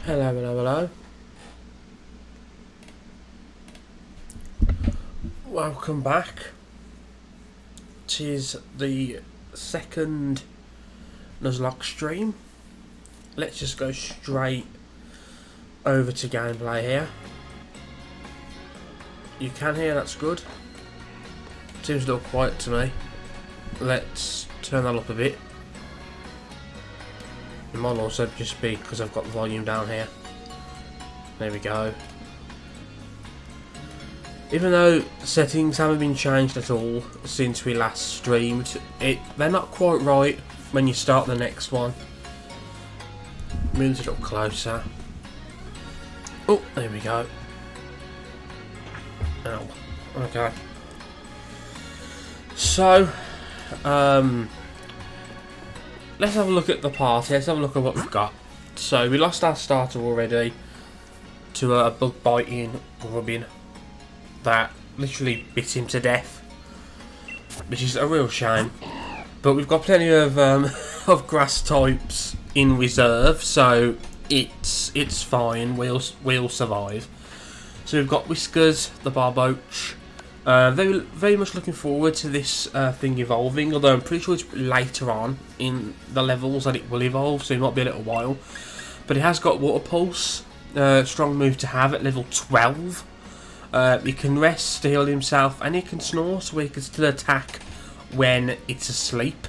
Hello, hello, hello. Welcome back. Tis the second Nuzlocke stream. Let's just go straight over to gameplay here. You can hear, that's good. Seems a little quiet to me. Let's turn that up a bit. It might also just be because I've got the volume down here. There we go. Even though settings haven't been changed at all since we last streamed, they're not quite right when you start the next one. Move it a little closer. Oh, there we go. Ow. Okay. So, let's have a look at the party. Let's have a look at what we've got. So, we lost our starter already to a bug biting grubbin that literally bit him to death, which is a real shame. But we've got plenty of of grass types in reserve, so it's fine. We'll survive. So we've got Whiskers, the Barboach. Very much looking forward to this thing evolving, although I'm pretty sure it's later on in the levels that it will evolve, so it might be a little while. But it has got Water Pulse, strong move to have at level 12. He can rest to heal himself, and he can snore, so he can still attack when it's asleep,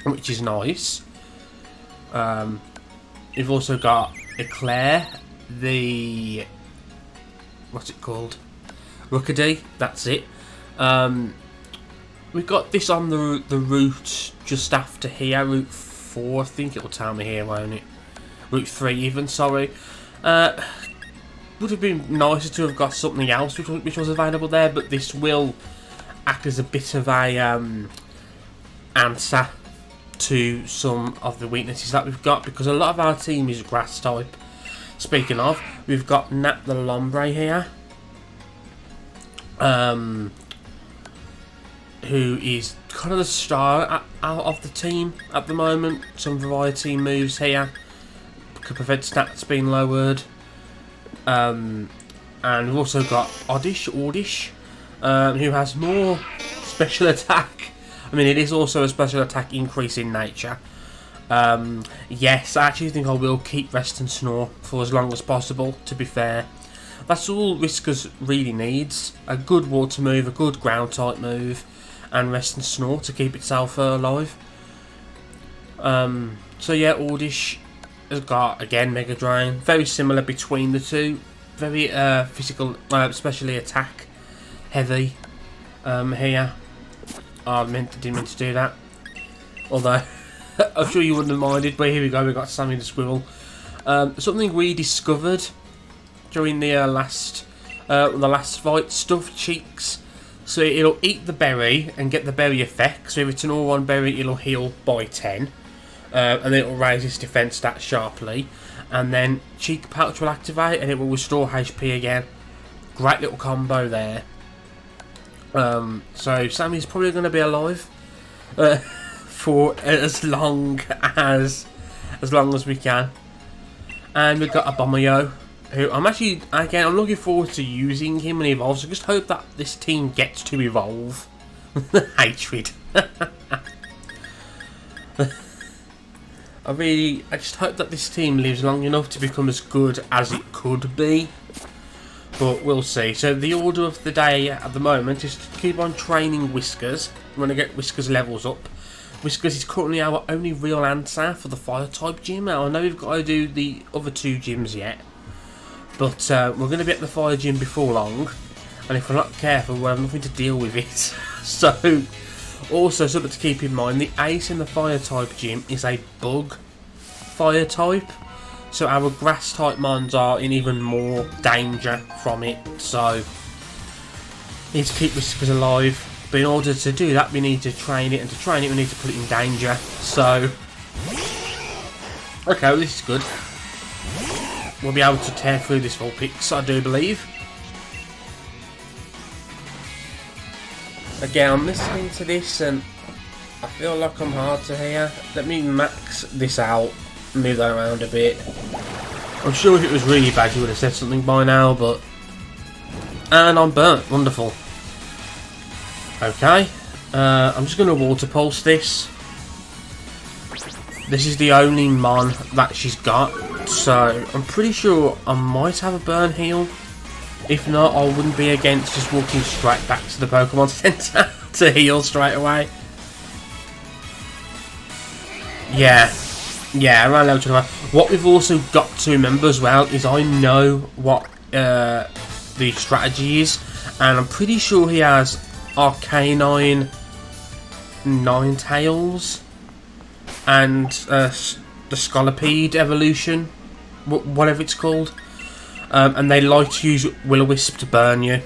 which is nice. We've also got Eclair, the... what's it called? Rookedy, that's it. We've got this on the route just after here, route 4, I think it'll tell me here, won't it? Route 3 even, sorry. Would have been nicer to have got something else which was available there, but this will act as a bit of a answer to some of the weaknesses that we've got, because a lot of our team is grass type. Speaking of, we've got Nat the Lombre here, who is kind of the star out of the team at the moment. Some variety moves here could prevent stats being lowered. And we've also got Oddish, who has more special attack. I mean, it is also a special attack increase in nature. Yes, I actually think I will keep Rest and Snore for as long as possible, to be fair. That's all Whiskers really needs. A good water move, a good ground type move, and Rest and Snore to keep itself alive. So yeah, Oddish has got, again, Mega Drain. Very similar between the two. Very physical, especially attack heavy here. Oh, didn't mean to do that. Although, I'm sure you wouldn't have minded. But here we go, we've got Sammy the Squirrel. Something we discovered during the last fight, Stuffed Cheeks. So it'll eat the berry and get the berry effect. So if it's an all one berry, it'll heal by 10. And then it will raise its defense stats sharply, and then Cheek Pouch will activate and it will restore HP again. Great little combo there. So Sammy's probably going to be alive for as long as we can. And we've got a Bomberyo, who I'm looking forward to using him when he evolves. I just hope that this team gets to evolve. Hatred. I just hope that this team lives long enough to become as good as it could be. But we'll see. So the order of the day at the moment is to keep on training Whiskers. We're going to get Whiskers levels up. Whiskers is currently our only real answer for the fire type gym. Now, I know we've got to do the other two gyms yet, but we're going to be at the fire gym before long. And if we're not careful, we'll have nothing to deal with it. So... also, something to keep in mind, the ace in the fire type gym is a bug fire type, so our grass type mons are in even more danger from it, so we need to keep Whiskers alive, but in order to do that we need to train it, and to train it we need to put it in danger. So okay, well, this is good. We'll be able to tear through this Vulpix, I do believe. Again, I'm listening to this and I feel like I'm hard to hear. Let me max this out, move that around a bit. I'm sure if it was really bad you would have said something by now, but... And I'm burnt. Wonderful. Okay. I'm just going to water pulse this. This is the only mon that she's got, so I'm pretty sure I might have a burn heal. If not, I wouldn't be against just walking straight back to the Pokemon Center to heal straight away. Yeah, around level 25. What we've also got to remember as well is I know what the strategy is, and I'm pretty sure he has Arcanine Ninetales and the Scolipede evolution, whatever it's called, and they like to use Will-O-Wisp to burn you.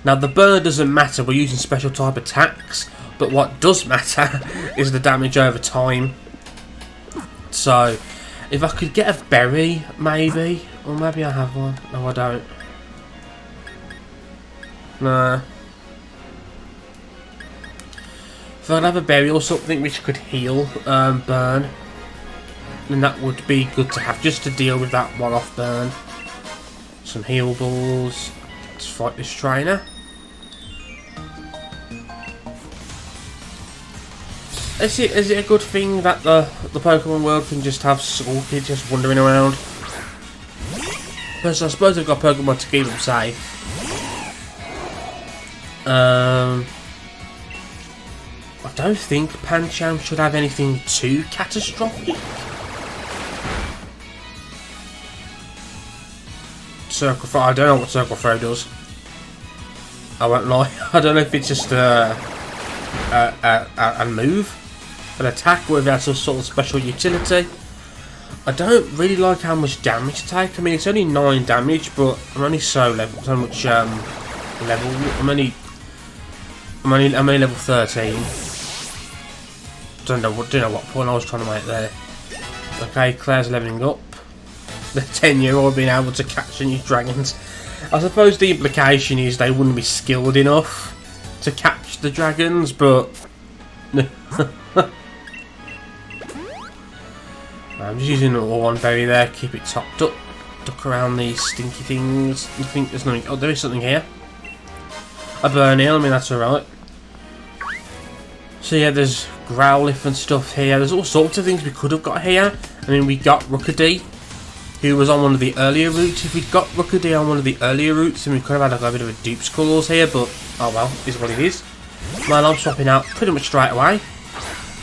Now the burn doesn't matter, we're using special type attacks, but what does matter is the damage over time. So if I could get a berry, maybe, or maybe I have one. No, I don't. No. If I'd have a berry or something which could heal burn, then that would be good to have, just to deal with that one-off burn. Some heal balls. Let's fight this trainer. Is it a good thing that the Pokemon world can just have Salty just wandering around? Because I suppose they've got Pokemon to keep them safe. I don't think Pancham should have anything too catastrophic. Circle Throw, I don't know what Circle Throw does. I won't lie. I don't know if it's just a move, an attack, or if that's a sort of special utility. I don't really like how much damage to take. I mean, it's only 9 damage, but I'm only so much level. I'm only level 13. Don't know what point I was trying to make there. Okay, Claire's leveling up. The 10-year-old being able to catch any dragons. I suppose the implication is they wouldn't be skilled enough to catch the dragons, but I'm just using one berry there, keep it topped up, duck around these stinky things. I think there's nothing. Oh, there is something here. A burn heal, I mean that's alright. So yeah, there's Growlithe and stuff here. There's all sorts of things we could have got here. I mean, we got Rookidee, who was on one of the earlier routes. If we'd got Rookidee on one of the earlier routes, then we could have had a bit of a dupes clause here, but oh well, is what it is. Well, I'm swapping out pretty much straight away.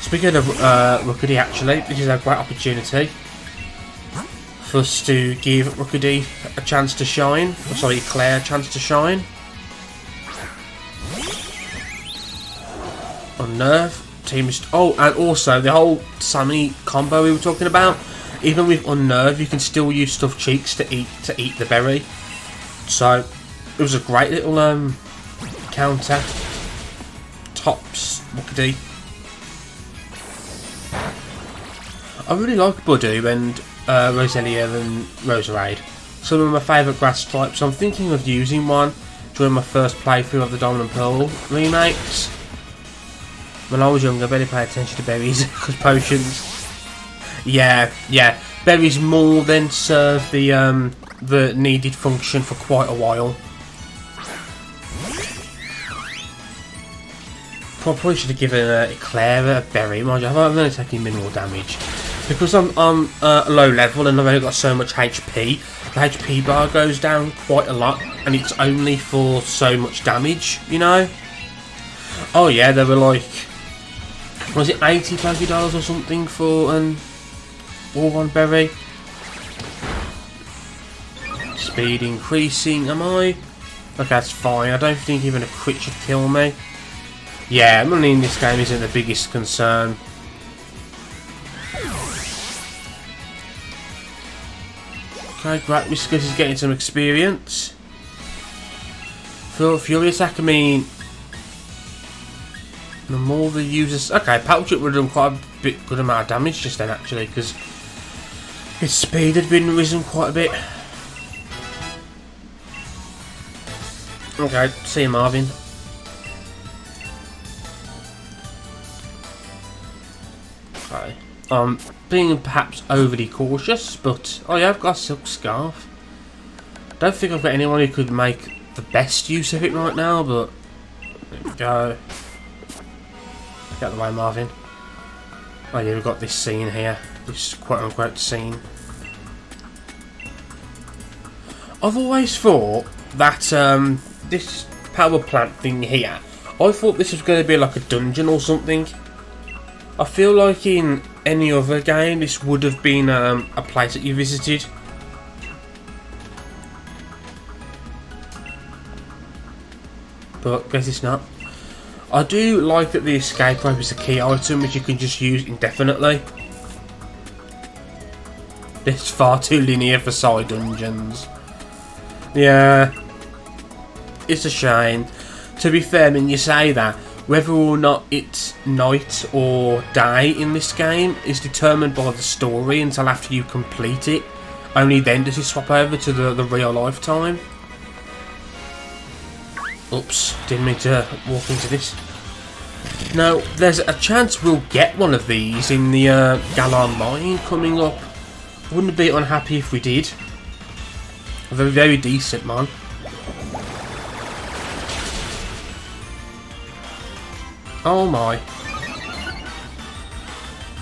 Speaking of Rookidee, actually, this is a great opportunity for us to give Rookidee a chance to shine. Oh, sorry, Claire a chance to shine. Unnerve. Team is... Oh, and also the whole Sammy combo we were talking about. Even with Unnerve, you can still use Stuffed Cheeks to eat the berry. So it was a great little counter. Tops Rookidee. I really like Budu and Roselia and Roserade. Some of my favourite grass types. So I'm thinking of using one during my first playthrough of the Diamond and Pearl remakes. When I was younger, I barely paid attention to berries because potions. Yeah. Berries more than serve the needed function for quite a while. Probably should have given Claire a berry. Mind you, I'm only taking minimal damage because I'm low level and I've only got so much HP. The HP bar goes down quite a lot, and it's only for so much damage, you know. Oh yeah, they were like, was it $80 Pokédollars or something for all one berry? Speed increasing, am I? Okay, that's fine. I don't think even a crit should kill me. Yeah, money in this game isn't the biggest concern. Okay, great. Whiskas is getting some experience. For Fury Attack, I mean, the more the users... Okay, Pouch Up would have done quite a good amount of damage just then, actually, because its speed had been risen quite a bit. Okay, see you, Marvin. Okay. I'm being perhaps overly cautious, but I have got a silk scarf. Don't think I've got anyone who could make the best use of it right now, but there we go. Get out of the way, Marvin. Oh yeah, we've got this scene here. This quote-unquote scene. I've always thought that this power plant thing here, I thought this was going to be like a dungeon or something. I feel like in any other game this would have been a place that you visited. But guess it's not. I do like that the escape rope is a key item which you can just use indefinitely. It's far too linear for side dungeons. Yeah, it's a shame. To be fair, I mean, you say that, whether or not it's night or day in this game is determined by the story until after you complete it. Only then does it swap over to the real life time. Oops, didn't mean to walk into this. Now, there's a chance we'll get one of these in the Gala Online coming up. Wouldn't be unhappy if we did. A very, very decent one. Oh my.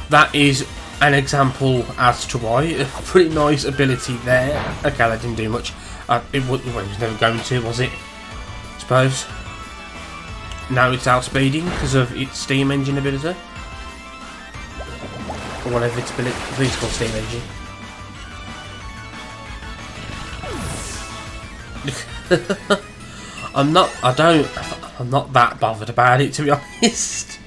That is an example as to why. A pretty nice ability there. Okay, that didn't do much. It was never going to, was it? I suppose. Now it's outspeeding because of its steam engine ability. Or whatever its ability. I think it's called steam engine. I'm not that bothered about it, to be honest.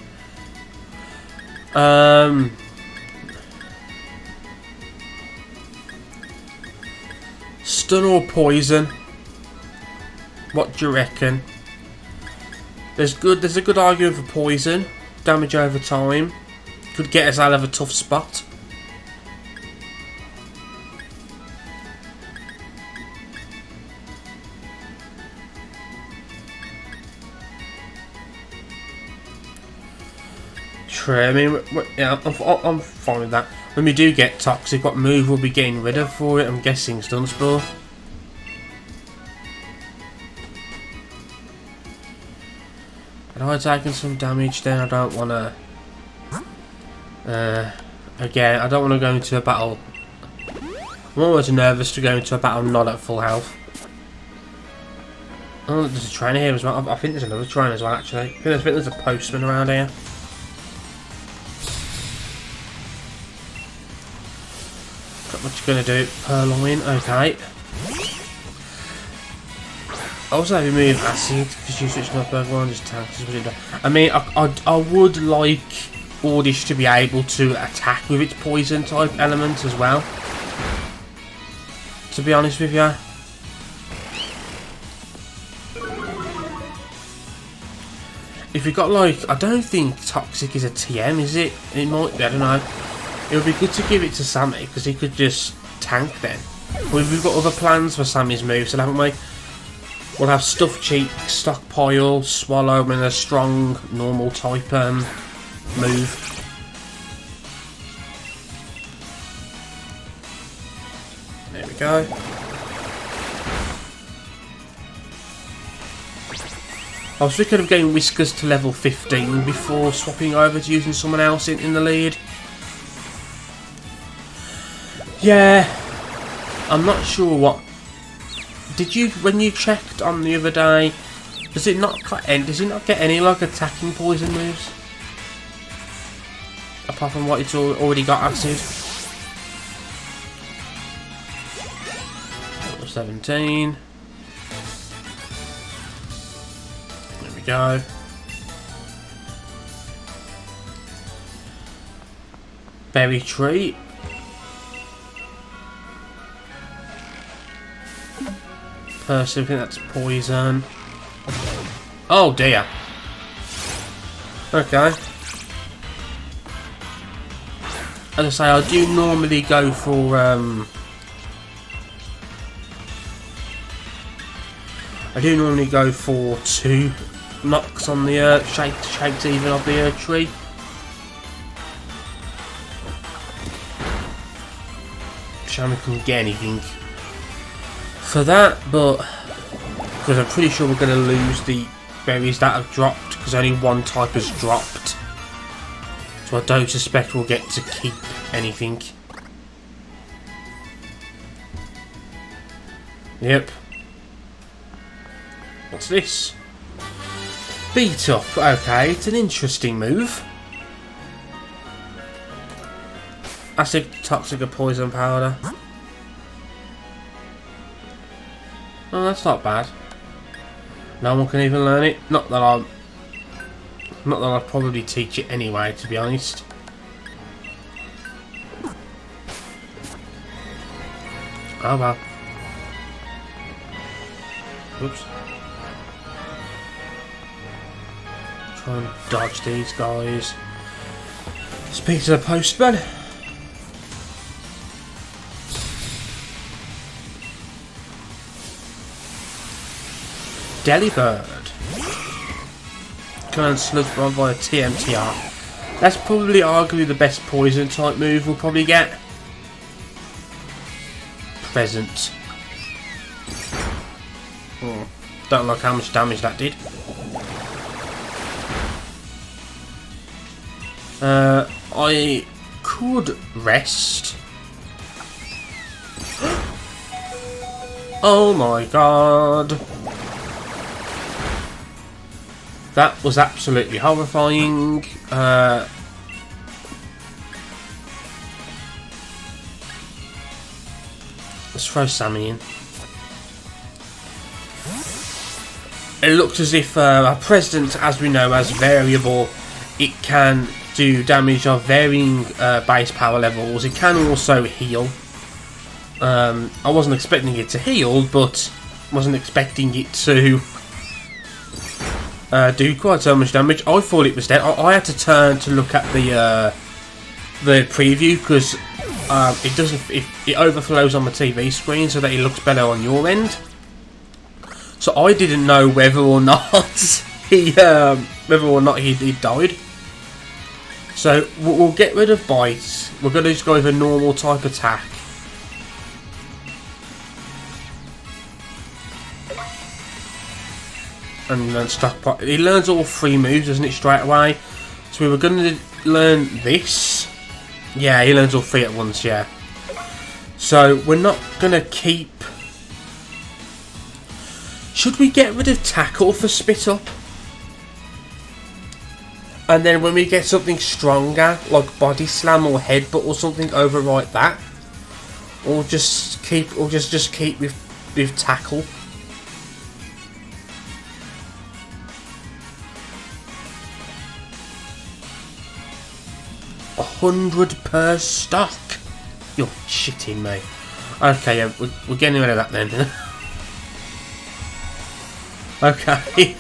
Stun or poison? What do you reckon? There's a good argument for poison. Damage over time. Could get us out of a tough spot. True. I mean, yeah, I'm fine with that. When we do get toxic, what move we'll be getting rid of for it? I'm guessing stun spore. And I'm taking some damage. Then I don't want to. Again, I don't want to go into a battle. I'm always nervous to go into a battle not at full health. Oh, there's a trainer here as well. I think there's another trainer as well. Actually, I think there's a postman around here. What you gonna do? Purloin, okay. Also remove acid because you switch my burger on just tanks. I mean, I would like Ordish to be able to attack with its poison type element as well. To be honest with you. If you got like, I don't think toxic is a TM, is it? It might be, I don't know. It would be good to give it to Sammy because he could just tank then. We've got other plans for Sammy's moves, so haven't we? We'll have Stuffed Cheek, Stockpile, Swallow, and a strong normal type move. There we go. I was thinking of getting Whiskers to level 15 before swapping over to using someone else in the lead. Yeah, I'm not sure what. Did you, when you checked on the other day, does it not get any like attacking poison moves? Apart from what it's already got acid. 17. There we go. Berry tree. Person, I think that's poison. Oh dear. Okay. As I say, I do normally go for two knocks on the shakes even of the tree. chance we can get anything for that, but because I'm pretty sure we're going to lose the berries that have dropped, because only one type has dropped. So I don't suspect we'll get to keep anything. Yep. What's this? Beat up. Okay, it's an interesting move. Acid, toxic, or poison powder. Oh, that's not bad. No one can even learn it. Not that I'll probably teach it anyway, to be honest. Oh well. Oops. Try and dodge these guys. Speak to the postman. Delibird. Current sludge bomb via TMTR. That's probably arguably the best poison type move we'll probably get. Present. Don't like how much damage that did. I could rest. Oh my god. That was absolutely horrifying. Let's throw Sammy in. It looks as if our president, as we know, as variable, it can do damage of varying base power levels. It can also heal. I wasn't expecting it to heal, but wasn't expecting it to do quite so much damage. I thought it was dead. I had to turn to look at the preview because it doesn't. It overflows on the TV screen so that it looks better on your end. So I didn't know whether or not he died. So we'll get rid of bite. We're going to just go with a normal type attack. And then stockpile. He learns all 3 moves, doesn't it, straight away? So we were going to learn this. Yeah, he learns all 3 at once, yeah. So we're not going to keep... Should we get rid of tackle for spit up? And then when we get something stronger, like body slam or headbutt or something, overwrite that? Or just keep with tackle? 100 per stock. You're shitting me. Okay, yeah, we're getting rid of that then. Okay.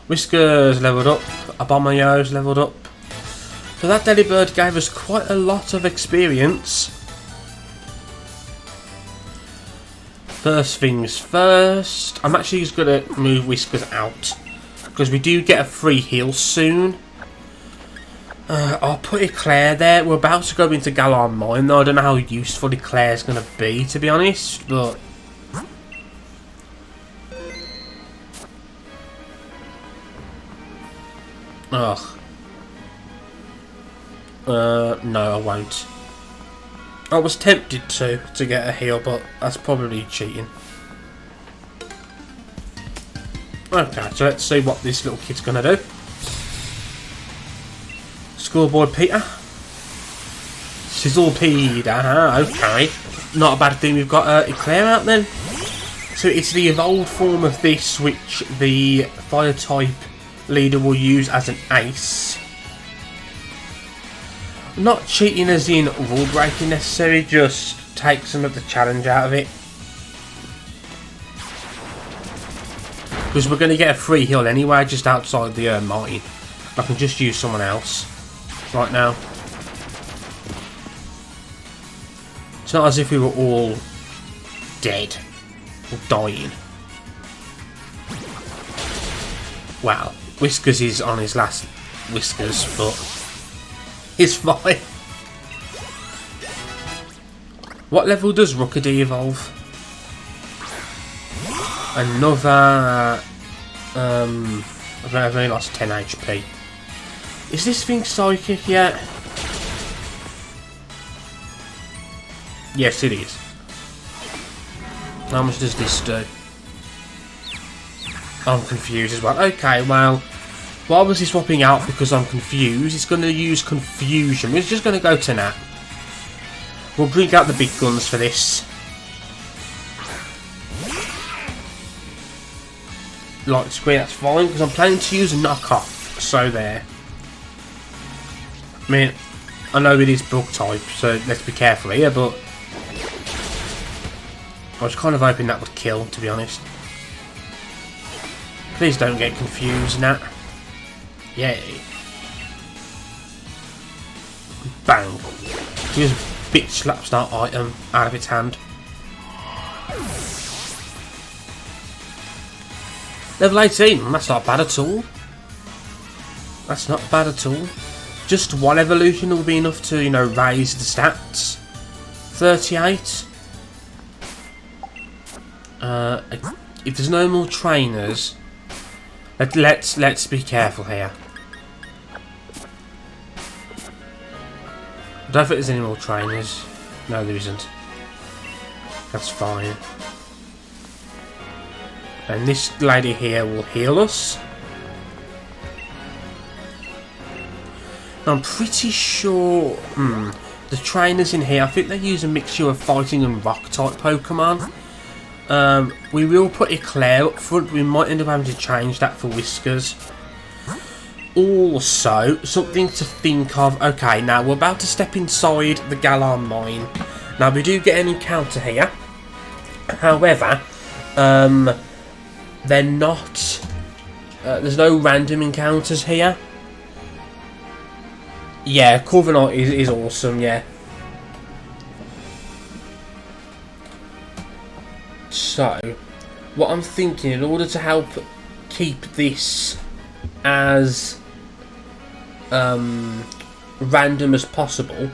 Whiskers leveled up. Abomayo's leveled up. So that Delibird gave us quite a lot of experience. First things first. I'm actually just going to move Whiskers out, because we do get a free heal soon. I'll put Eclair there. We're about to go into Galar Mine though. I don't know how useful Eclair's going to be, to be honest, but... Ugh. No, I won't. I was tempted to get a heal, but that's probably cheating. Okay, so let's see what this little kid's gonna do. Scoreboard Peter. Sizzle Peter, okay. Not a bad thing we've got Eclair out then. So it's the evolved form of this which the fire type leader will use as an ace. Not cheating as in rule breaking necessary, just take some of the challenge out of it. Because we're going to get a free heal anyway, just outside the mine. I can just use someone else right now. It's not as if we were all dead or dying. Wow, Whiskers is on his last Whiskers, but it's fine. What level does Rookedy evolve? Another... I've only lost 10 HP. Is this thing psychic yet? Yes, it is. How much does this do? I'm confused as well. Okay, well, why was he swapping out? Because I'm confused. It's going to use confusion. We're just going to go to Nat. We'll bring out the big guns for this. Light screen, that's fine, because I'm planning to use a knockoff. So there. I mean, I know it is bug type, so let's be careful here, but I was kind of hoping that would kill, to be honest. Please don't get confused, Nat. Yay. Bang. Just bitch slaps that item out of its hand. Level 18, that's not bad at all. That's not bad at all. Just one evolution will be enough to, you know, raise the stats. 38. If there's no more trainers, let's be careful here. I don't think there's any more trainers. No, there isn't. That's fine. And this lady here will heal us. I'm pretty sure... the trainers in here, I think they use a mixture of fighting and rock type Pokemon. We will put Eclair up front. We might end up having to change that for Whiskers. Also, something to think of. Okay, now we're about to step inside the Galar mine. Now we do get an encounter here. However, they're not... there's no random encounters here. Yeah, Corviknight is awesome, yeah. So, what I'm thinking, in order to help keep this as random as possible,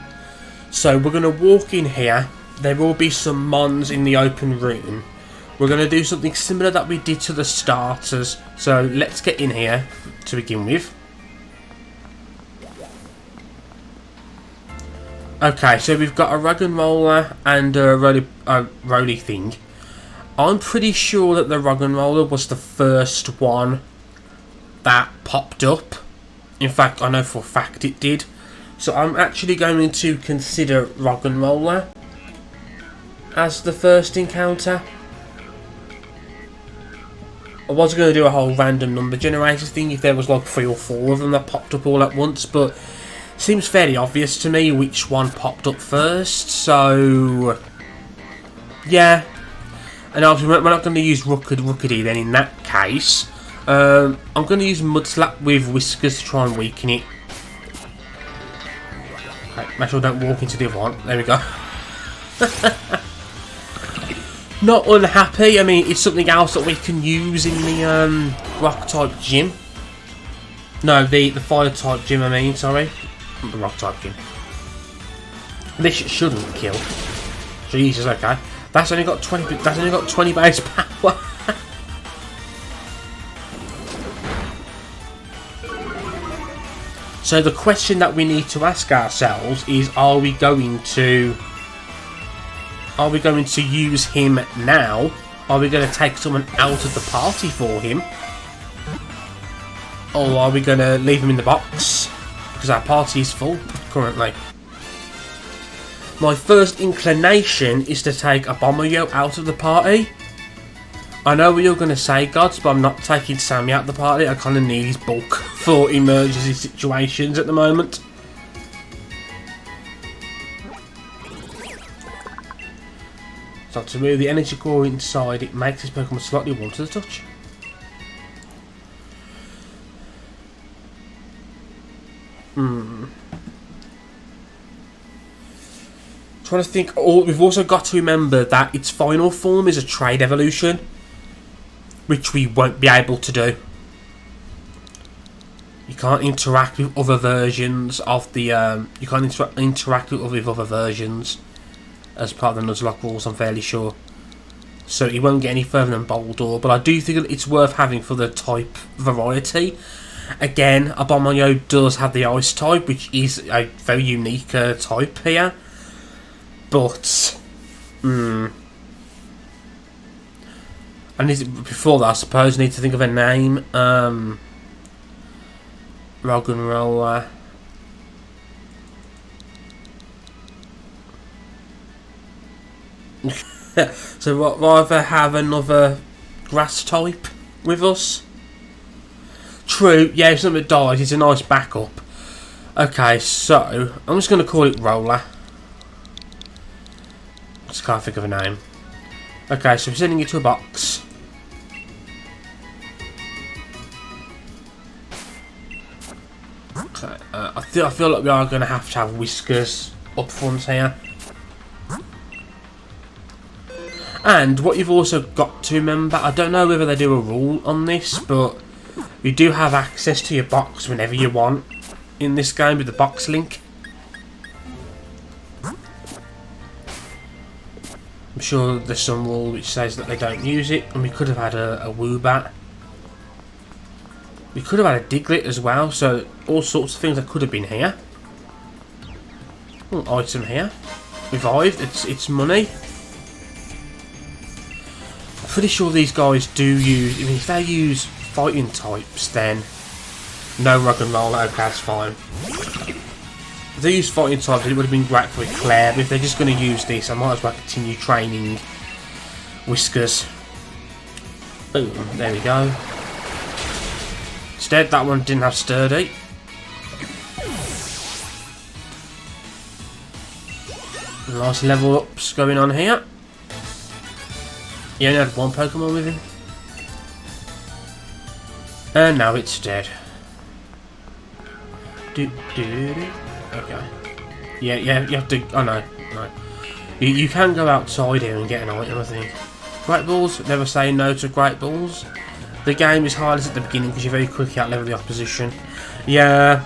so we're going to walk in here. There will be some mons in the open room. We're going to do something similar that we did to the starters. So let's get in here to begin with. Okay, so we've got a rug and roller and a roly thing. I'm pretty sure that the rug and roller was the first one that popped up. In fact, I know for a fact it did. So I'm actually going to consider rug and roller as the first encounter. I was going to do a whole random number generator thing if there was like 3 or 4 of them that popped up all at once, but seems fairly obvious to me which one popped up first, so yeah. And obviously we're not going to use Rookedy then in that case. I'm going to use Mudslap with Whiskers to try and weaken it. Okay, make sure I don't walk into the other one. There we go. Not unhappy. I mean, it's something else that we can use in the rock type gym. No, the fire type gym. I mean, sorry, not the rock type gym. This shouldn't kill. Jesus, okay. That's only got 20. That's only got 20 base power. So the question that we need to ask ourselves is: are we going to use him now? Are we going to take someone out of the party for him? Or are we going to leave him in the box? Because our party is full currently. My first inclination is to take a Bomberyo out of the party. I know what you're going to say, Gods, but I'm not taking Sammy out of the party. I kind of need his bulk for emergency situations at the moment. So to remove the energy core inside, it makes this Pokemon slightly warm to the touch. Trying to think. Oh, we've also got to remember that its final form is a trade evolution, which we won't be able to do. You can't interact with other versions of the. You can't interact with other versions. as part of the Nuzlocke rules, I'm fairly sure. So he won't get any further than Boldor, but I do think it's worth having for the type variety. Again, Abominio does have the Ice type, which is a very unique type here. But, and before that, I suppose I need to think of a name. Rock and Roller. So what, rather have another grass type with us? True, yeah, if something dies, it's a nice backup. Okay, so I'm just going to call it Roller. Just can't think of a name. Okay, so we're sending it to a box. Okay, I feel like we are going to have whiskers up front here. And what you've also got to remember, I don't know whether they do a rule on this, but you do have access to your box whenever you want in this game with the box link. I'm sure there's some rule which says that they don't use it, and we could have had a Woobat. We could have had a Diglett as well, so all sorts of things that could have been here. Item here. Revived, it's money. Pretty sure these guys do use, I mean, if they use fighting types, then no Rock and Roll, okay, that's fine. If they use fighting types, it would have been great for Eclair, but if they're just going to use this, I might as well continue training Whiskers. Boom, there we go. Instead, that one didn't have Sturdy. Nice level ups going on here. You only had one Pokemon with him. And now it's dead. Okay. Yeah, you have to... Oh, no. You can go outside here and get an item, I think. Great Balls, never say no to Great Balls. The game is hardest at the beginning because you very quickly outlevel the opposition. Yeah.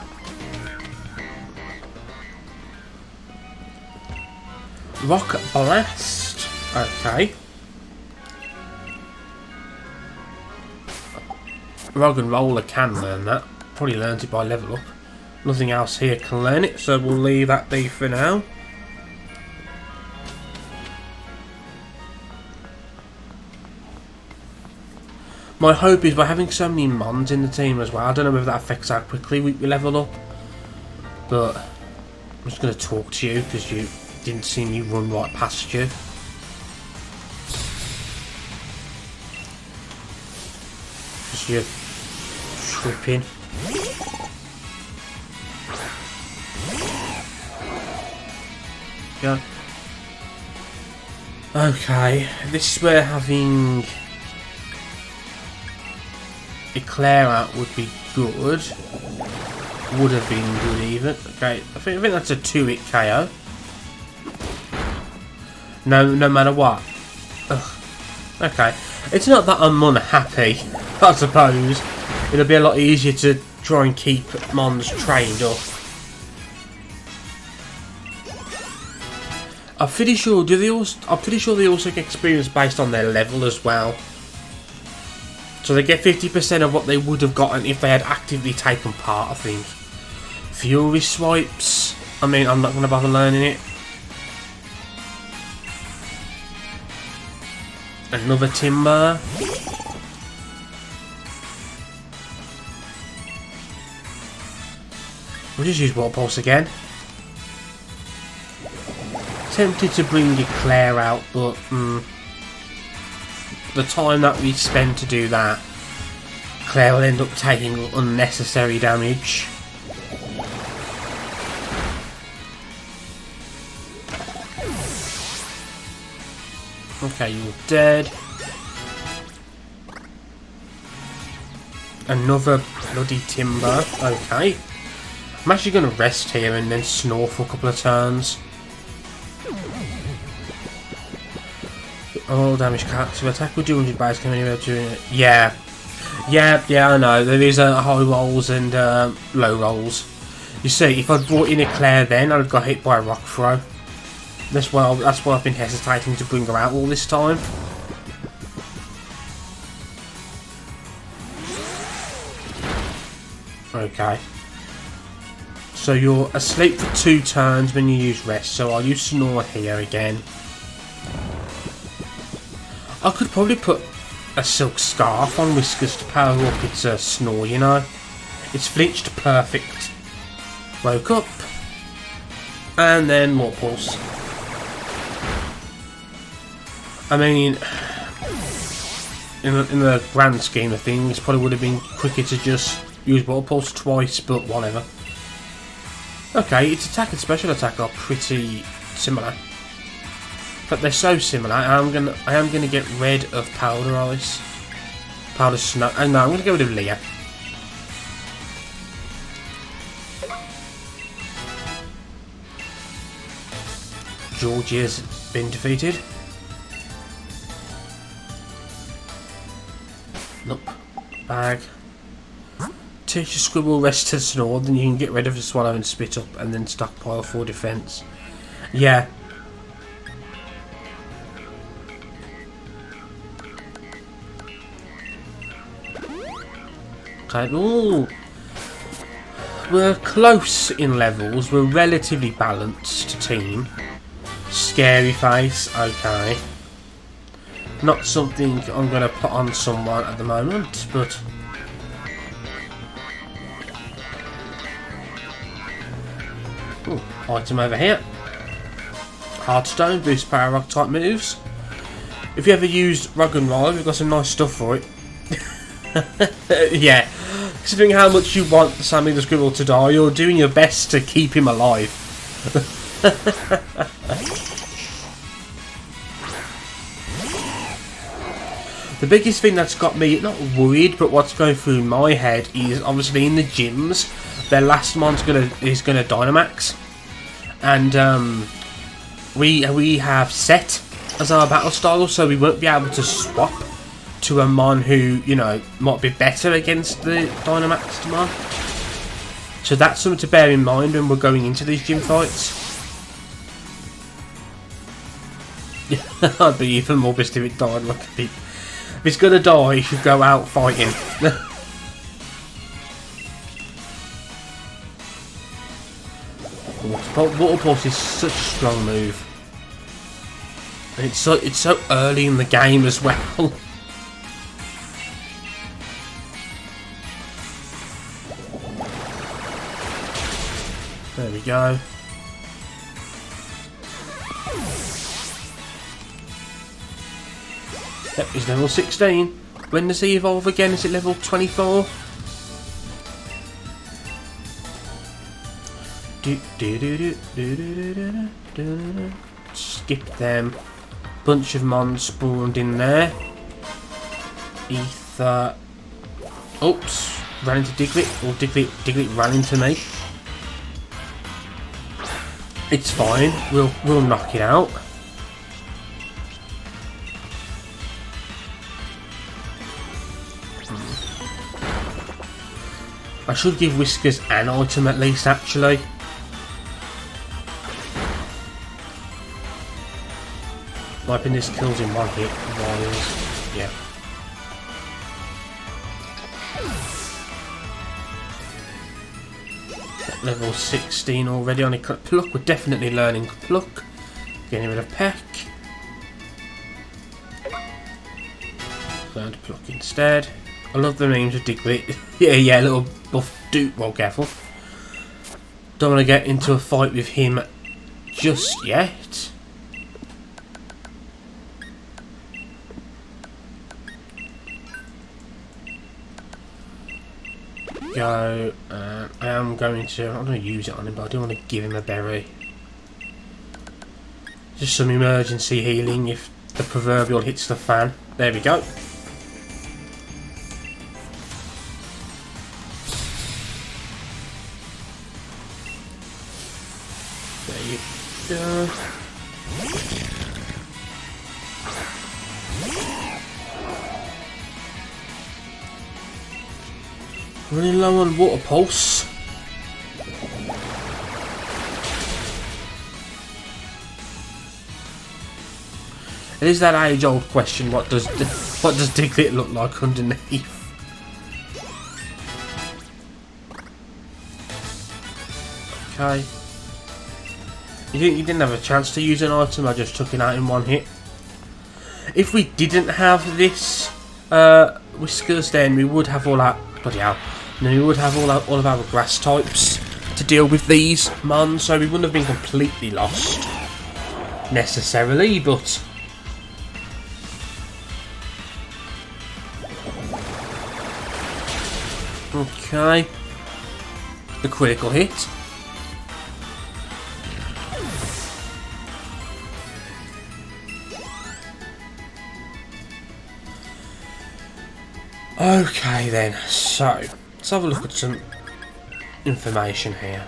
Rock Blast. Okay. Rock and Roller can learn that. Probably learned it by level up. Nothing else here can learn it, so we'll leave that be for now. My hope is by having so many Mons in the team as well, I don't know whether that affects how quickly we level up, but I'm just going to talk to you because you didn't see me run right past you. Because you're tripping. Yeah. Okay, this is where having Eclair out would be good. Would have been good even. Okay, I think that's a 2-hit KO. No matter what. Ugh. Okay, it's not that I'm unhappy, I suppose. It'll be a lot easier to try and keep Mons trained up. I'm pretty sure they also get experience based on their level as well. So they get 50% of what they would have gotten if they had actively taken part, I think. Fury Swipes. I mean, I'm not going to bother learning it. Another Timber. We'll just use Water Pulse again. Tempted to bring Eclair out, but the time that we spend to do that, Claire will end up taking unnecessary damage. Okay, you're dead. Another bloody Timber. Okay. I'm actually going to rest here and then snore for a couple of turns. All damage cards. So attack with 200 base can anywhere doing it. Yeah, I know. There is high rolls and low rolls. You see, if I'd brought in Eclair then, I'd have got hit by a Rock Throw. That's why I've been hesitating to bring her out all this time. Okay. So you're asleep for 2 turns when you use rest, so I'll use Snore here again. I could probably put a silk scarf on Whiskers to power up its snore, you know. It's flinched perfect. Woke up. And then more pulse. I mean, in the grand scheme of things, probably would have been quicker to just use water pulse twice, but whatever. Okay, its attack and special attack are pretty similar. But they're so similar, I am gonna get rid of Powder Ice. Powder Snow. No, I'm gonna go rid of Leah. Georgia's been defeated. Nope. Bag. Teach your Scribble rest to Snore, then you can get rid of the Swallow and Spit Up, and then stockpile for defense. Yeah. Okay. Ooh. We're close in levels. We're relatively balanced team. Scary Face. Okay. Not something I'm going to put on someone at the moment, but... Ooh, item over here. Heartstone, boost power rock type moves. If you ever used Rug and Roll, we've got some nice stuff for it. Yeah. Considering how much you want Sammy the Squirrel to die, you're doing your best to keep him alive. The biggest thing that's got me not worried, but what's going through my head is obviously in the gyms, their last mon's is gonna Dynamax, and we have Set as our battle style, so we won't be able to swap to a mon who, you know, might be better against the Dynamax mon. So that's something to bear in mind when we're going into these gym fights. I'd be even more pissed if it died like a bit. If it's gonna die, you should go out fighting. Water Pulse is such a strong move. And it's so early in the game as well. There we go. Yep, he's level 16. When does he evolve again? Is it level 24? Skip them. Bunch of mons spawned in there. Ether. Oops. Ran into Diglett. Or Diglett ran into me. It's fine. We'll knock it out. I should give Whiskers an item at least, actually. Wiping this kills in one hit. Yeah. Level 16 already on a Pluck. We're definitely learning Pluck. Getting rid of Peck. Learn to Pluck instead. I love the names of Diglett. yeah, little buff dude. Well, careful. Don't want to get into a fight with him just yet. Go. I am going to. I'm going to use it on him, but I don't want to give him a berry. Just some emergency healing if the proverbial hits the fan. There we go. There you go. Running low on Water Pulse. It is that age-old question: what does Diglett look like underneath? Okay. You didn't have a chance to use an item. I just took it out in one hit. If we didn't have this Whiskers, then we would have all our bloody hell. Then we would have all of our grass types to deal with these mons, so we wouldn't have been completely lost necessarily, but okay. The critical hit. Okay then, so let's have a look at some information here.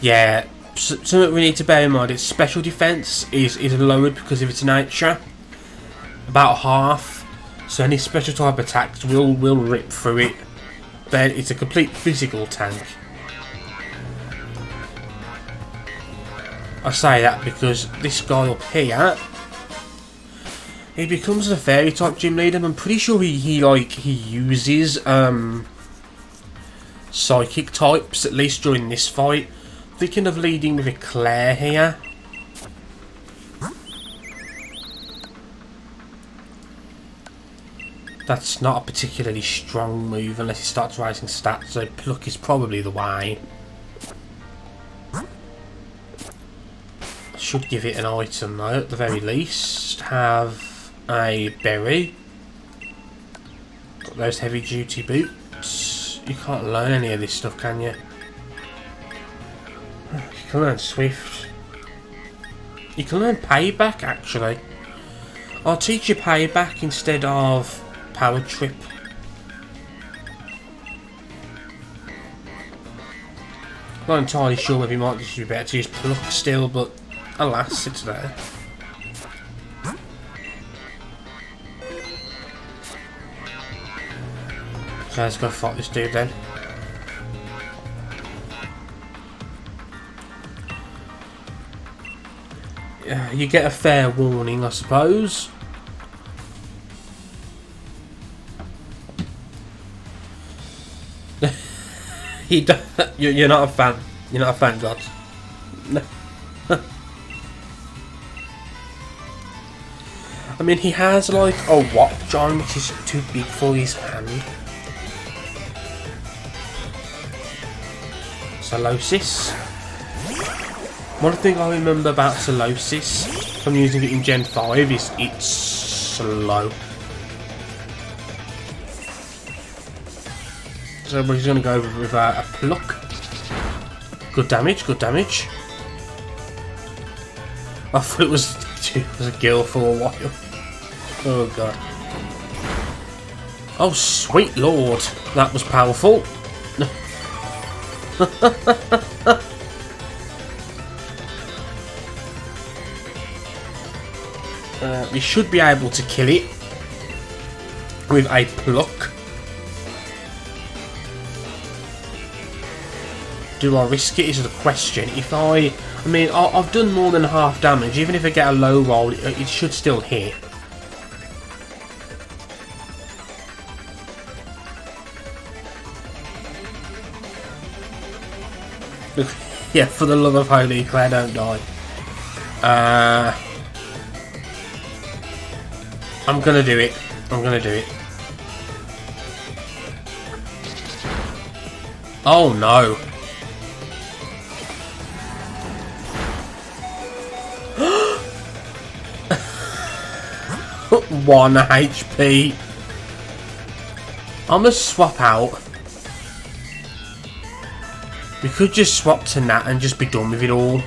Yeah, something we need to bear in mind is special defense is lowered because of its nature, about half. So any special type attacks will rip through it. But it's a complete physical tank. I say that because this guy up here, he becomes a fairy type gym leader. I'm pretty sure he uses psychic types, at least during this fight. Thinking of leading with a Claire here. That's not a particularly strong move unless he starts rising stats, so pluck is probably the way. Should give it an item though, at the very least. Have a berry. Got those heavy duty boots. You can't learn any of this stuff, can you? You can learn Swift. You can learn Payback, actually. I'll teach you Payback instead of Power Trip. Not entirely sure whether you might just be better to use Pluck still, but alas, it's there. So let's go fight this dude then. Yeah, you get a fair warning, I suppose. You're not a fan. You're not a fan, God. No. I mean, he has like a watch on, which is too big for his hand. Solosis. One thing I remember about Solosis from using it in Gen 5 is it's slow. So we're just going to go with a pluck. Good damage, good damage. I thought it was a gill for a while. Oh god. Oh sweet lord, that was powerful. We should be able to kill it with a pluck. Do I risk it is the question. If I mean, I've done more than half damage. Even if I get a low roll, it should still hit. Yeah, for the love of Holy Claire, don't die. I'm gonna do it. I'm gonna do it. Oh no. One HP. I'm gonna swap out. We could just swap to Nat and just be done with it all.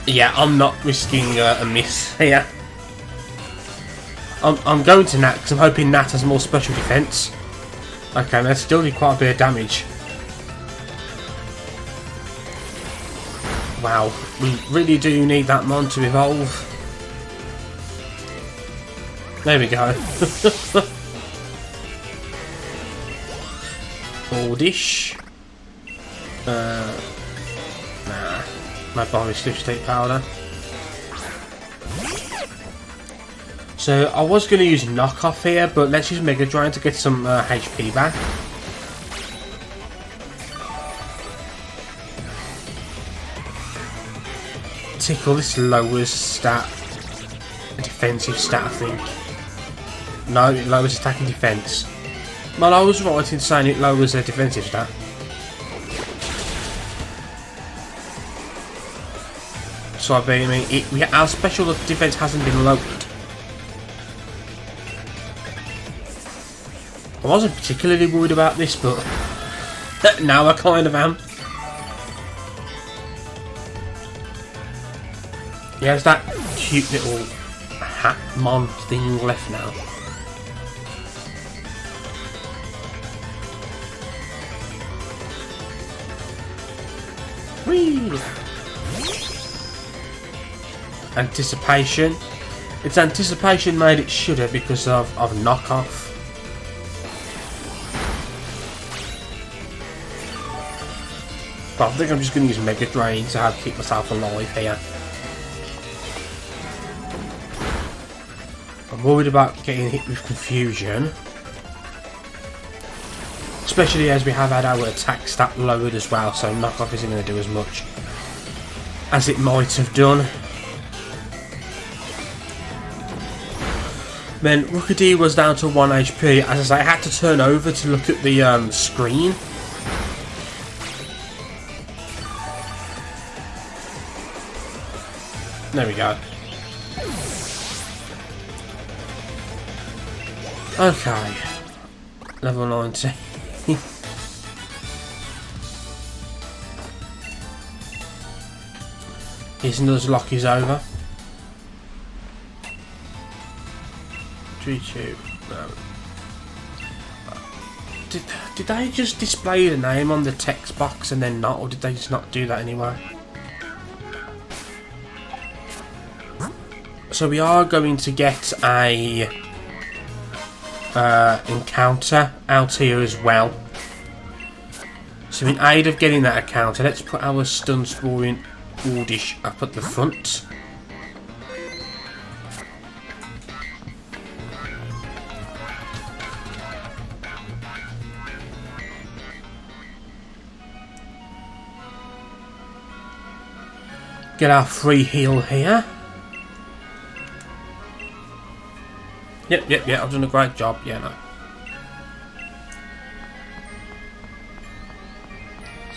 Yeah, I'm not risking a miss here. I'm going to Nat because I'm hoping Nat has more special defense. Okay, that still did quite a bit of damage. Wow, we really do need that mon to evolve. There we go. Oldish. My body lipstick powder. So I was going to use knockoff here, but let's use Mega Drain to get some HP back. Tickle, this lowers stat, a defensive stat, I think. No, it lowers attack and defense. Well, I was right in saying it lowers a defensive stat. So I mean, our special defense hasn't been lowered. I wasn't particularly worried about this, but now I kind of am. Yeah, there's that cute little hat mon thing left now. Whee! Anticipation. Its anticipation made it shudder because of knockoff. But I think I'm just going to use Mega Drain to have keep myself alive here. I'm worried about getting hit with confusion, especially as we have had our attack stat lowered as well, so knockoff isn't going to do as much as it might have done. Then Rookadee was down to 1 HP. As I say, I had to turn over to look at the screen. There we go. Okay. Level 19. His Nuzlocke is over. 3-2. No. Did they just display the name on the text box and then not, or did they just not do that anyway? So we are going to get a encounter out here as well. So in aid of getting that encounter, let's put our stun scoring Ordish up at the front. Get our free heal here. Yep, I've done a great job, yeah, no.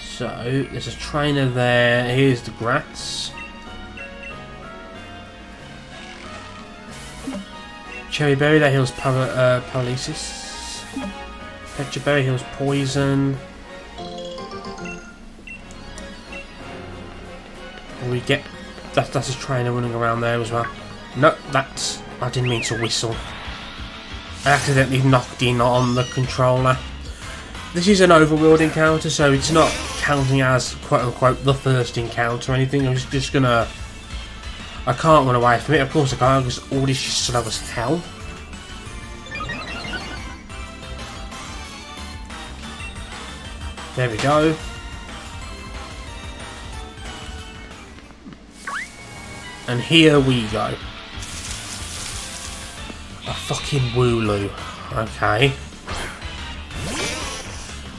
So, there's a trainer there, here's the grass. Cherry Berry, that heals paralysis. Petra Berry heals poison. We get, that's a trainer running around there as well. No, I didn't mean to whistle. I accidentally knocked in on the controller. This is an overworld encounter, so it's not counting as quote-unquote the first encounter or anything. I'm just gonna... I can't run away from it. Of course I can't, because all this is slow as hell. There we go. And here we go. A fucking Wooloo. Okay.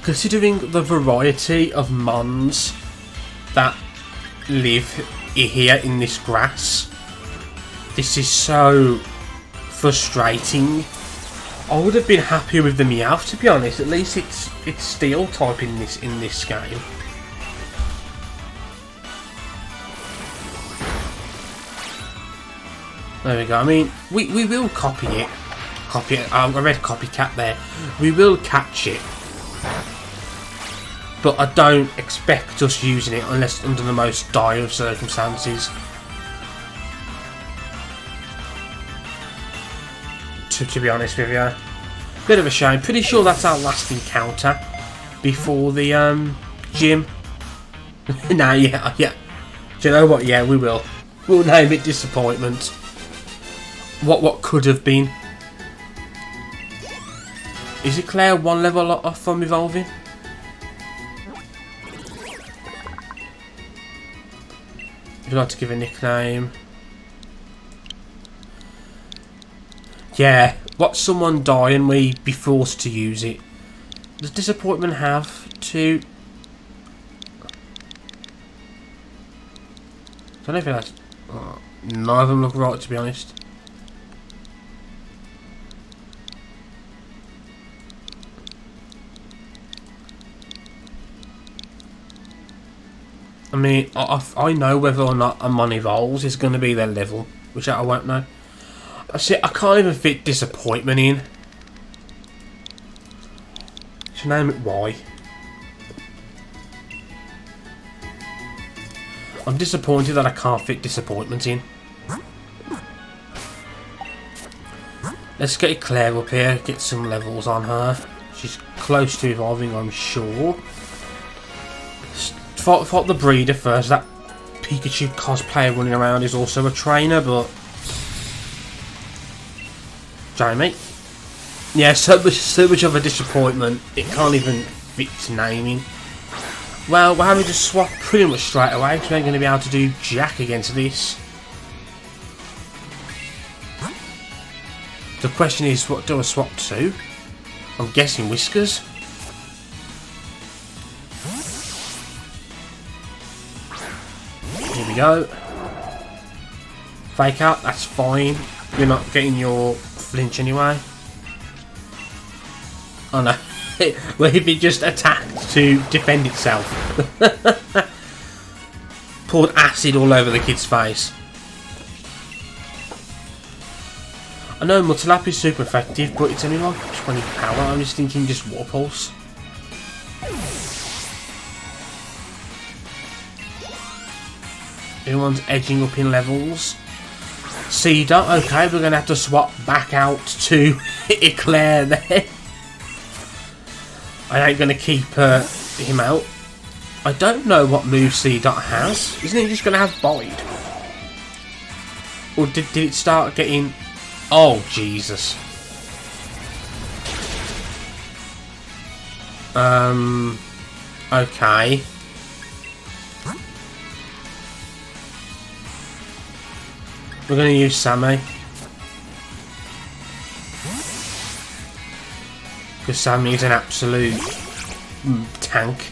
Considering the variety of mons that live here in this grass, this is so frustrating. I would have been happier with the Meowth, to be honest. At least it's steel type in this game. There we go. I mean, we will copy it. I read copycat there. We will catch it. But I don't expect us using it unless under the most dire of circumstances. To be honest with you. Bit of a shame. Pretty sure that's our last encounter before the gym. Nah, yeah. Do you know what? Yeah, we will. We'll name it Disappointment. What could have been. Is it Claire one level off from evolving? We like to give a nickname. Yeah, watch someone die and we be forced to use it. Does disappointment have to... I don't know if it has... Oh, none of them look right, to be honest. I mean, I know whether or not a mon evolves is going to be their level, which I won't know. I see, I can't even fit disappointment in. Should name it Y. I'm disappointed that I can't fit disappointment in. Let's get Claire up here, get some levels on her. She's close to evolving, I'm sure. Fought the breeder first. That Pikachu cosplayer running around is also a trainer, but... Jamie? Yeah, so much of a disappointment. It can't even fit naming. Well, we're having to swap pretty much straight away, because we ain't going to be able to do jack against this. The question is, what do I swap to? I'm guessing Whiskers. Here we go. Fake out, that's fine. You're not getting your flinch anyway. Oh no. Well, if it just attacked to defend itself. Poured acid all over the kid's face. I know Mutalap is super effective, but it's only like 20 power. I'm just thinking just War Pulse. Everyone's edging up in levels. Cedar, okay, we're going to have to swap back out to Eclair there. I ain't going to keep him out. I don't know what move Cedar has. Isn't he just going to have Bide? Or did it start getting... Oh, Jesus. Okay. We're going to use Sammy. Because Sammy is an absolute tank.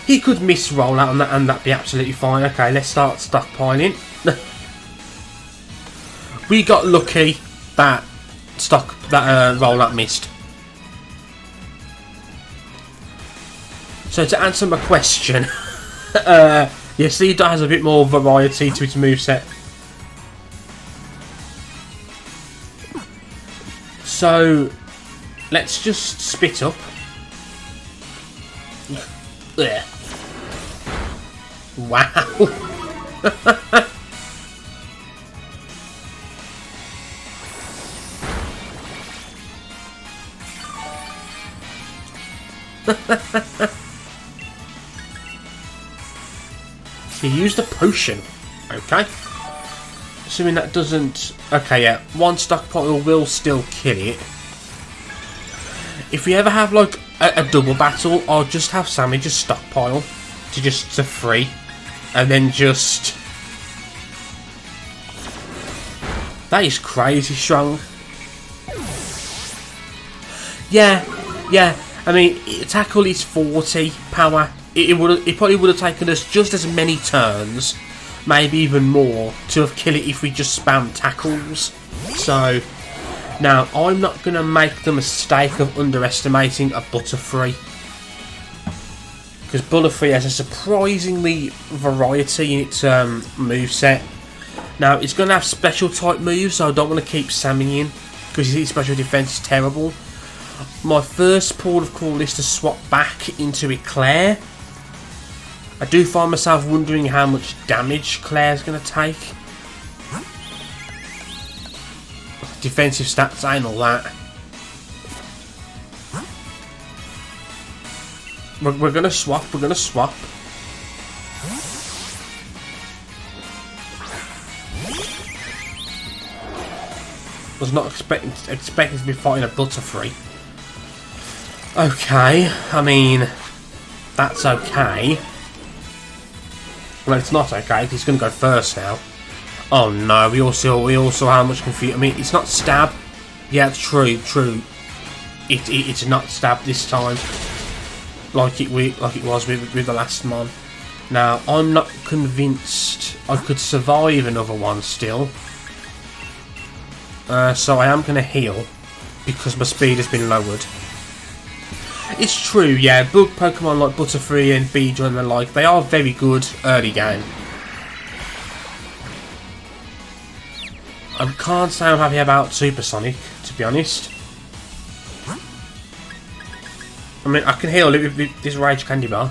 He could miss rollout on that and that'd be absolutely fine. Okay, let's start stockpiling. We got lucky that rollout missed. So to answer my question, yeah, Cedar has a bit more variety to its moveset. So let's just spit up. There. Wow. He used a potion. Okay. Assuming that doesn't... Okay, yeah. One stockpile will still kill it. If we ever have, like, a double battle, I'll just have Sammy just stockpile. To free. And then just... That is crazy strong. Yeah. Yeah. I mean, tackle is 40 power. It probably would have taken us just as many turns, maybe even more, to have killed it if we just spammed tackles. So, now, I'm not going to make the mistake of underestimating a Butterfree. Because Butterfree has a surprisingly variety in its moveset. Now, it's going to have special type moves, so I don't want to keep Sammy in, because his special defense is terrible. My first port of call is to swap back into Eclair. I do find myself wondering how much damage Claire's going to take. Defensive stats ain't all that. We're going to swap, Was not expecting to be fighting a Butterfree. Okay, I mean, that's okay. Well, it's not okay. He's going to go first now. Oh no, we also have much confusion. I mean, it's not stab. Yeah, it's true. It's not stab this time, like it was with the last one. Now, I'm not convinced I could survive another one still. So I am going to heal because my speed has been lowered. It's true, yeah. Bug Pokemon like Butterfree and Beedrill and the like, they are very good early game. I can't say I'm happy about Supersonic, to be honest. I mean, I can heal it with this Rage Candy Bar.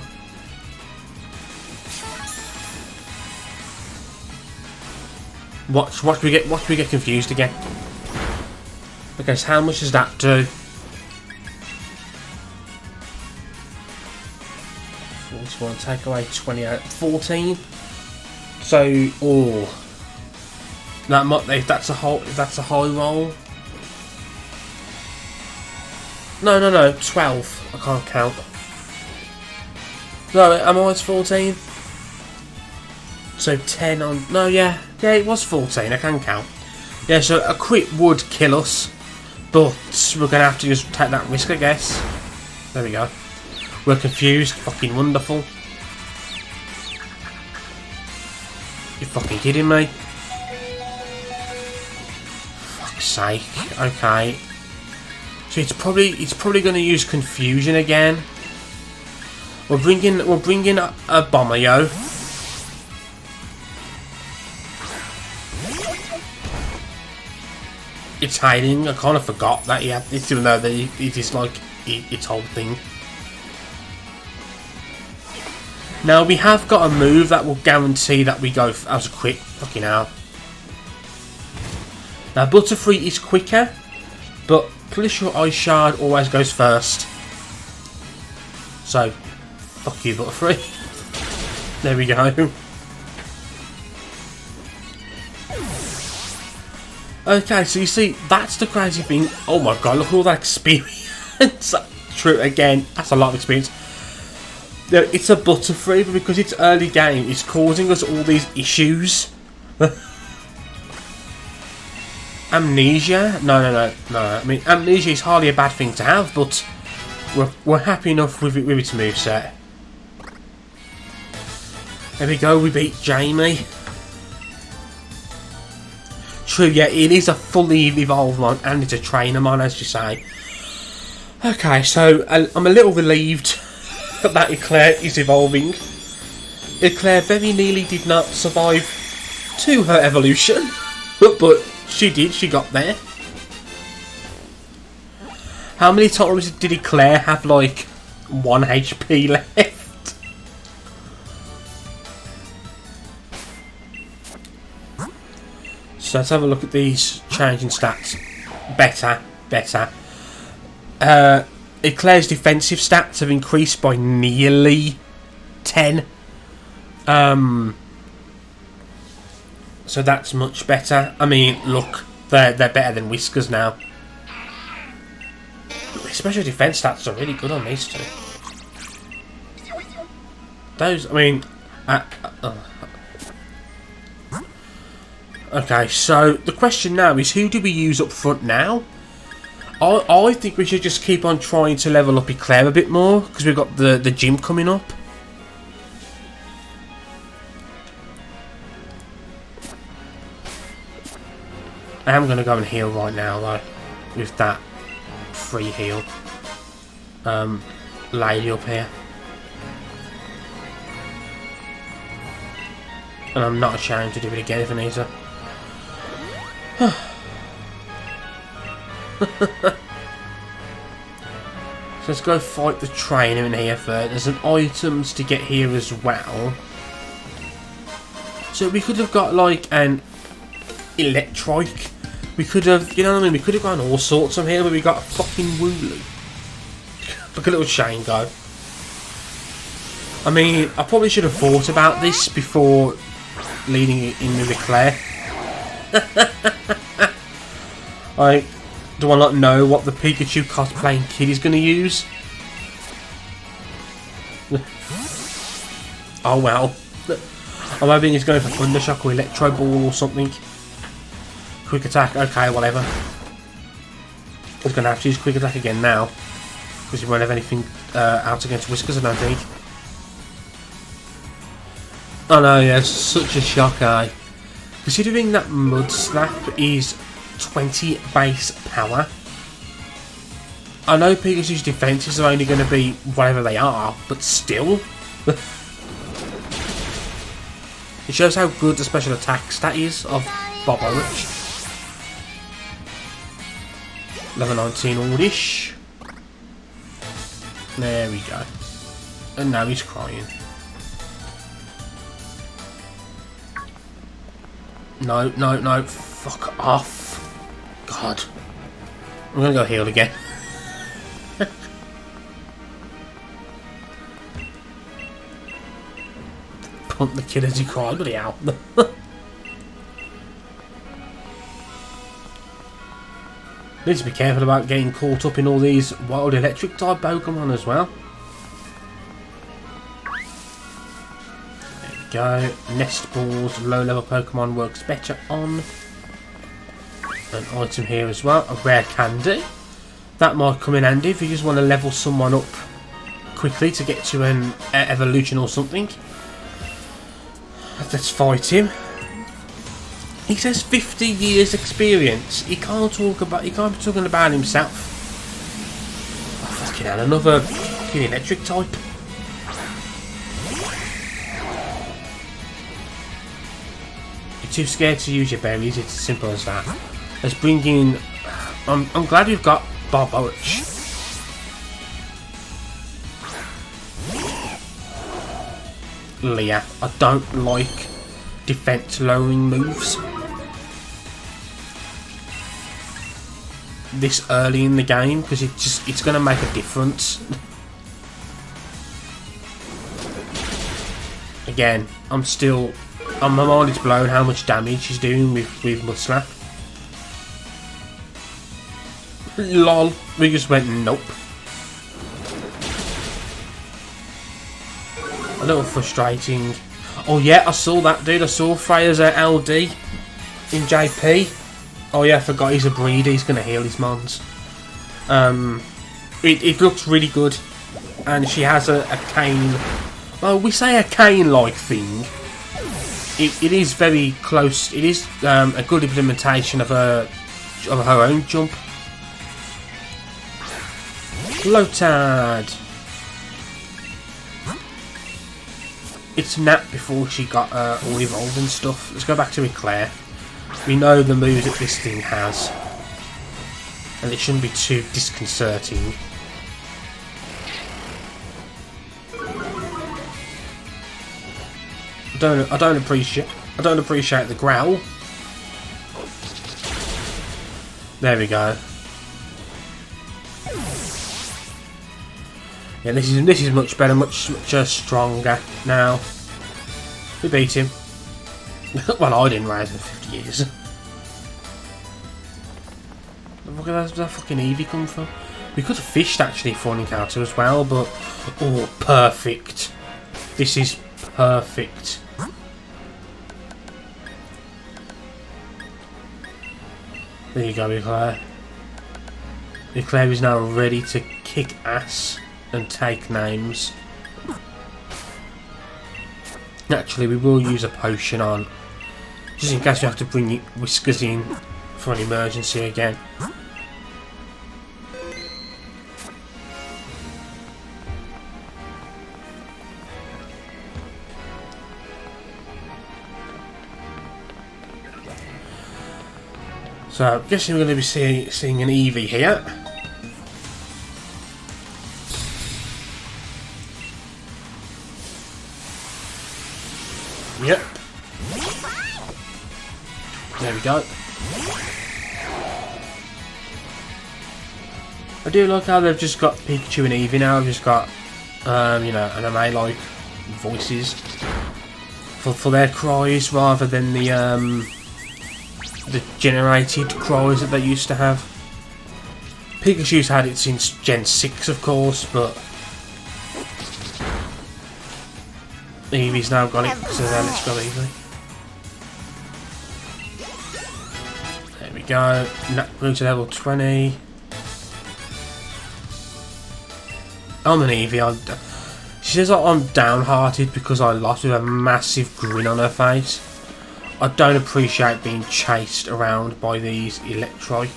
Watch we get confused again. Okay, so how much does that do? 41, take away 28, 14. So, oh, that might, if that's a high roll. No, 12. I can't count. No, am I always 14? So 10 on. No, yeah, it was 14. I can count. Yeah, so a crit would kill us, but we're gonna have to just take that risk, I guess. There we go. We're confused. Fucking wonderful. You're fucking kidding me? Fuck's sake. Okay. So it's probably going to use confusion again. We're bringing a bomber, yo. It's hiding. I kind of forgot that he had this, even though it is like its whole thing. Now we have got a move that will guarantee that we go as a quick. Fucking hell. Now Butterfree is quicker, but Glacial Ice Shard always goes first. So, fuck you, Butterfree. There we go. Okay, so you see, that's the crazy thing. Oh my god, look at all that experience. True, again, that's a lot of experience. It's a Butterfree, but because it's early game, it's causing us all these issues. Amnesia? No. I mean, amnesia is hardly a bad thing to have, but we're happy enough with its moveset. There we go, we beat Jamie. True, yeah, it is a fully evolved one, and it's a trainer one, as you say. Okay, so I'm a little relieved that Eclair is evolving. Eclair very nearly did not survive to her evolution, but she did, she got there. How many times did Eclair have like 1 HP left? So let's have a look at these changing stats. Better. Eclair's defensive stats have increased by nearly 10. So that's much better. I mean, look, they're better than Whiskers now. Special defense stats are really good on these two. Those, I mean, okay, so the question now is, who do we use up front now? I think we should just keep on trying to level up Eclair a bit more, because we've got the gym coming up. I am going to go and heal right now, though, with that free heal. Lady up here. And I'm not ashamed to do it again if I need to. So let's go fight the trainer in here first. There's some items to get here as well. So we could have got like an Electrike. We could have, you know what I mean? We could have gone all sorts from here, but we got a fucking Wooloo. Look at little Shane go. I mean, I probably should have thought about this before leading it in with Eclair. Do I not know what the Pikachu cosplaying kid is going to use? Oh well. I'm hoping he's going for Thunder Shock or Electro Ball or something. Quick Attack, okay, whatever. He's going to have to use Quick Attack again now. Because he won't have anything out against Whiskers, I don't think. Oh no, yeah, it's such a shock, eh? Considering that Mud Slap is 20 base power. I know Pikachu's defences are only going to be whatever they are, but still. It shows how good the special attack stat is of Bob Orange. Level 19 Aldish. There we go. And now he's crying. No, no, no. Fuck off. God. I'm gonna go heal again. Pump the kid as he cried, bloody hell. Need to be careful about getting caught up in all these wild electric type Pokemon as well. There we go. Nest Balls, low level Pokemon works better on. An item here as well, a rare candy. That might come in handy if you just want to level someone up quickly to get to an evolution or something. Let's fight him. He says 50 years experience. He can't be talking about himself. Oh, fucking hell, another fucking electric type. You're too scared to use your berries, it's as simple as that. Let's bring in... I'm glad we've got Bob Orange. Leah, I don't like defense lowering moves this early in the game because it's going to make a difference. Again, my mind is blown how much damage he's doing with Mud Slap. Lol, we just went nope. A little frustrating. Oh yeah, I saw that dude. I saw Freya's LD in JP. Oh yeah, I forgot he's a breeder. He's going to heal his mons. It looks really good. And she has a cane. Well, we say a cane-like thing. It is very close. It is a good implementation of her own jump. Lotad. It's Nat before she got all evolved and stuff. Let's go back to Eclair. We know the moves that this thing has. And it shouldn't be too disconcerting. I don't appreciate the growl. There we go. Yeah, this is much better, much stronger now. We beat him. Well, I didn't raise him in 50 years. Where did that fucking Eevee come from? We could have fished actually for an encounter as well, but oh, perfect. This is perfect. There you go, Eclair. Eclair is now ready to kick ass and take names. Naturally, we will use a potion on, just in case we have to bring Whiskers in for an emergency again. So, I'm guessing we're going to be seeing an Eevee here. Yep. There we go. I do like how they've just got Pikachu and Eevee now. They've just got, you know, anime-like voices for their cries rather than the generated cries that they used to have. Pikachu's had it since Gen 6, of course, but Eevee's now got it, so then let's go Eevee. There we go. Grew to level 20. I'm an Eevee. She says I'm downhearted because I lost with a massive grin on her face. I don't appreciate being chased around by these Electrike.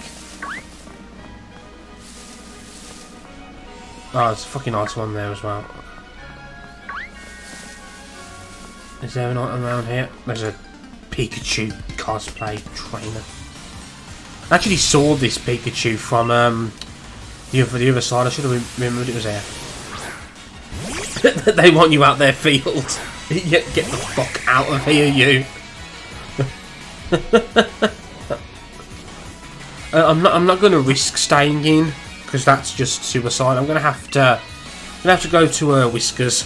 Oh, there's a fucking nice one there as well. Is there an item around here? There's a Pikachu cosplay trainer. I actually saw this Pikachu from the other side. I should have remembered it was there. They want you out their field. Get the fuck out of here, you. I'm not going to risk staying in because that's just suicide. I'm gonna have to go to Whiskers.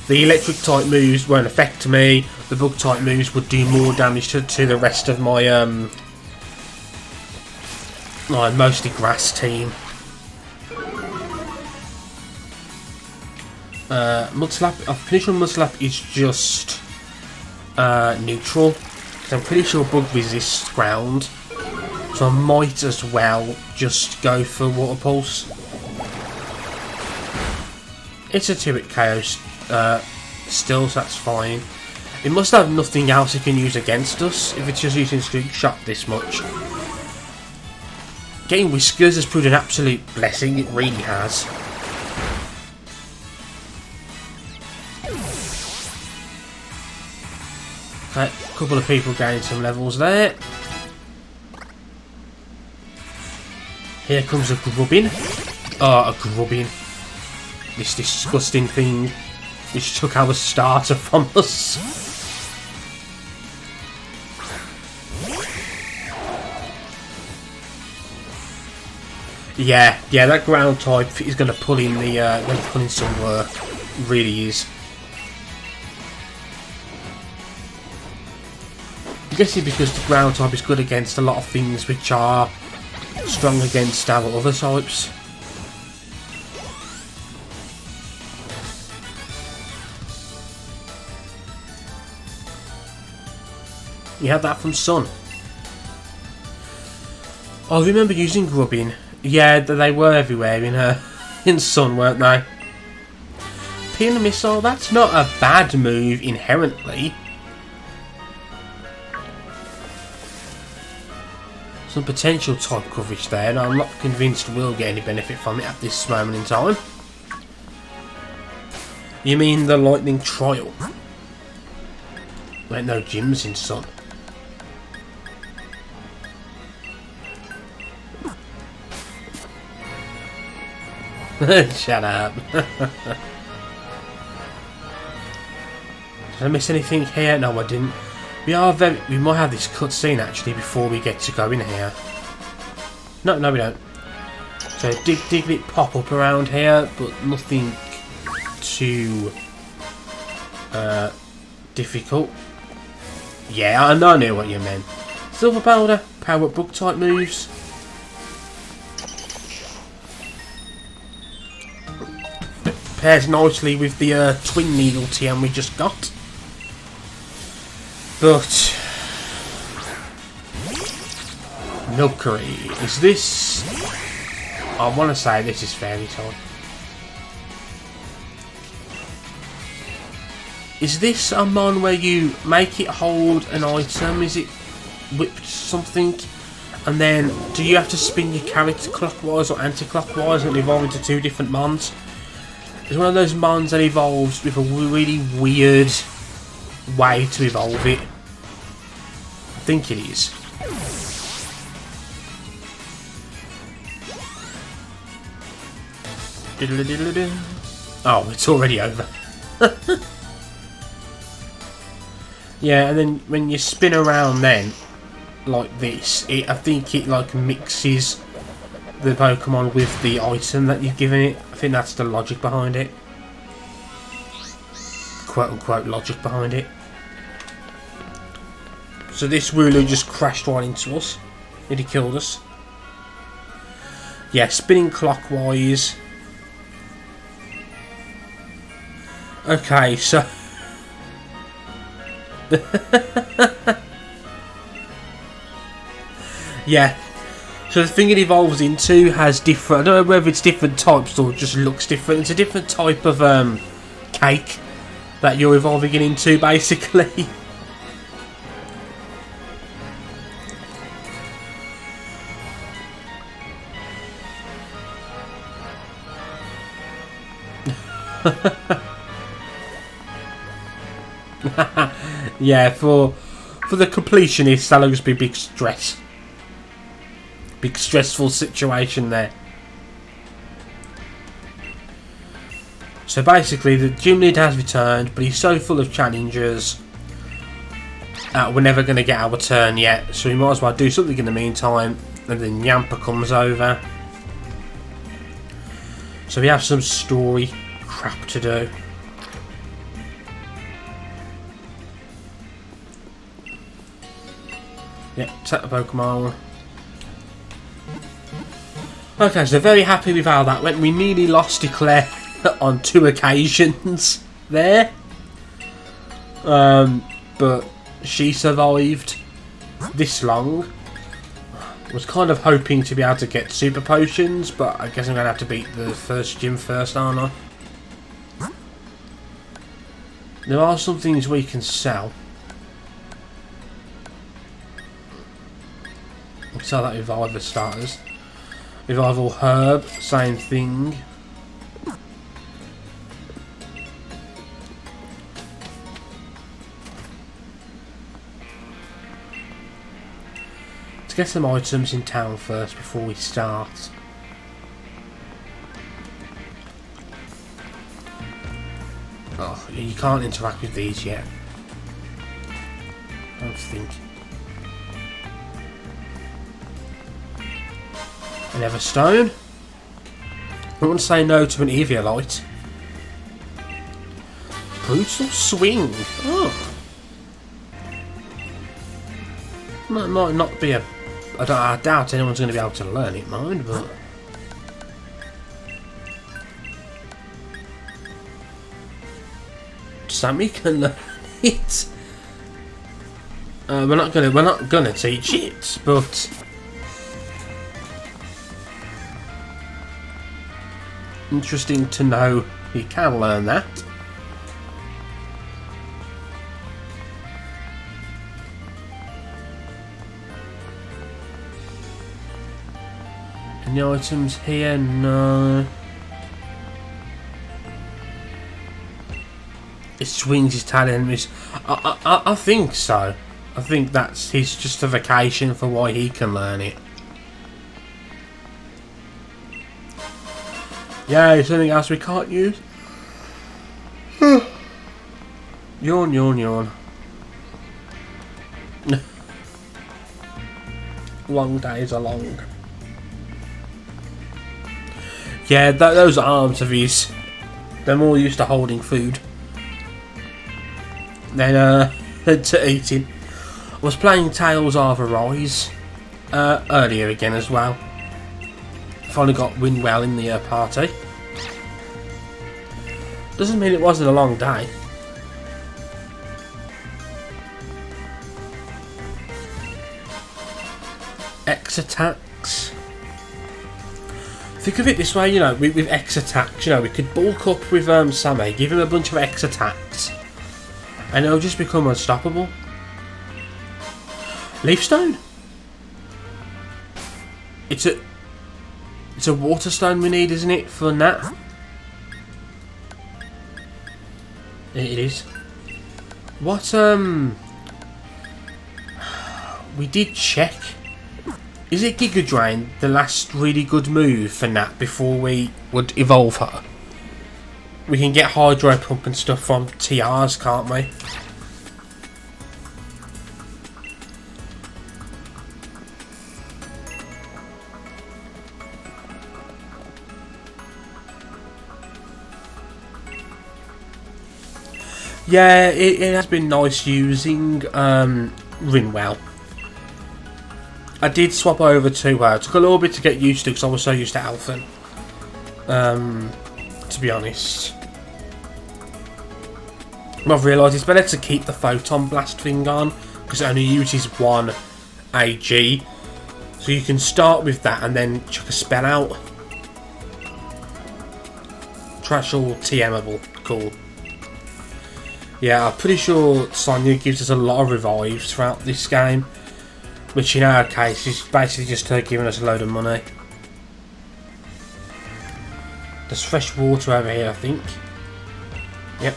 The electric type moves won't affect me. The bug type moves would do more damage to the rest of my mostly grass team. Mudslap. I'm pretty sure Mudslap is just neutral. So I'm pretty sure bug resists ground. So I might as well just go for Water Pulse. It's a 2-hit KO still, so that's fine. It must have nothing else it can use against us if it's just using Streak Shot this much. Getting Whiskers has proved an absolute blessing, it really has. Okay, a couple of people gaining some levels there. Here comes a Grubbin. Oh, a Grubbin. This disgusting thing which took our starter from us. Yeah, that ground type is going to pull in some work. It really is. I'm guessing because the ground type is good against a lot of things which are strong against our other types. You had that from Sun. I remember using Grubbin. Yeah, they were everywhere in Sun, weren't they? Pin Missile, that's not a bad move inherently. Some potential type coverage there, and I'm not convinced we'll get any benefit from it at this moment in time. You mean the Lightning Trial? There ain't no gyms in Sun. Shut up. Did I miss anything here? No, I didn't. We might have this cutscene actually before we get to go in here. No, we don't. So Diglett pop up around here, but nothing too difficult. Yeah, I know what you meant. Silver Powder, power up bug type moves. Pairs nicely with the Twin Needle TM we just got. But Milcery, is this? I want to say this is Fairy Type. Is this a mon where you make it hold an item? Is it whipped something? And then do you have to spin your character clockwise or anti-clockwise and evolve into two different mons? It's one of those mons that evolves with a really weird way to evolve it. I think it is. Oh, it's already over. Yeah, and then when you spin around then, like this, I think it like mixes the Pokemon with the item that you've given it. I think that's the logic behind it. Quote unquote logic behind it. So this Wooloo just crashed right into us. And he killed us. Yeah, spinning clockwise. Okay, so Yeah. So the thing it evolves into has different... I don't know whether it's different types or just looks different. It's a different type of cake that you're evolving it into, basically. Yeah, for the completionists, that'll just be big stress. Big stressful situation there. So basically, the gym leader has returned, but he's so full of challenges that we're never going to get our turn yet. So we might as well do something in the meantime, and then Yampa comes over. So we have some story crap to do. Yeah, set the Pokemon. Okay, so very happy with how that went. We nearly lost Declare on 2 occasions there. But she survived this long. Was kind of hoping to be able to get super potions, but I guess I'm going to have to beat the first gym first, aren't I? There are some things we can sell. We'll sell that Revival starters. Revival Herb, same thing. Let's get some items in town first before we start. Oh, you can't interact with these yet. I don't think. An Everstone. I want to say no to an Eviolite. Brutal Swing. Oh. That might not be a... I doubt anyone's going to be able to learn it, mind, but... Sammy can learn it. We're not gonna teach it, but... Interesting to know you can learn that. Any items here? No. It swings his tail enemies. I think so. I think that's his justification for why he can learn it. Yeah, something else we can't use. Yawn, yawn, yawn. Long days are long. Yeah, those arms of his, they're more used to holding food than to eating. I was playing Tales of Arise earlier again as well. Finally got Winwell in the party. Doesn't mean it wasn't a long day. X attacks. Think of it this way, you know, with X attacks, you know, we could bulk up with Sammy, give him a bunch of X attacks, and it'll just become unstoppable. Leafstone. It's a water stone we need, isn't it, for that? It is. What, we did check. Is it Giga Drain the last really good move for Nat before we would evolve her? We can get Hydro Pump and stuff from TRs, can't we? Yeah, it has been nice using Rinwell. I did swap over to her. It took a little bit to get used to because I was so used to Alphen. To be honest. I've realised it's better to keep the photon blast thing on because it only uses 1 AG. So you can start with that and then chuck a spell out. Trash all TMable. Cool. Yeah, I'm pretty sure Sonya gives us a lot of revives throughout this game. Which in our case is basically just her giving us a load of money. There's fresh water over here, I think. Yep.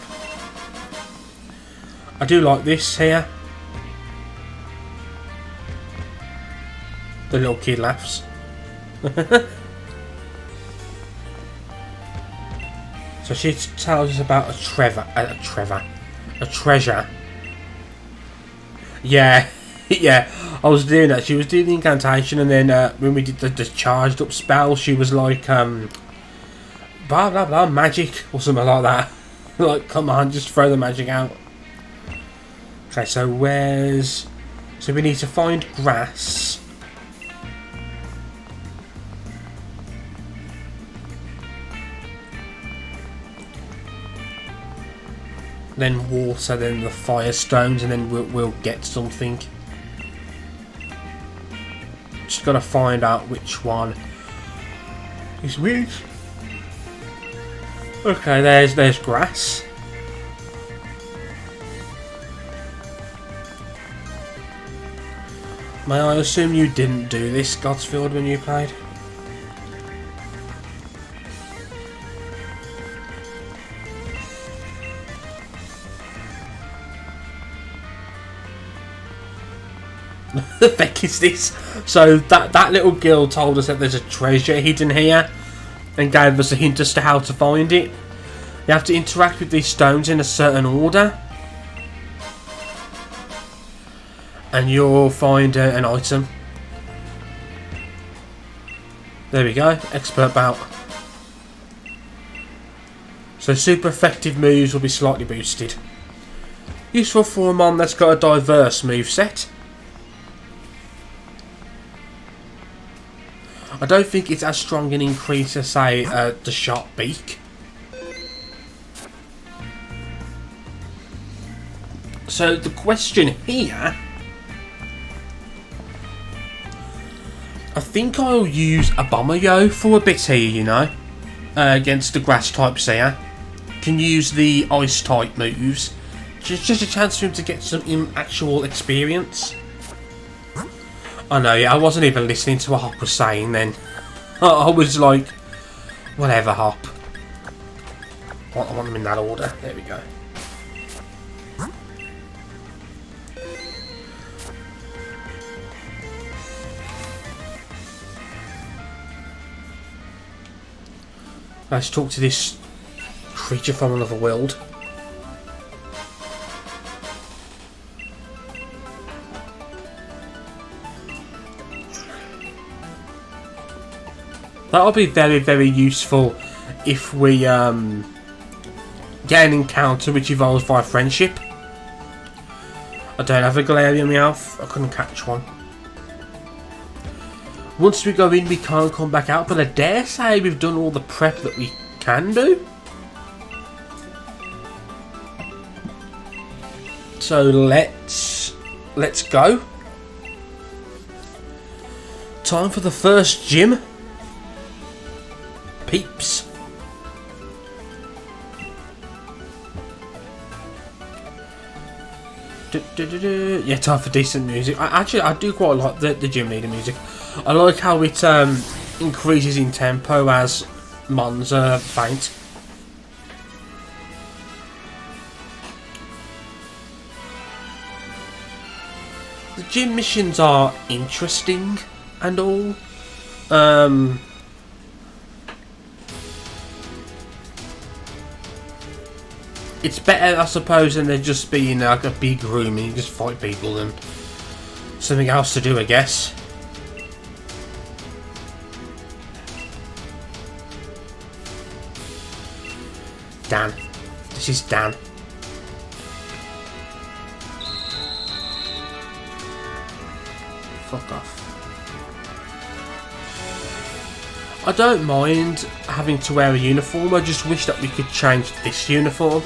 I do like this here. The little kid laughs. So she tells us about a treasure. Yeah, yeah. I was doing that. She was doing the incantation, and then when we did the charged up spell, she was like, blah blah blah, magic or something like that. Like, come on, just throw the magic out. Okay, so where's... So we need to find grass. Then water, then the fire stones, and then we'll get something. Just gotta find out which one is which. Okay, there's grass. May I assume you didn't do this, Godsfield, when you played? The heck is this? So that little girl told us that there's a treasure hidden here and gave us a hint as to how to find it. You have to interact with these stones in a certain order and you'll find an item. There we go, expert bout. So super effective moves will be slightly boosted. Useful for a mon that's got a diverse moveset. I don't think it's as strong an increase as, say, the sharp beak. So the question here... I think I'll use a Bomber-Yo for a bit here, you know. Against the grass types here. Can use the ice type moves. Just a chance for him to get some actual experience. I know, yeah, I wasn't even listening to what Hop was saying then. I was like, whatever, Hop. I want them in that order. There we go. Let's talk to this creature from another world. That'll be very, very useful if we get an encounter which evolves via friendship. I don't have a Galarian Meowth. I couldn't catch one. Once we go in, we can't come back out, but I dare say we've done all the prep that we can do. So let's go. Time for the first gym. Peeps. Yeah, time for decent music. I do quite like the gym leader music. I like how it increases in tempo as mons faint. The gym missions are interesting and all. It's better, I suppose, than there just being like a big room and you just fight people and something else to do, I guess. Dan. This is Dan. Fuck off. I don't mind having to wear a uniform, I just wish that we could change this uniform.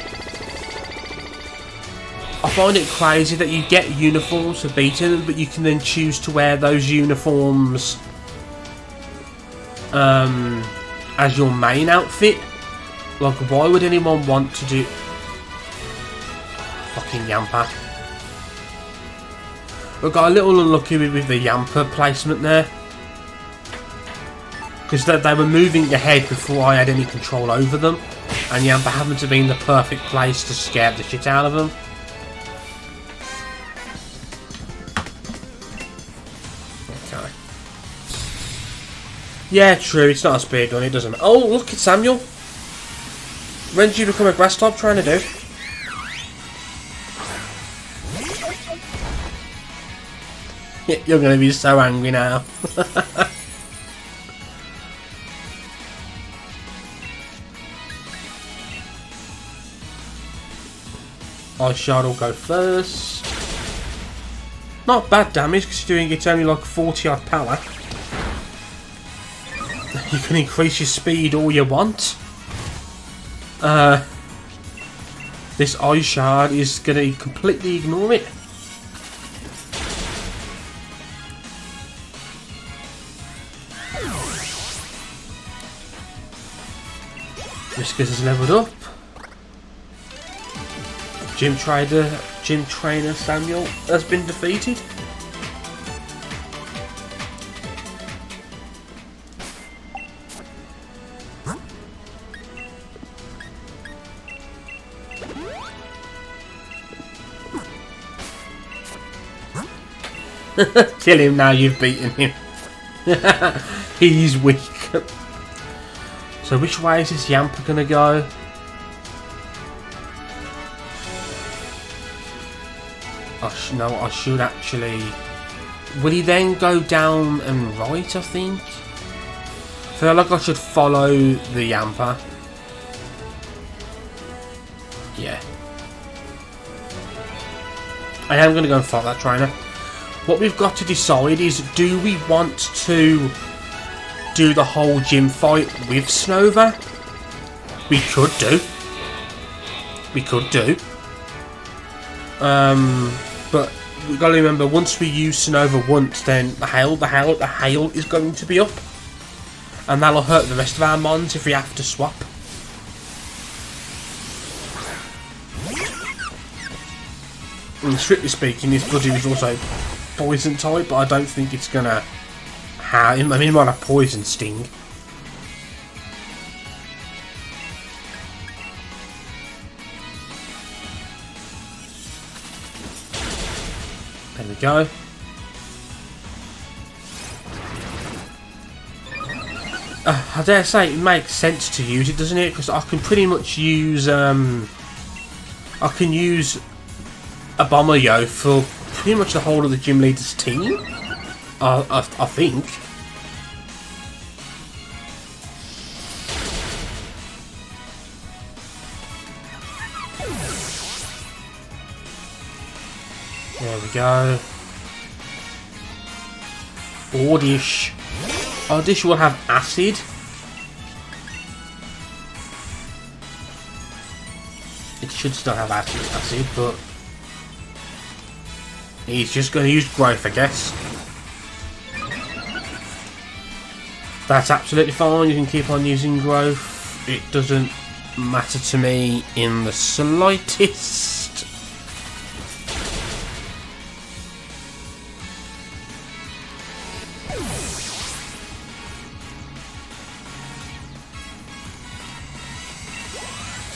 find it crazy that you get uniforms for beating them, but you can then choose to wear those uniforms as your main outfit. Like, why would anyone want to do... Fucking Yamper. We got a little unlucky with the Yamper placement there. Because they were moving ahead before I had any control over them. And Yamper happened to be in the perfect place to scare the shit out of them. Okay. Yeah, true, it's not a spear gun, it doesn't... Oh, look, it's Samuel. When did you become a grass type trying to do? You're going to be so angry now. Ice Shard will go first. Not bad damage considering it's only like 40 odd power. You can increase your speed all you want. This Ice Shard is going to completely ignore it. Whiskers has leveled up. Gym trainer Samuel has been defeated. Kill him now, you've beaten him. He's weak. So which way is this Yamper gonna go? No, I should actually... Will he then go down and right, I think? I feel like I should follow the Yamper. Yeah. I am going to go and follow that trainer. What we've got to decide is, do we want to do the whole gym fight with Snova? We could do. We could do. But we've got to remember, once we use Snova once, then the hail is going to be up. And that'll hurt the rest of our mons if we have to swap. And strictly speaking, this buddy is also poison type, but I don't think it's gonna have... I mean, it might have poison sting. There we go. I dare say it makes sense to use it, doesn't it? Because I can pretty much use I can use a Bomber Yo for pretty much the whole of the gym leader's team. I think. There we go. Oddish. Oddish will have acid. It should still have acid, but he's just going to use growth, I guess. That's absolutely fine. You can keep on using growth. It doesn't matter to me in the slightest.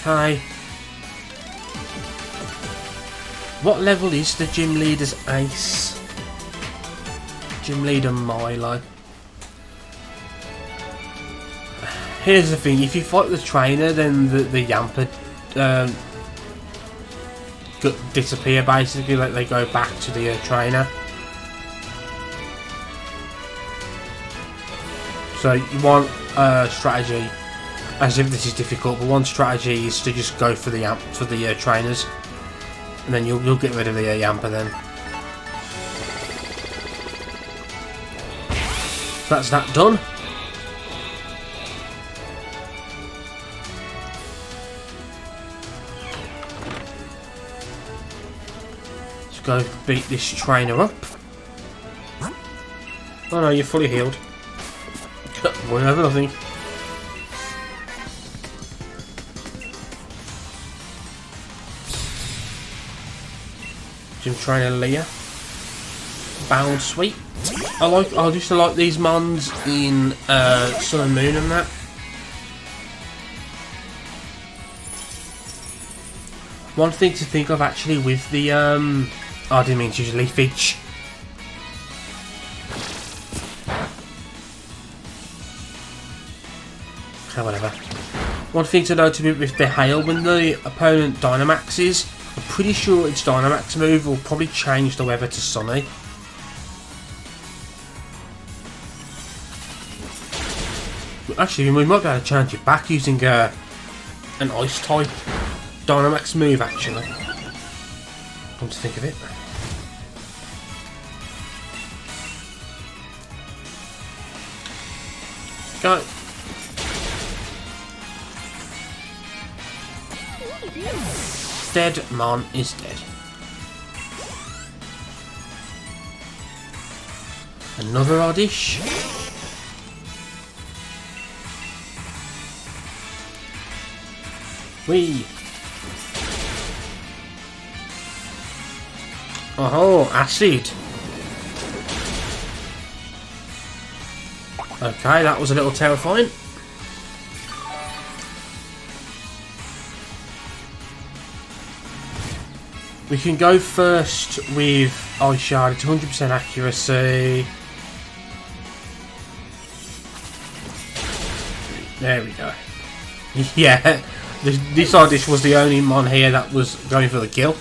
Okay. What level is the gym leader's ace? Gym leader Milo. Here's the thing, if you fight the trainer, then the Yamper disappear basically, like they go back to the trainer. So you want strategy, as if this is difficult, but one strategy is to just go for the trainers. And then you'll get rid of the Yamper then. That's that done. go beat this trainer up. Oh no, you're fully healed. Whatever, nothing. Gym Trainer Leah. Bound Sweet. I used to like these mons in Sun and Moon and that. One thing to think of actually with the I didn't mean to use leafage. Okay, whatever. One thing to note with the hail, when the opponent Dynamaxes, I'm pretty sure its Dynamax move will probably change the weather to sunny. Actually, we might be able to change it back using an ice type Dynamax move, actually. Come to think of it. Go. Dead Mon is dead. Another Oddish. Whee! Oh, acid! Okay, that was a little terrifying. We can go first with Ice Shard, it's 100% accuracy. There we go. Yeah, this Oddish was the only mon here that was going for the kill.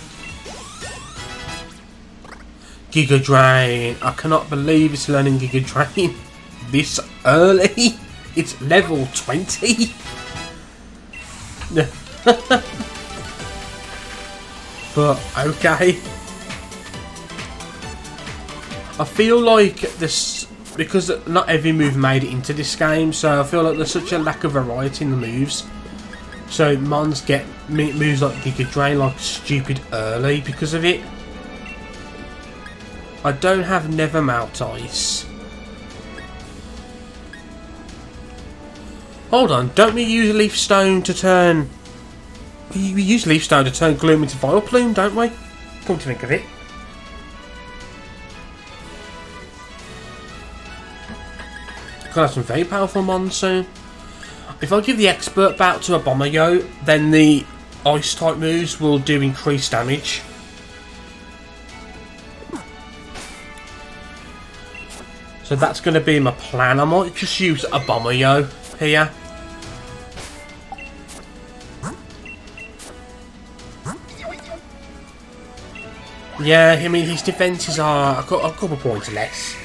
Giga Drain. I cannot believe it's learning Giga Drain this early. It's level 20. But okay. I feel like this, because not every move made it into this game, so I feel like there's such a lack of variety in the moves. So mons get moves like Giga Drain like stupid early because of it. I don't have Never Melt Ice. Hold on, don't we use Leaf Stone to turn... We use Leaf Stone to turn Gloom into Vileplume, don't we? Come to think of it. Gonna have some very powerful mons soon. If I give the Expert Bout to a Bomberyo, then the Ice type moves will do increased damage. So that's going to be my plan. I might just use a Bomberyo here. Yeah, I mean his defences are a couple points less,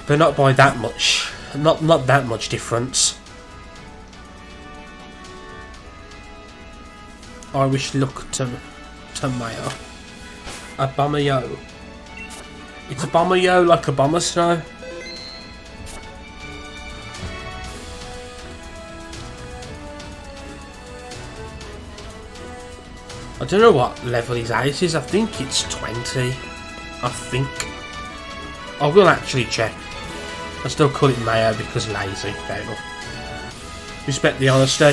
but not by that much. Not that much difference. I wish luck to Mayo. A Bomberyo. It's a Bomberyo like a Bomber Snow. I don't know what level his ice is. I think it's 20. I think. I will actually check. I still call it Mayo because lazy. Fair enough. Respect the honesty.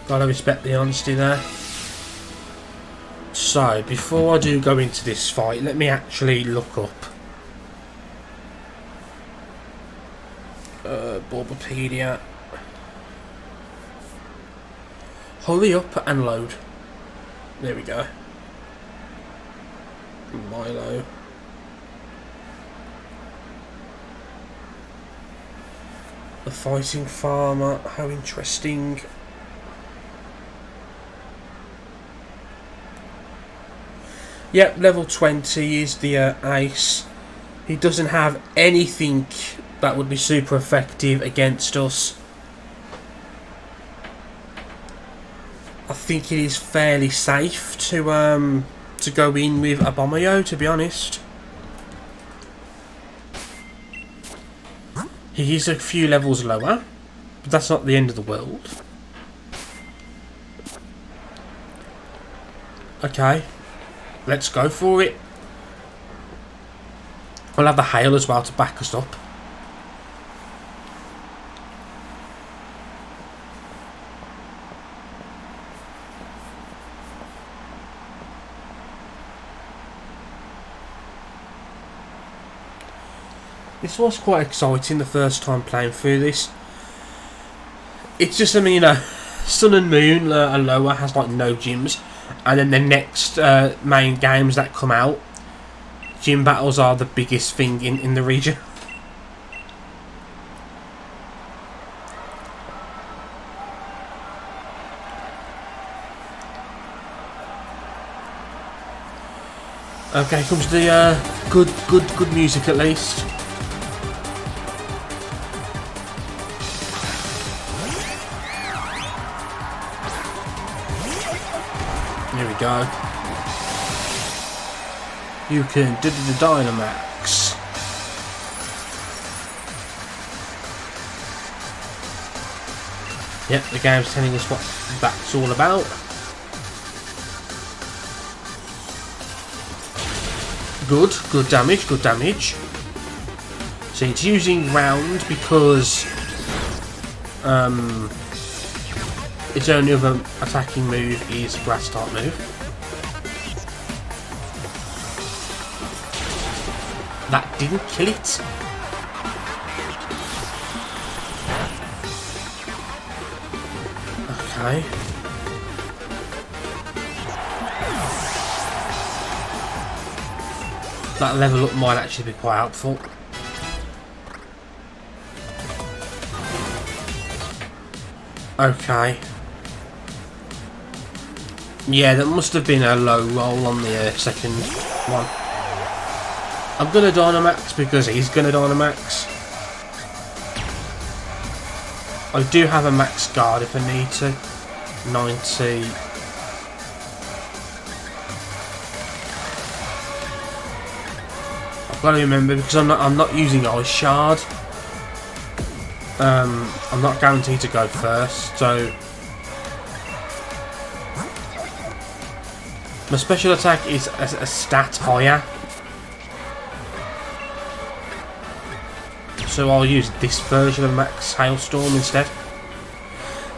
Gotta respect the honesty there. So, before I do go into this fight, let me actually look up Bulbapedia. Hurry up and load. There we go. Milo. The Fighting Farmer. How interesting. Yep, level 20 is the Ace. He doesn't have anything that would be super effective against us. I think it is fairly safe to go in with a Bomberyo, to be honest. He is a few levels lower, But that's not the end of the world. Okay. Let's go for it. We'll have the hail as well to back us up. This was quite exciting the first time playing through this. It's just, I mean, you know, Sun and Moon and Lower has like no gyms, and then the next main games that come out, gym battles are the biggest thing in the region. Okay, comes the good music at least. Here we go. You can do the Dynamax. Yep, the game's telling us what that's all about. Good damage, good damage. So it's using round because its only other attacking move is grass type move. That didn't kill it. Okay. That level up might actually be quite helpful. Okay. Yeah, that must have been a low roll on the second one. I'm gonna Dynamax because he's gonna Dynamax. I do have a max guard if I need to. 90. I've got to remember because I'm not using Ice Shard. I'm not guaranteed to go first, so my special attack is a stat higher, so I'll use this version of Max Hailstorm instead.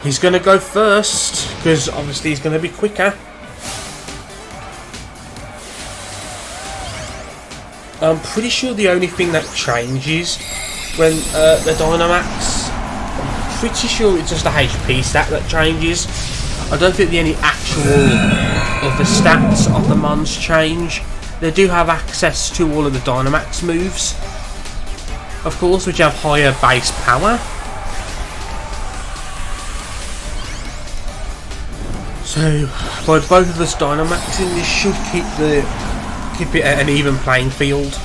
He's going to go first because obviously he's going to be quicker. I'm pretty sure the only thing that changes when the Dynamax, I'm pretty sure it's just the HP stat that changes. I don't think any actual other stats of the Mons change. They do have access to all of the Dynamax moves, of course, which have higher base power. So, by both of us Dynamaxing, this should keep it at an even playing field.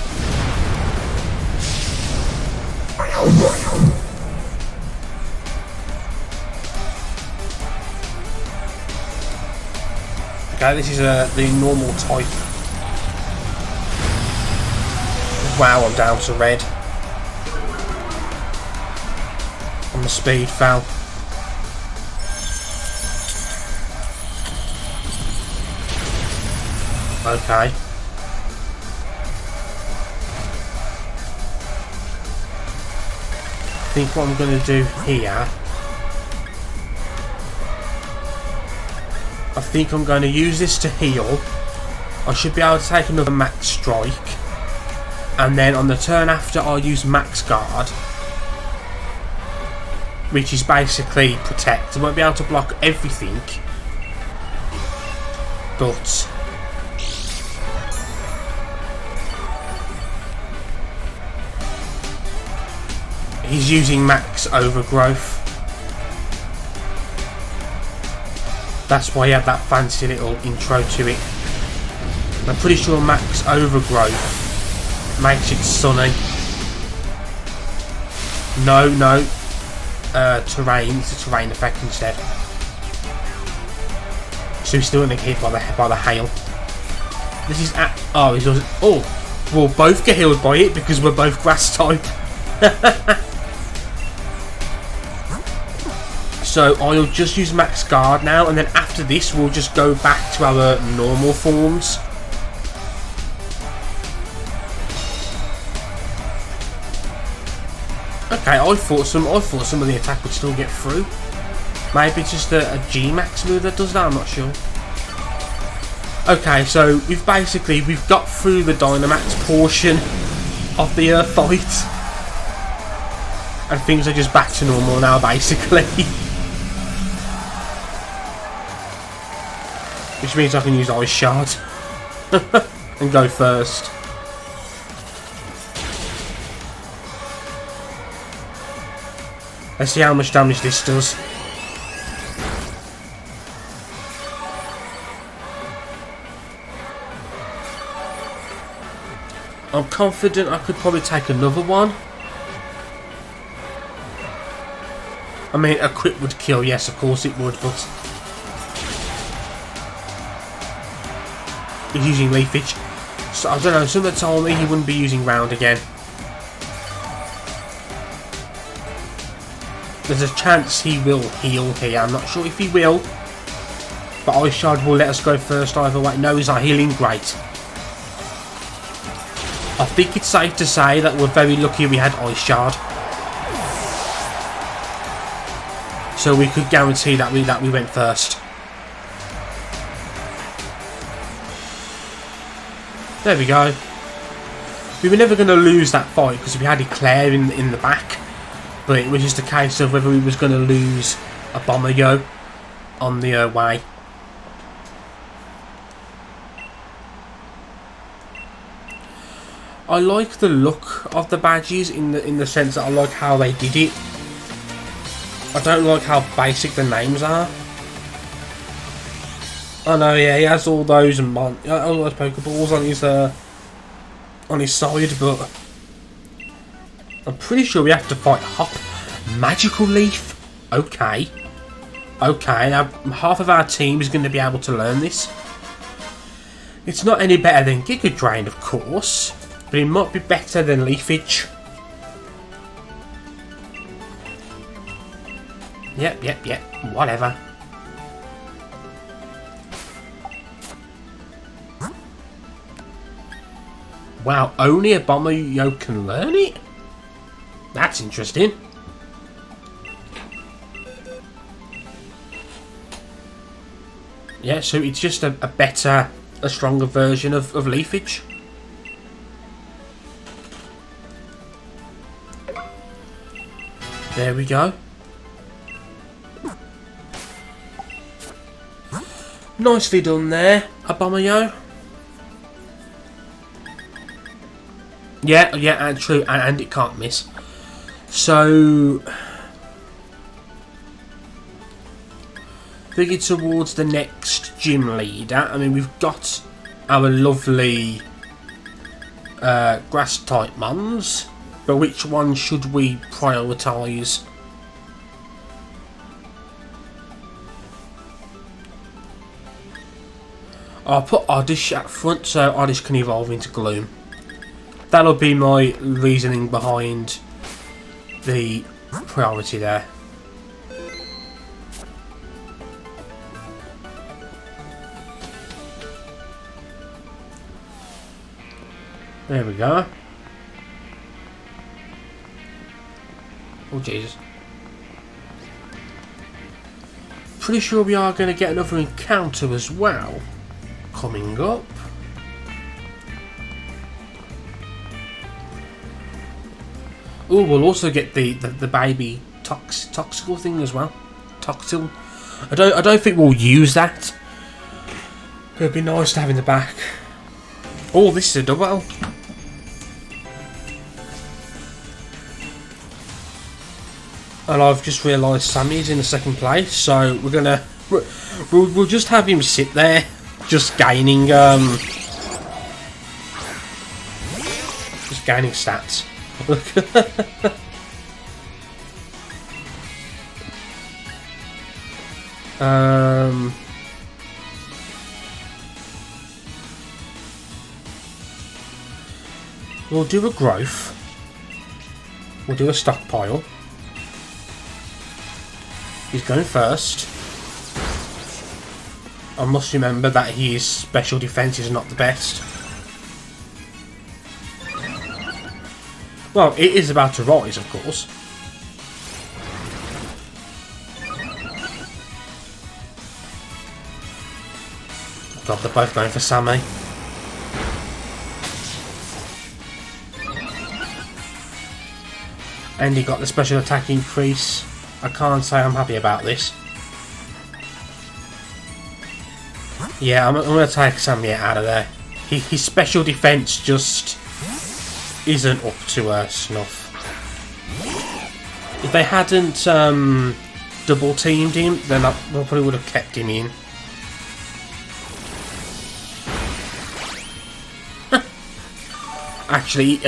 Okay, this is the normal type. Wow, I'm down to red. And the speed fell. Okay. I think what I'm going to do here, I think I'm going to use this to heal. I should be able to take another max strike, and then on the turn after I'll use max guard, which is basically protect. I won't be able to block everything, but he's using max overgrowth. That's why he had that fancy little intro to it. I'm pretty sure max overgrowth makes it sunny. No. Terrain. It's a terrain effect instead. So he's still going to get hit by the hail. This is oh, he doesn't. Oh, we'll both get healed by it because we're both grass type. So I'll just use max guard now, and then after this we'll just go back to our normal forms. Okay, I thought some of the attack would still get through. Maybe it's just a G-Max move that does that, I'm not sure. Okay, so we've got through the Dynamax portion of the fight. And things are just back to normal now, basically. Which means I can use Ice Shard. And go first. Let's see how much damage this does. I'm confident I could probably take another one. I mean, a crit would kill, yes, of course it would, but he's using Leafage. So I don't know, someone told me he wouldn't be using Round again. There's a chance he will heal here. I'm not sure if he will, but Ice Shard will let us go first either way. No, he's not healing. Great. I think it's safe to say that we're very lucky we had Ice Shard, so we could guarantee that we went first. There we go. We were never going to lose that fight because we had Eclair in the back, but it was just a case of whether we was going to lose a Bomber on the way. I like the look of the badges in the sense that I like how they did it. I don't like how basic the names are. I know, yeah, he has all those Pokeballs on his side, but I'm pretty sure we have to fight Hop. Magical Leaf? Okay. Okay, now half of our team is going to be able to learn this. It's not any better than Giga Drain, of course, but it might be better than Leafage. Yep, whatever. Wow, only a Bomber can learn it? That's interesting. Yeah, so it's just a better, a stronger version of Leafage. There we go. Nicely done there, Abomayo. Yeah, and true, and it can't miss. So, thinking towards the next gym leader. I mean, we've got our lovely grass type mons, but which one should we prioritise? I'll put Oddish at front so Oddish can evolve into Gloom. That'll be my reasoning behind the priority there. There we go. Oh Jesus. Pretty sure we are going to get another encounter as well coming up. Oh, we'll also get the baby toxical thing as well. Toxil. I don't think we'll use that. It'd be nice to have in the back. Oh, this is a double. And I've just realised Sammy's in the second place, so we're gonna we'll just have him sit there, just gaining stats. We'll do a growth. We'll do a stockpile. He's going first. I must remember that his special defense is not the best. Well, it is about to rise, of course. God, they're both going for Sammy. And he got the special attack increase. I can't say I'm happy about this. Yeah, I'm going to take Sammy out of there. His special defense just isn't up to snuff. If they hadn't double teamed him, then I probably would have kept him in. Actually,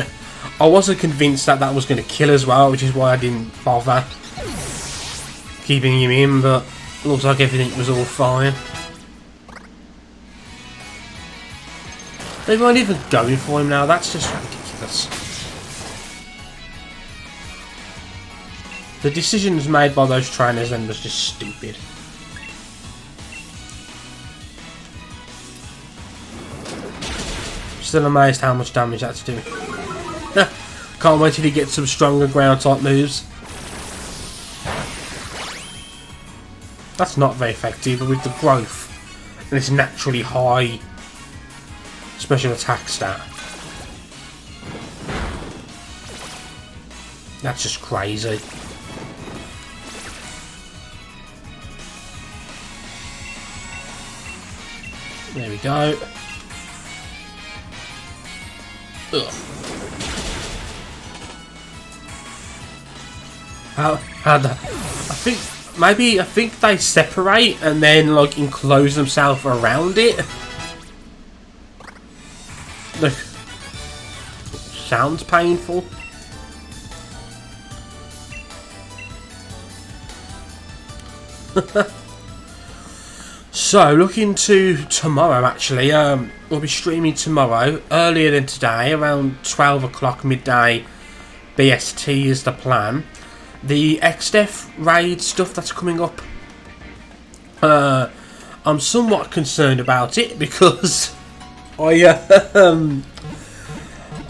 I wasn't convinced that that was going to kill as well, which is why I didn't bother keeping him in, but it looks like everything was all fine. They weren't even going for him now, that's just ridiculous. The decisions made by those trainers then was just stupid. Still amazed how much damage that's doing. Can't wait till he gets some stronger ground type moves. That's not very effective, but with the growth and its naturally high special attack stat, that's just crazy. There we go. Ugh. I think they separate and then like enclose themselves around it. Look, sounds painful. So, looking to tomorrow actually, we'll be streaming tomorrow, earlier than today, around 12 o'clock midday BST is the plan. The XDEF raid stuff that's coming up, I'm somewhat concerned about it because I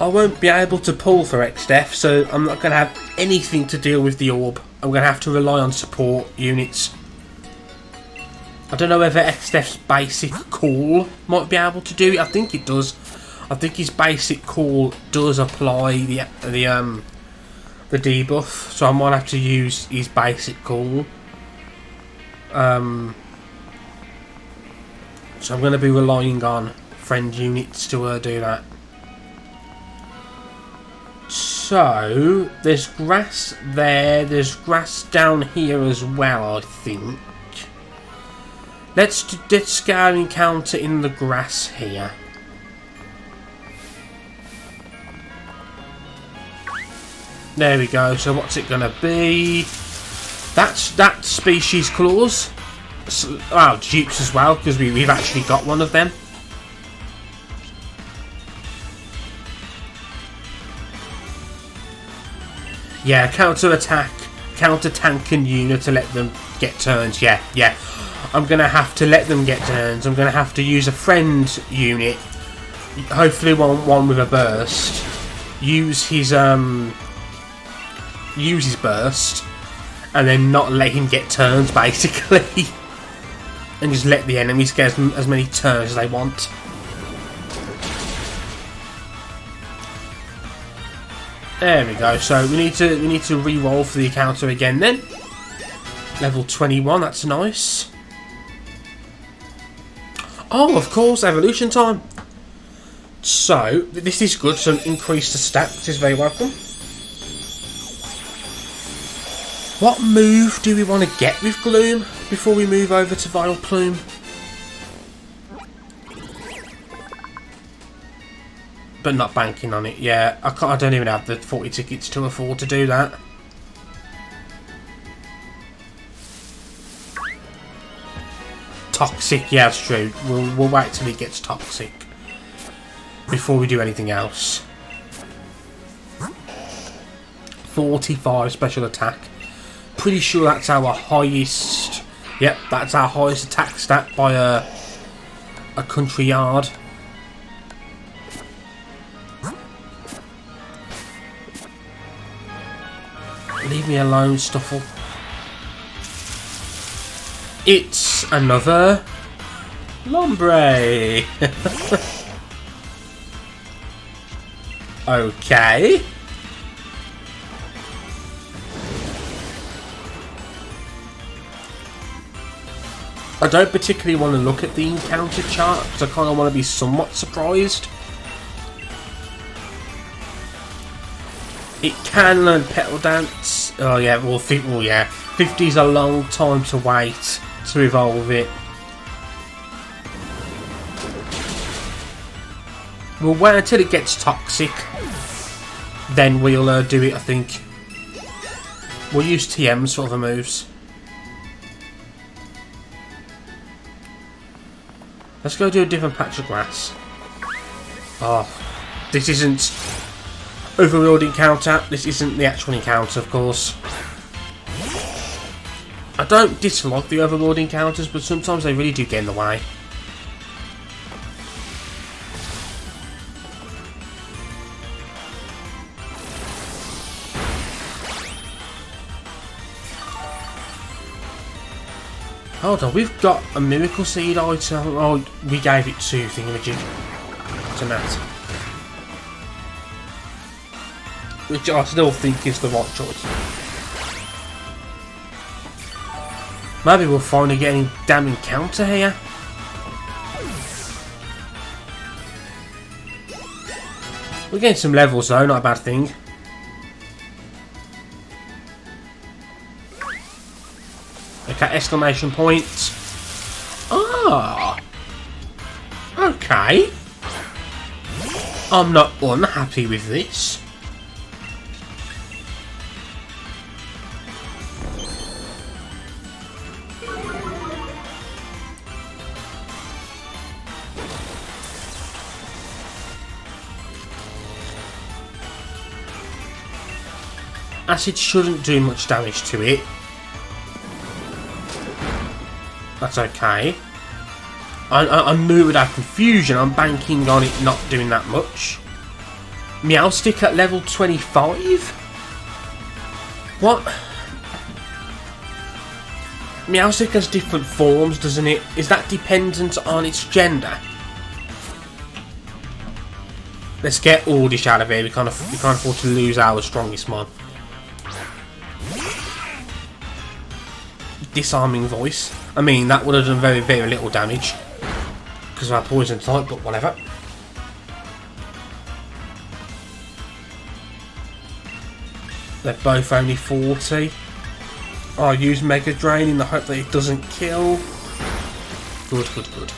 won't be able to pull for XDEF, so I'm not going to have anything to deal with the orb. I'm going to have to rely on support units. I don't know whether XDEF's basic call might be able to do it. I think it does. I think his basic call does apply the debuff, so I might have to use his basic call. So I'm going to be relying on friend units to do that. So there's grass there. There's grass down here as well, I think. Let's get our encounter in the grass here. There we go. So what's it gonna be? That's that species claws. Oh, dupes as well, because we've actually got one of them. Yeah, counter attack, counter tank and unit to let them get turns. Yeah. I'm going to have to let them get turns. I'm going to have to use a friend unit. Hopefully one with a burst. Use his burst. And then not let him get turns, basically. And just let the enemies get as many turns as they want. There we go. So we need to re-roll for the encounter again then. Level 21, that's nice. Oh, of course, evolution time. So, this is good, so increase the stat, which is very welcome. What move do we want to get with Gloom before we move over to Vile Plume? But not banking on it, yeah. I don't even have the 40 tickets to afford to do that. Toxic, yeah, that's true. We'll wait till it gets toxic before we do anything else. 45 special attack. pretty sure that's our highest. Yep, that's our highest attack stat by a country yard. Leave me alone, Stuffle. It's another Lombre. Okay. I don't particularly want to look at the encounter chart because I kind of want to be somewhat surprised. It can learn Petal Dance. Oh yeah, well, yeah. 50 is a long time to wait to evolve it. We'll wait until it gets toxic. Then we'll do it, I think. We'll use TMs for other moves. Let's go do a different patch of grass. Oh, this isn't overworld encounter. This isn't the actual encounter, of course. I don't dislike the overworld encounters, but sometimes they really do get in the way. Hold on, we've got a Miracle Seed item. Oh, we gave it to Thingamajig. To Nat. Which I still think is the right choice. Maybe we'll finally get any damn encounter here. We're getting some levels though, not a bad thing. Okay, exclamation points. Ah! Okay. I'm not unhappy with this. Acid shouldn't do much damage to it. That's okay. I'm moving out confusion. I'm banking on it not doing that much. Meowstick at level 25? What? Meowstick has different forms, doesn't it? Is that dependent on its gender? Let's get Ordish out of here. We can't afford to lose our strongest one. Disarming voice. I mean, that would have done very, very little damage because of our poison type, but whatever. They're both only 40. I'll use Mega Drain in the hope that it doesn't kill. Good, good, good.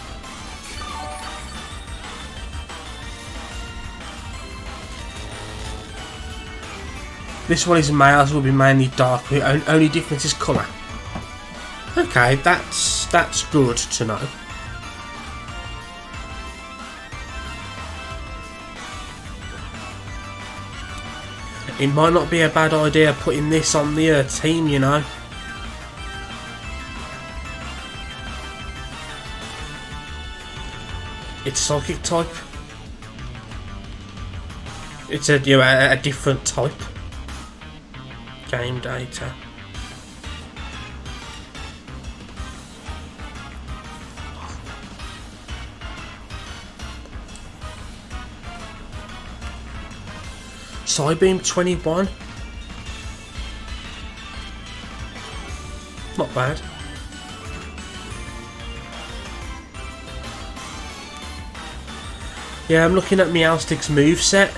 This one is males, will be mainly dark. Only difference is colour. Okay, that's good to know. It might not be a bad idea putting this on the team, you know. It's psychic type. It's a different type. Game data. Psybeam 21. Not bad. Yeah, I'm looking at Meowstick's moveset.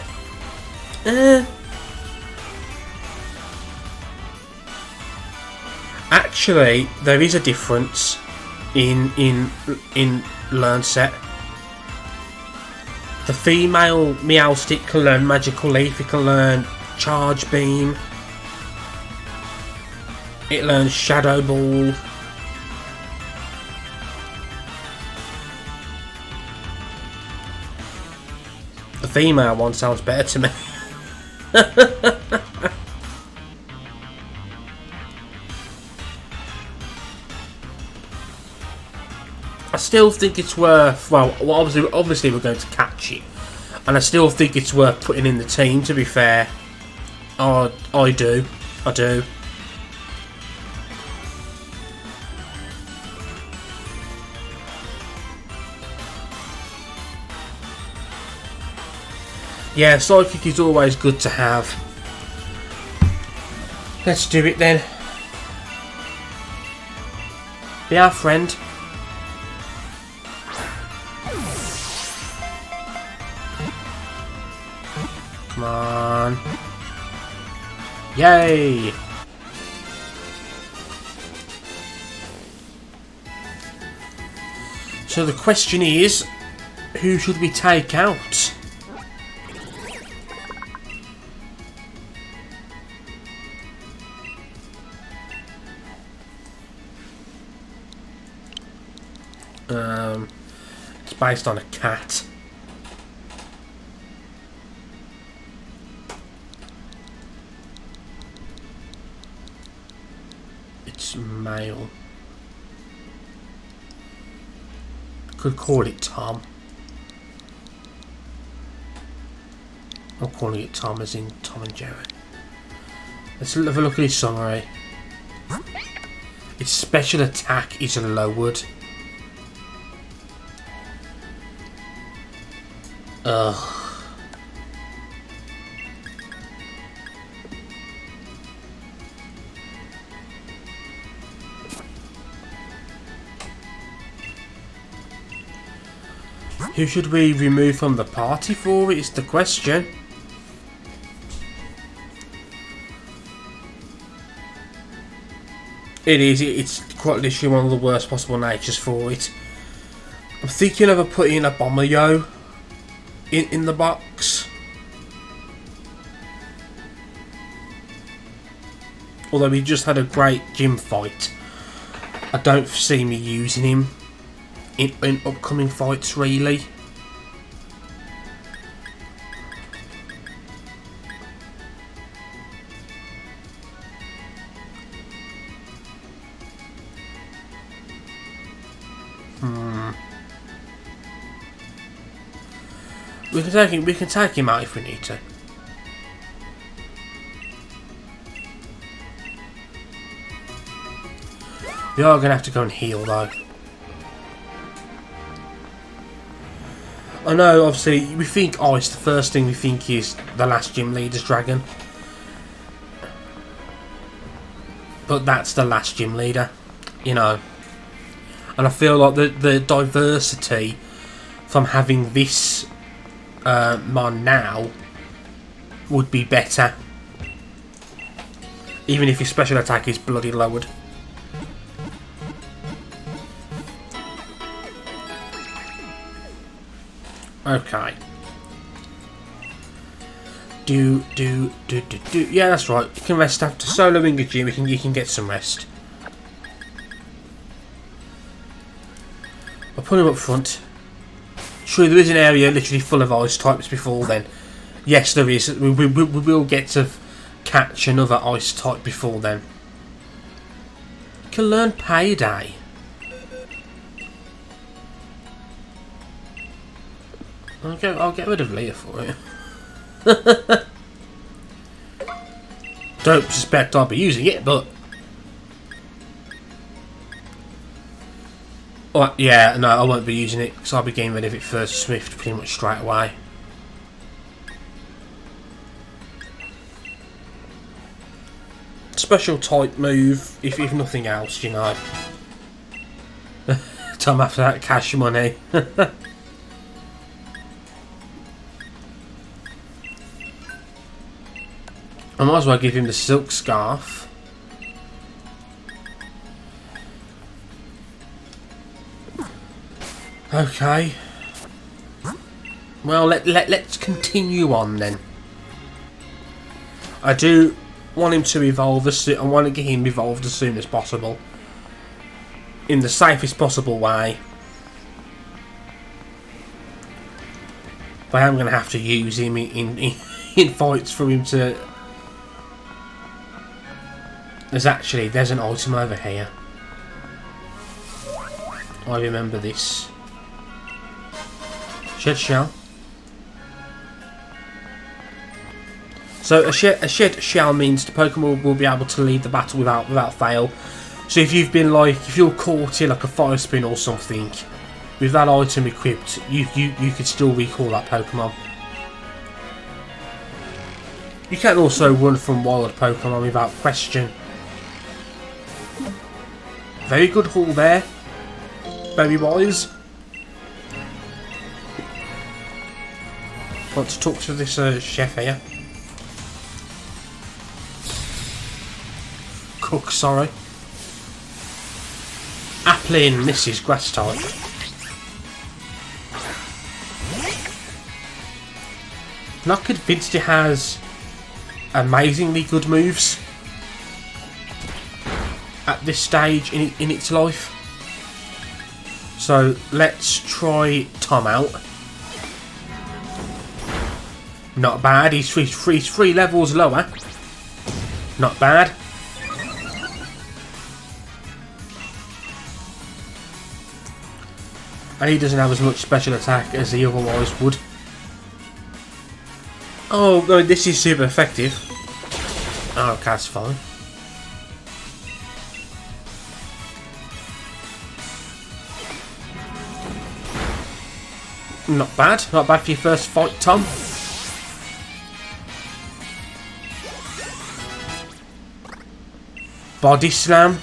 Actually, there is a difference in learn set. The female Meowstick can learn Magical Leaf, it can learn Charge Beam, it learns Shadow Ball. The female one sounds better to me. still think it's worth. Well, obviously we're going to catch it, and I still think it's worth putting in the team. To be fair, I do. Yeah, Psychic is always good to have. Let's do it then. Be our friend. Come on. Yay! So the question is, who should we take out? It's based on a cat. It's male. Could call it Tom. I'm calling it Tom as in Tom and Jerry. Let's have a look at his summary. Its special attack is lowered. Ugh. Who should we remove from the party for? Is the question. It is. It's quite literally one of the worst possible natures for it. I'm thinking of putting a Bomber-Yo in the box. Although he just had a great gym fight, I don't see me using him in upcoming fights really. We can take him out if we need to. We are going to have to go and heal though. I know, obviously, we think Ice, the first thing we think is the last gym leader's dragon. But that's the last gym leader, you know. And I feel like the diversity from having this mon now would be better. Even if his special attack is bloody lowered. Okay. Yeah, that's right. You can rest after soloing a gym. You can get some rest. I'll put him up front. Sure, there is an area literally full of ice types before then. Yes, there is. We will get to catch another ice type before then. You can learn Payday. I'll get rid of Leah for it. Don't suspect I'll be using it, but... Oh, yeah, no, I won't be using it, because I'll be getting rid of it first Swift pretty much straight away. Special type move, if nothing else, you know. Time after that, cash money. I might as well give him the silk scarf. Okay. Well, let's continue on then. I do want him to evolve I want to get him evolved as soon as possible, in the safest possible way. But I am going to have to use him in fights for him to... There's an item over here. I remember this. Shed shell. So a shed shell means the Pokemon will be able to leave the battle without fail. So if you've been if you're caught in like a fire spin or something, with that item equipped, you could still recall that Pokemon. You can also run from wild Pokemon without question. Very good haul there. Very wise. Want to talk to this chef here. Cook, sorry. Applin misses grass type. Not convinced it has amazingly good moves at this stage in its life. So let's try Tom out. Not bad. He's three levels lower. Not bad. And he doesn't have as much special attack as he otherwise would. Oh, no, this is super effective. Oh, okay, that's fine. Not bad. Not bad for your first fight, Tom. Body slam.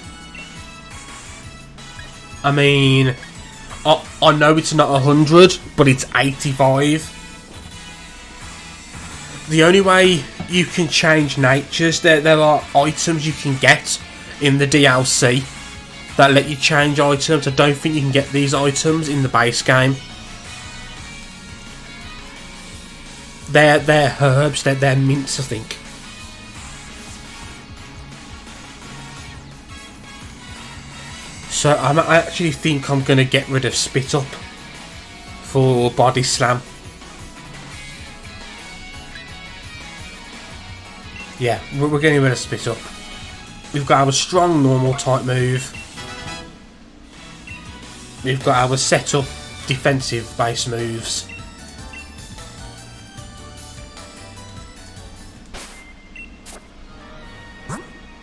I mean, I know it's not 100, but it's 85. The only way you can change natures, there are items you can get in the DLC that let you change items. I don't think you can get these items in the base game. They're herbs, they're mints, I think. So I actually think I'm going to get rid of Spit Up for Body Slam. Yeah, we're getting rid of Spit Up. We've got our strong normal type move. We've got our set up defensive base moves.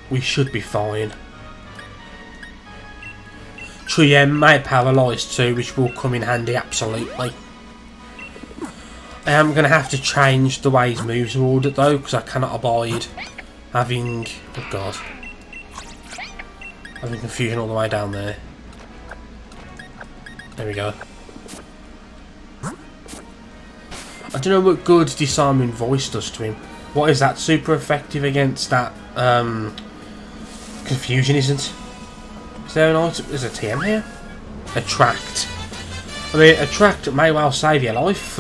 We should be fine. Triem may paralyse too, which will come in handy absolutely. I am going to have to change the way his moves are ordered though, because I cannot abide having... oh god. Having confusion all the way down there. There we go. I don't know what good disarming voice does to him. What is that? Super effective against that confusion, isn't? Is there an item? There's a TM here? Attract. I mean, Attract may well save your life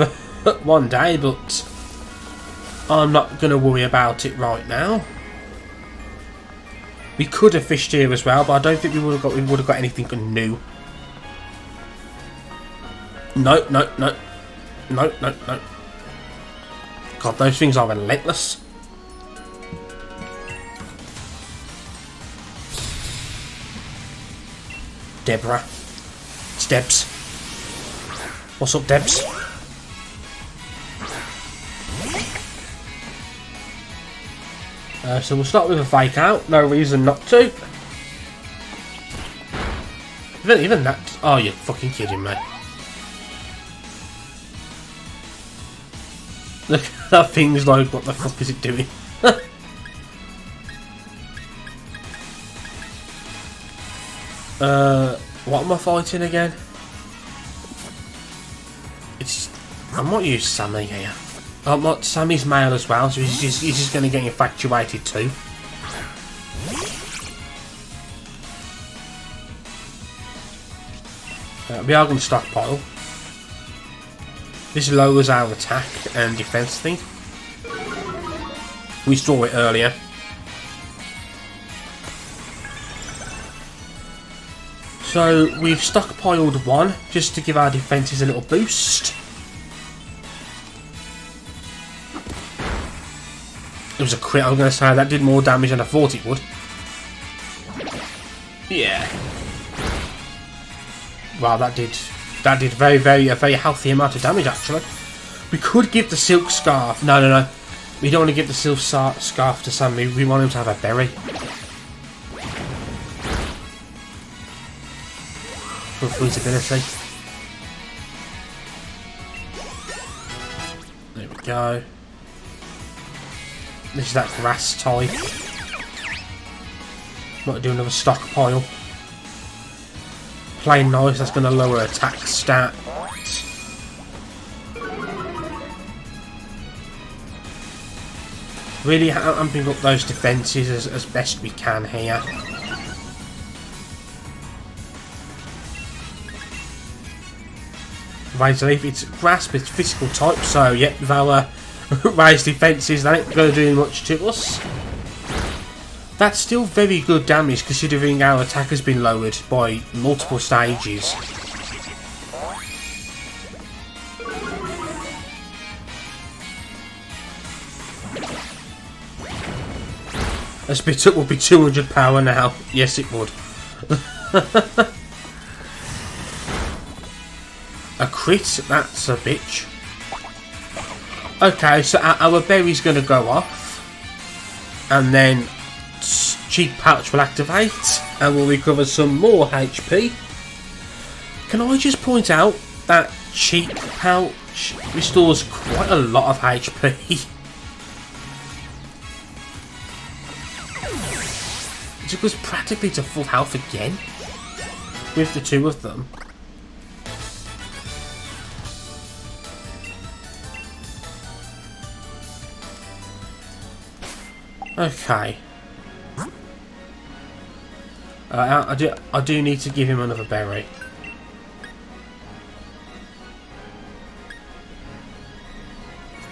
one day, but I'm not going to worry about it right now. We could have fished here as well, but I don't think we would have got anything new. No. God, those things are relentless. Deborah. It's Debs. What's up, Debs? So we'll start with a fake out. No reason not to. Even that... oh, you're fucking kidding me. Look at that thing's like, what the fuck is it doing? What am I fighting again? I might use Sammy here. Sammy's male as well, so he's just going to get infatuated too. We are going to stockpile. This lowers our attack and defense thing. We saw it earlier. So we've stockpiled one just to give our defences a little boost. It was a crit, I was going to say that did more damage than I thought it would. Yeah. Wow, that did a very healthy amount of damage actually. We could give the silk scarf. No. We don't want to give the silk scarf to Sam. We want him to have a berry. For his ability. There we go. This is that grass type. Might do another stockpile. Plain nice, that's going to lower attack stat. Really amping up those defences as best we can here. Right, so if it's grass, it's physical type, so yep, with our raised defences, that ain't going to do much to us. That's still very good damage considering our attack has been lowered by multiple stages. A spit up would be 200 power now. Yes, it would. A crit? That's a bitch. Okay, so our berry's going to go off. And then cheek pouch will activate. And we'll recover some more HP. Can I just point out that cheek pouch restores quite a lot of HP. It took us practically to full health again. With the two of them. Okay. I do need to give him another berry.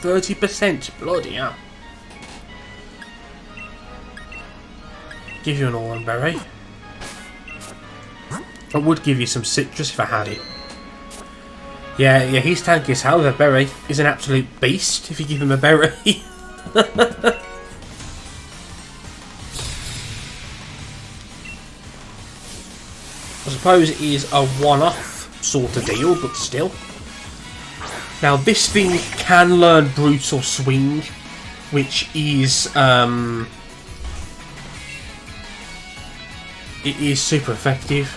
%, bloody hell. Give you an all-one berry. I would give you some citrus if I had it. Yeah, he's tanky as hell with a berry. He's an absolute beast if you give him a berry. I suppose it is a one-off sort of deal, but still. Now this thing can learn Brutal Swing, which is it is super effective.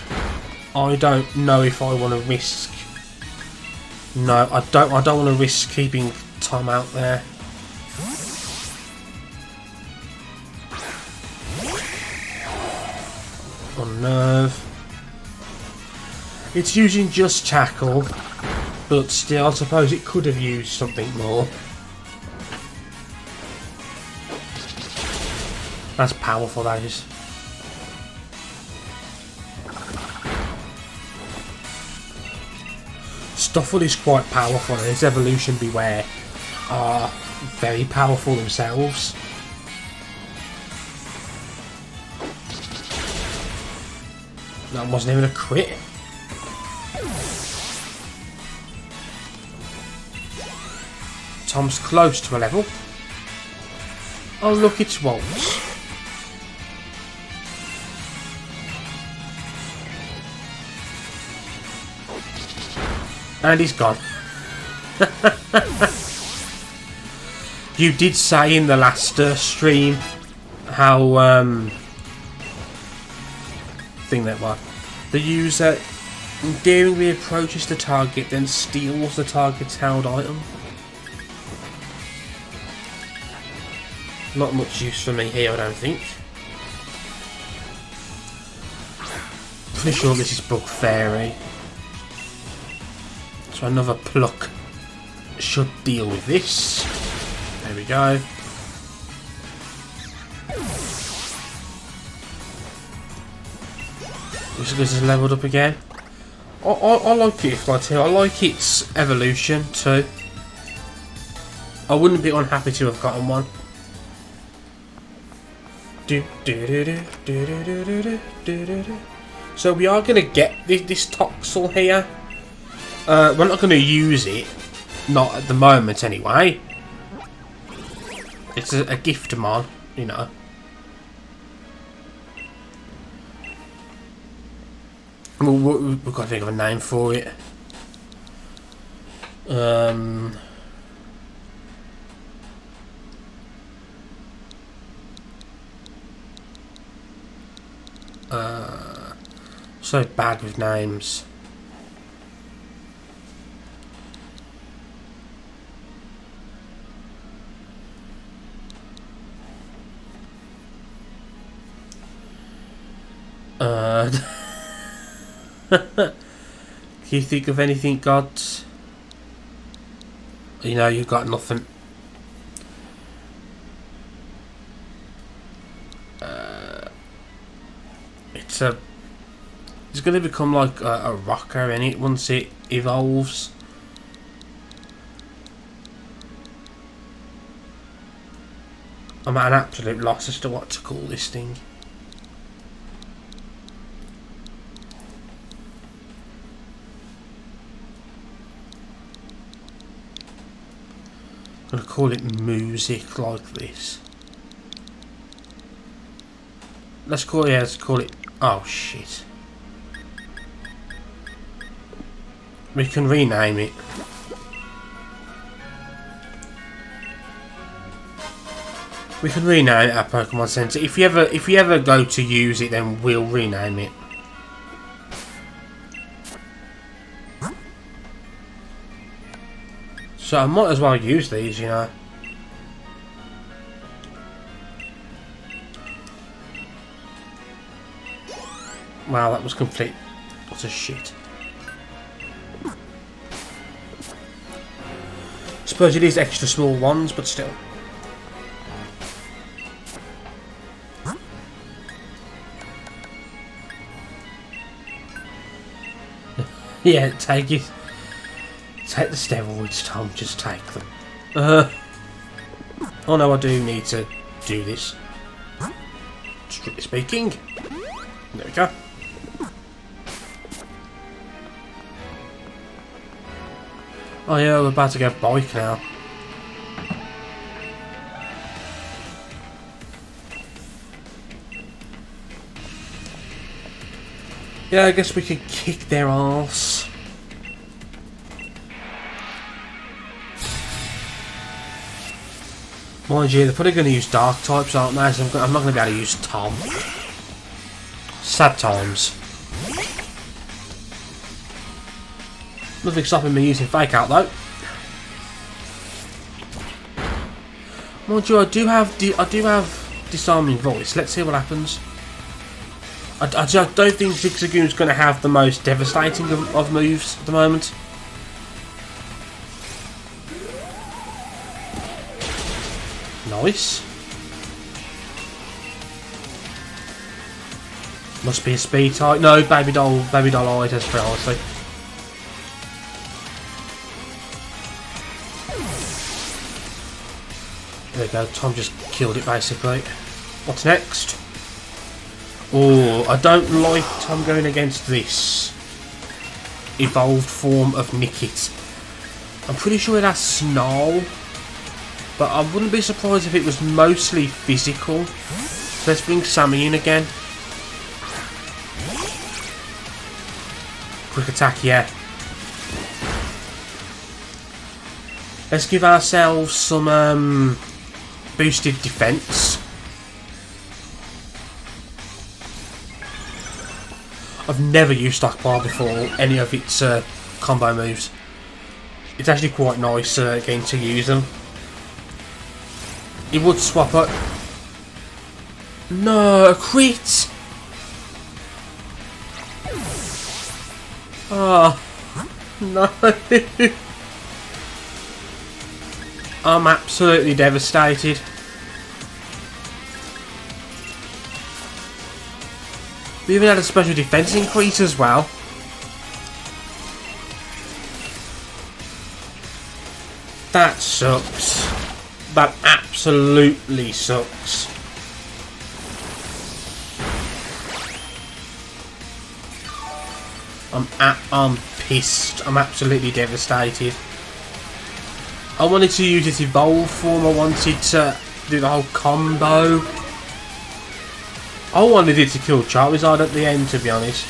I don't know if I want to risk. No, I don't want to risk keeping Tom out there. On nerve. It's using just tackle, but still, I suppose it could have used something more. That's powerful, that is. Stuffle is quite powerful, and his evolution Beware are very powerful themselves. That wasn't even a crit. Tom's close to a level. Oh look, it's Waltz. And he's gone. You did say in the last stream how thing that was the user endearingly approaches the target, then steals the target's held item. Not much use for me here, I don't think. Pretty sure this is Bug Fairy. So another pluck should deal with this. There we go. This is leveled up again. I like it right here. I like its evolution too. I wouldn't be unhappy to have gotten one. So we are going to get this Toxel here. We're not going to use it. Not at the moment anyway. It's a gift mon, you know. We've got to think of a name for it. So bad with names. Can you think of anything, gods? You know, you've got nothing. It's going to become like a rocker, ain't it, once it evolves. I'm at an absolute loss as to what to call this thing. I'm going to call it music like this. Let's call it. Oh shit. We can rename it. We can rename it our Pokemon Center. If we ever go to use it, then we'll rename it. So I might as well use these, you know. Wow, that was complete. What a shit. Suppose it is extra small ones, but still. Yeah, take it. Take the steroids, Tom. Just take them. Oh no, I do need to do this. Strictly speaking. There we go. Oh yeah, we're about to get bike now. Yeah, I guess we could kick their arse. Mind you, they're probably going to use dark types, aren't they? So I'm not going to be able to use Tom. Sad times. Nothing stopping me using Fake Out though. Mind you, I do have Disarming Voice. Let's see what happens. I don't think Zigzagoon's going to have the most devastating of moves at the moment. Nice. Must be a speed type. No, Baby Doll Eyes has priority. There we go, Tom just killed it basically. What's next? Oh, I don't like Tom going against this evolved form of Nickit. I'm pretty sure it has Snarl, but I wouldn't be surprised if it was mostly physical. So let's bring Sammy in again. Quick attack, yeah. Let's give ourselves some boosted defense. I've never used Stockpile before, any of its combo moves. It's actually quite nice again to use them. It would swap up. No, a crit! Oh, no. I'm absolutely devastated. We even had a special defense increase as well. That sucks. That absolutely sucks. I'm pissed. I'm absolutely devastated. I wanted to use its evolve form. I wanted to do the whole combo. I wanted it to kill Charizard at the end, to be honest.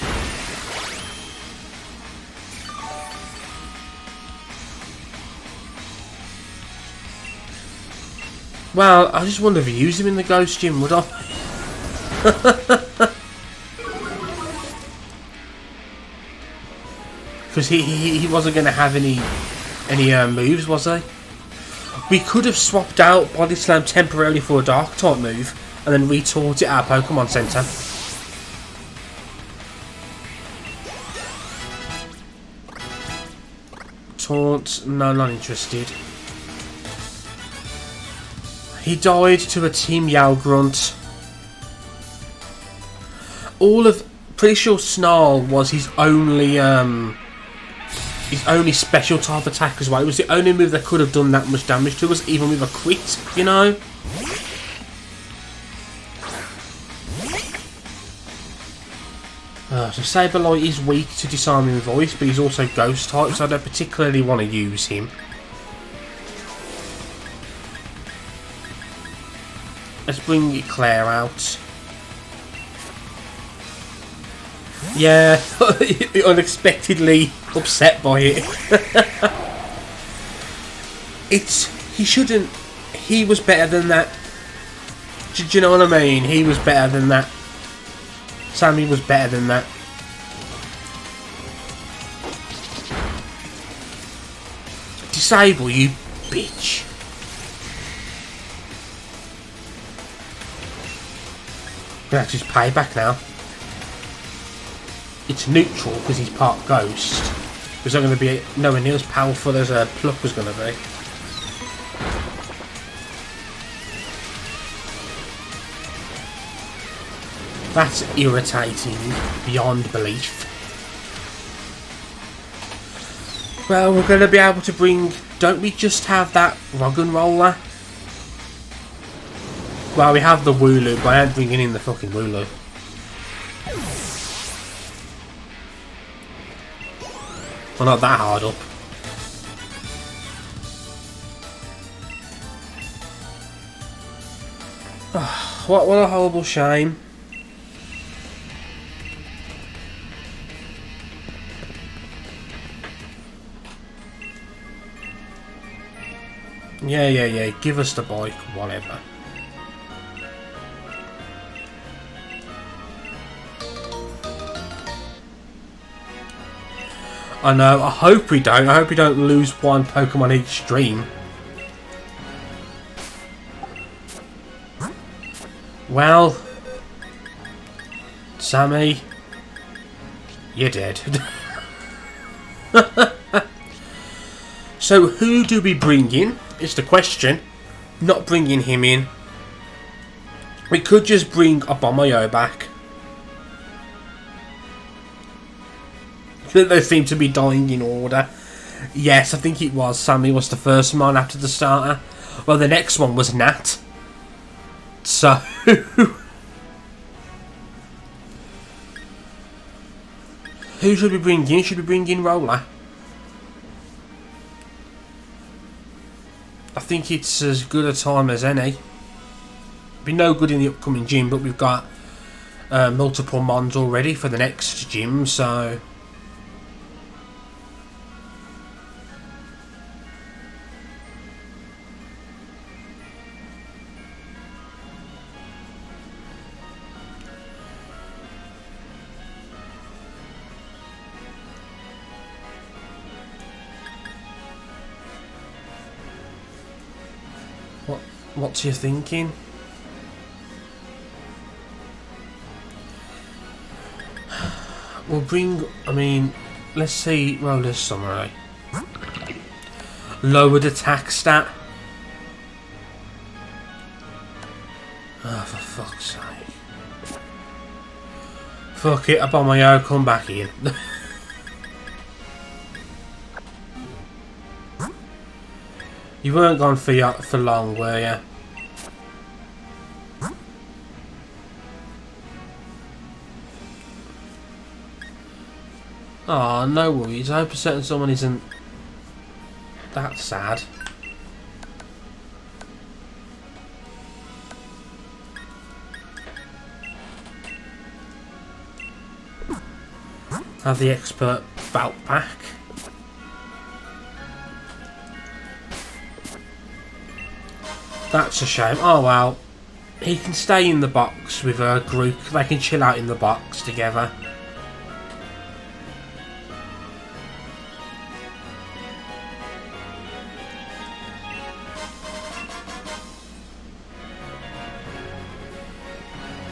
Well, I just wonder if you use him in the ghost gym, would I? Because he wasn't going to have any moves, was he? We could have swapped out Body Slam temporarily for a Dark type move and then retaught it at our Pokemon Center. Taunt, no, not interested. He died to a Team Yell Grunt. Pretty sure Snarl was his only special type attack as well. It was the only move that could have done that much damage to us, even with a crit, you know? So Sableye is weak to Disarming Voice, but he's also Ghost type, so I don't particularly want to use him. Let's bring Claire out. Yeah, unexpectedly upset by it. He shouldn't. He was better than that. Do you know what I mean? He was better than that. Sammy was better than that. Disable, you bitch. That's his payback now. It's neutral because he's part ghost. He's not going to be nowhere near as powerful as a Pluck was going to be. That's irritating beyond belief. Well, we're going to be able to bring... Don't we just have that Roggenroller? Well, we have the Wooloo, but I ain't bringing in the fucking Wooloo. Well, not that hard up. Oh, what a horrible shame. Yeah. Give us the bike, whatever. I know, I hope we don't. I hope we don't lose one Pokemon each stream. Well, Sammy, you're dead. So who do we bring in? Is the question. Not bringing him in. We could just bring Abomayo back. They seem to be dying in order. Yes, I think it was. Sammy was the first one after the starter. Well, the next one was Nat. So... who should we bring in? Should we bring in Roller? I think it's as good a time as any. Be no good in the upcoming gym, but we've got multiple mons already for the next gym, so... What's you thinking? We'll bring... I mean... Let's see Roller's summary. Lowered attack stat. Oh, for fuck's sake. Fuck it, Abomayo, come back in. You weren't gone for long, were you? Oh, no worries. I hope a certain someone isn't that sad. Have the expert bout back. That's a shame. Oh well. He can stay in the box with Grook. They can chill out in the box together.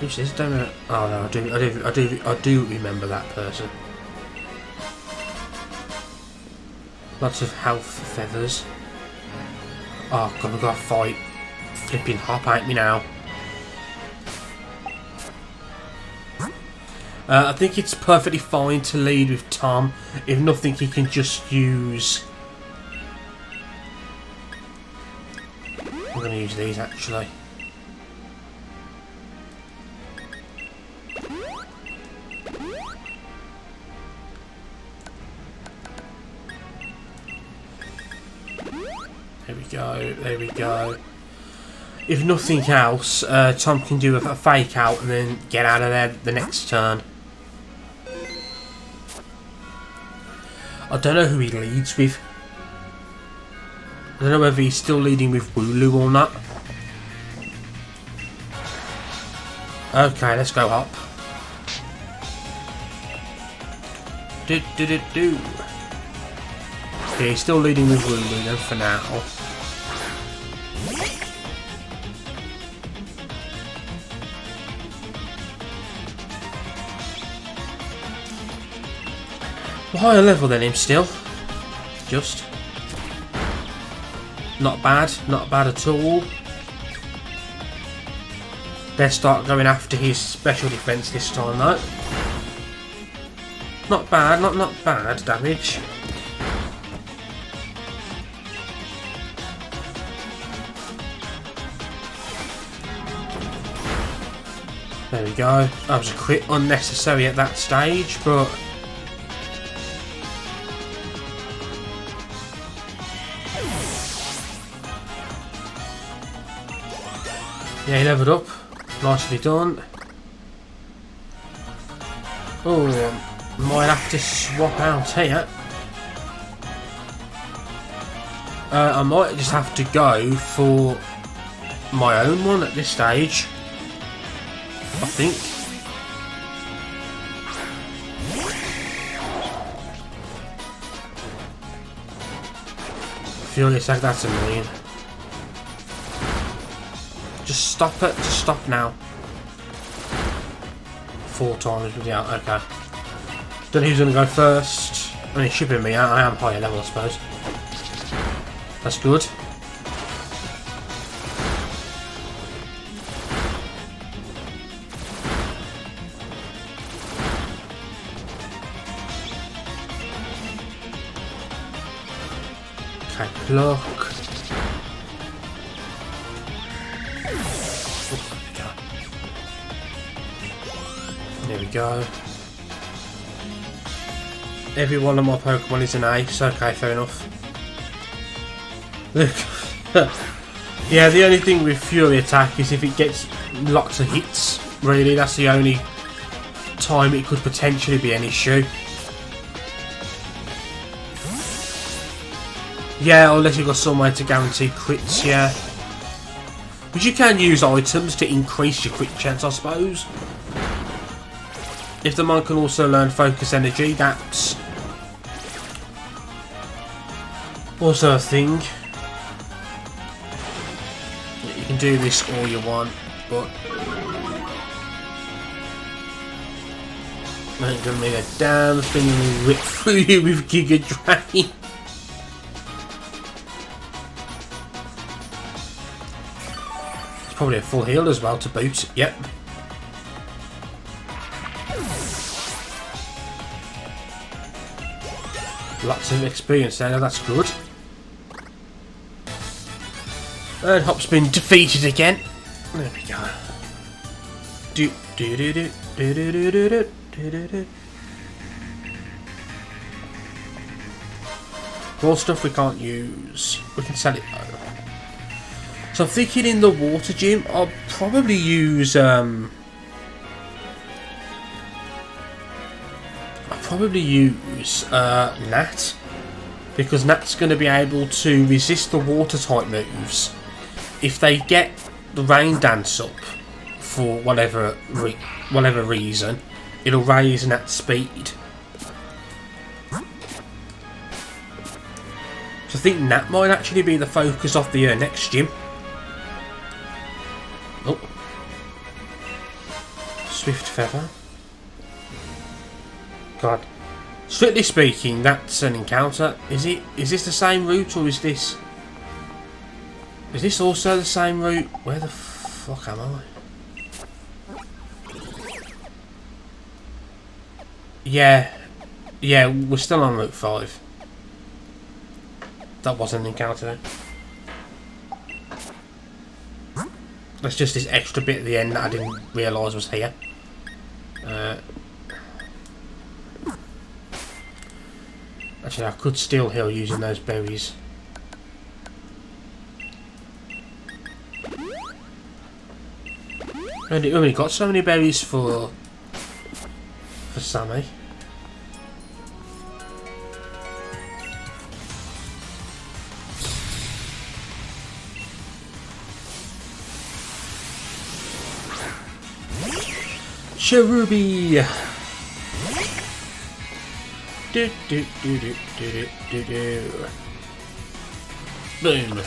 Who's this? Don't know. Oh no, I do remember that person. Lots of health feathers. Oh god, we've got to fight. Flipping hop at me now. I think it's perfectly fine to lead with Tom. If nothing, he can just use... I'm going to use these actually. There we go, there we go. If nothing else, Tom can do a fake out and then get out of there the next turn. I don't know who he leads with. I don't know whether he's still leading with Wooloo or not. Okay, let's go up. Do. Okay, he's still leading with Wooloo then for now. Higher level than him still. Just. Not bad at all. Let's start going after his special defense this time though. Not bad, not bad damage. There we go. That was a crit unnecessary at that stage, but yeah, he leveled up. Nicely done. Oh, might have to swap out here. I might just have to go for my own one at this stage. I think. Furious like that's annoying. Just stop it. Just stop now. 4 times. Yeah, okay. Don't know who's going to go first. I mean, it should be me. I am higher level, I suppose. That's good. Okay, block. There we go. Every one of my Pokemon is an ace. Okay, fair enough. Look. Yeah, the only thing with Fury Attack is if it gets lots of hits. Really, that's the only time it could potentially be an issue. Yeah, unless you've got some way to guarantee crits, yeah. But you can use items to increase your crit chance, I suppose. If the mon can also learn Focus Energy, that's also a thing. You can do this all you want, but I ain't gonna make a damn thing and rip through you with Giga Drain. It's probably a full heal as well to boot, yep. Lots of experience there, that's good. And Hop's been defeated again. There we go. More stuff we can't use. We can sell it though. So I'm thinking in the water gym, I'll probably use Nat, because Nat's going to be able to resist the water type moves if they get the rain dance up for whatever reason, it'll raise in that speed. So I think that might actually be the focus of the next gym. Oh. Swift Feather. God. Strictly speaking, that's an encounter. Is it? Is this the same route, or is this... Is this also the same route? Where the fuck am I? Yeah. Yeah, we're still on Route 5. That wasn't an encounter then. That's just this extra bit at the end that I didn't realise was here. Actually, I could still heal using those berries. We only got so many berries for Sammy. Cherubi. Do do do do do do do. Boom.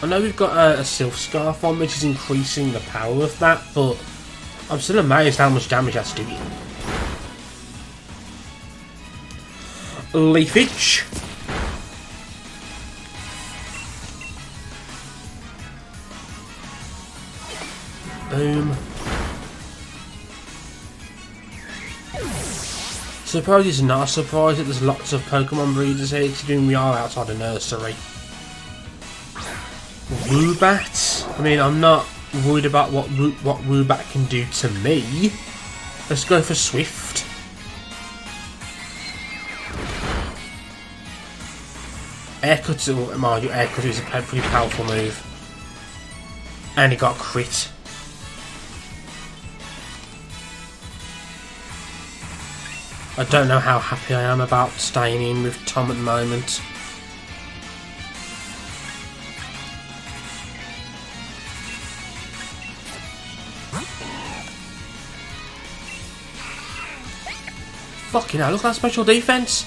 I know we've got a Sylph Scarf on, which is increasing the power of that, but I'm still amazed how much damage that's doing. Leafage. Boom. Surprise is not a surprise that there's lots of Pokemon breeders here, considering we are outside a nursery. Woobat? I mean, I'm not worried about what Woobat can do to me. Let's go for Swift. Aircut, mind you, Aircut is a pretty powerful move. And he got crit. I don't know how happy I am about staying in with Tom at the moment. Fucking hell, look at that special defense.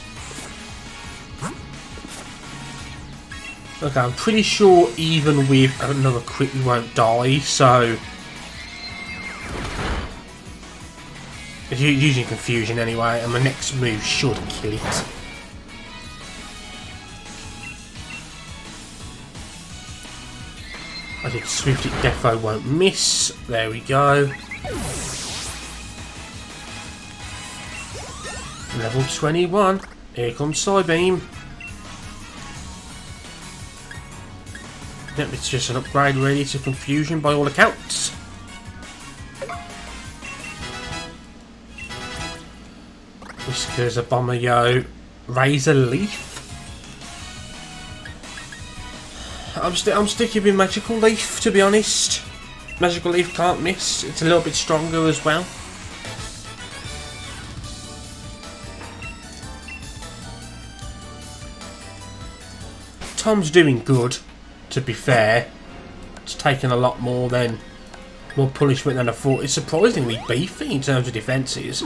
Okay, I'm pretty sure even with another crit we won't die, so... It's using confusion anyway, and my next move should kill it. I think Swift it defo won't miss. There we go. Level 21. Here comes Psybeam. Yep, it's just an upgrade really to confusion by all accounts. Whiskers, a Bomber Yo, Razor Leaf. I'm sticking with Magical Leaf, to be honest. Magical Leaf can't miss. It's a little bit stronger as well. Tom's doing good, to be fair. It's taken a lot more punishment than I thought. It's surprisingly beefy in terms of defences.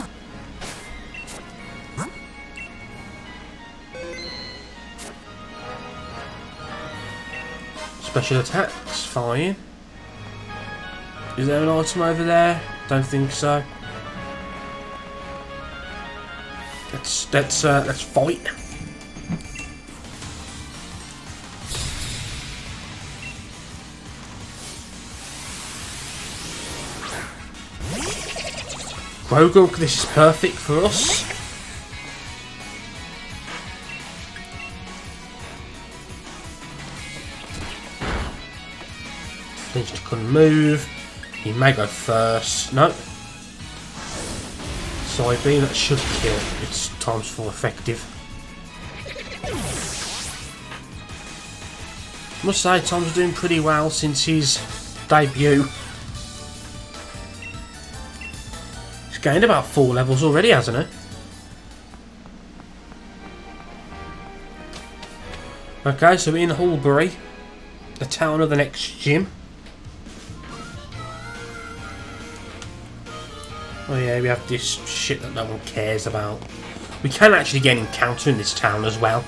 Special attacks, fine. Is there an item over there? Don't think so. Let's fight. Grook, this is perfect for us. Flinched couldn't move. He may go first. No. Psybeam, that should kill. It's times 4 effective. Must say, Tom's doing pretty well since his debut. He's gained about 4 levels already, hasn't he? Okay, so we're in Hulbury. the town of the next gym. Oh yeah, we have this shit that no one cares about. We can actually get an encounter in this town as well.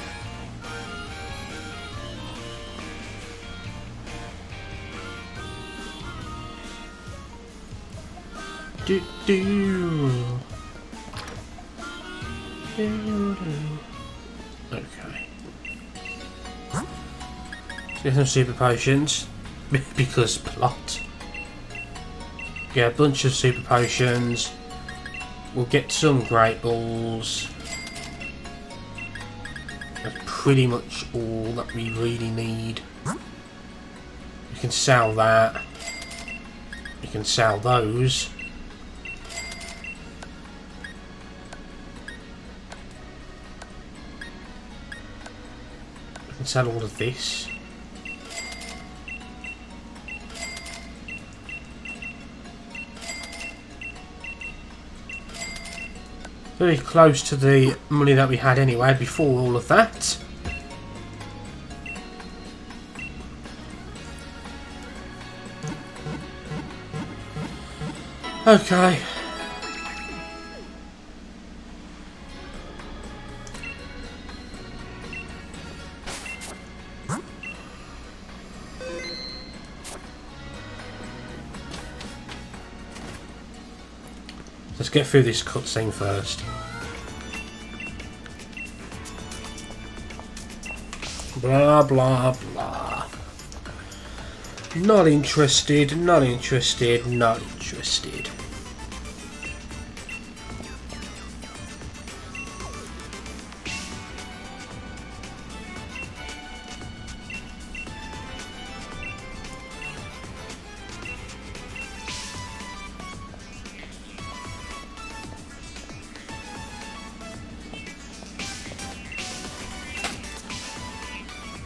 Okay. So get some super potions because plot. Get a bunch of super potions. We'll get some great balls. That's pretty much all that we really need. We can sell that. We can sell those. We can sell all of this. Very close to the money that we had anyway before all of that. Okay. Let's get through this cutscene first. Blah blah blah. Not interested, not interested, not interested.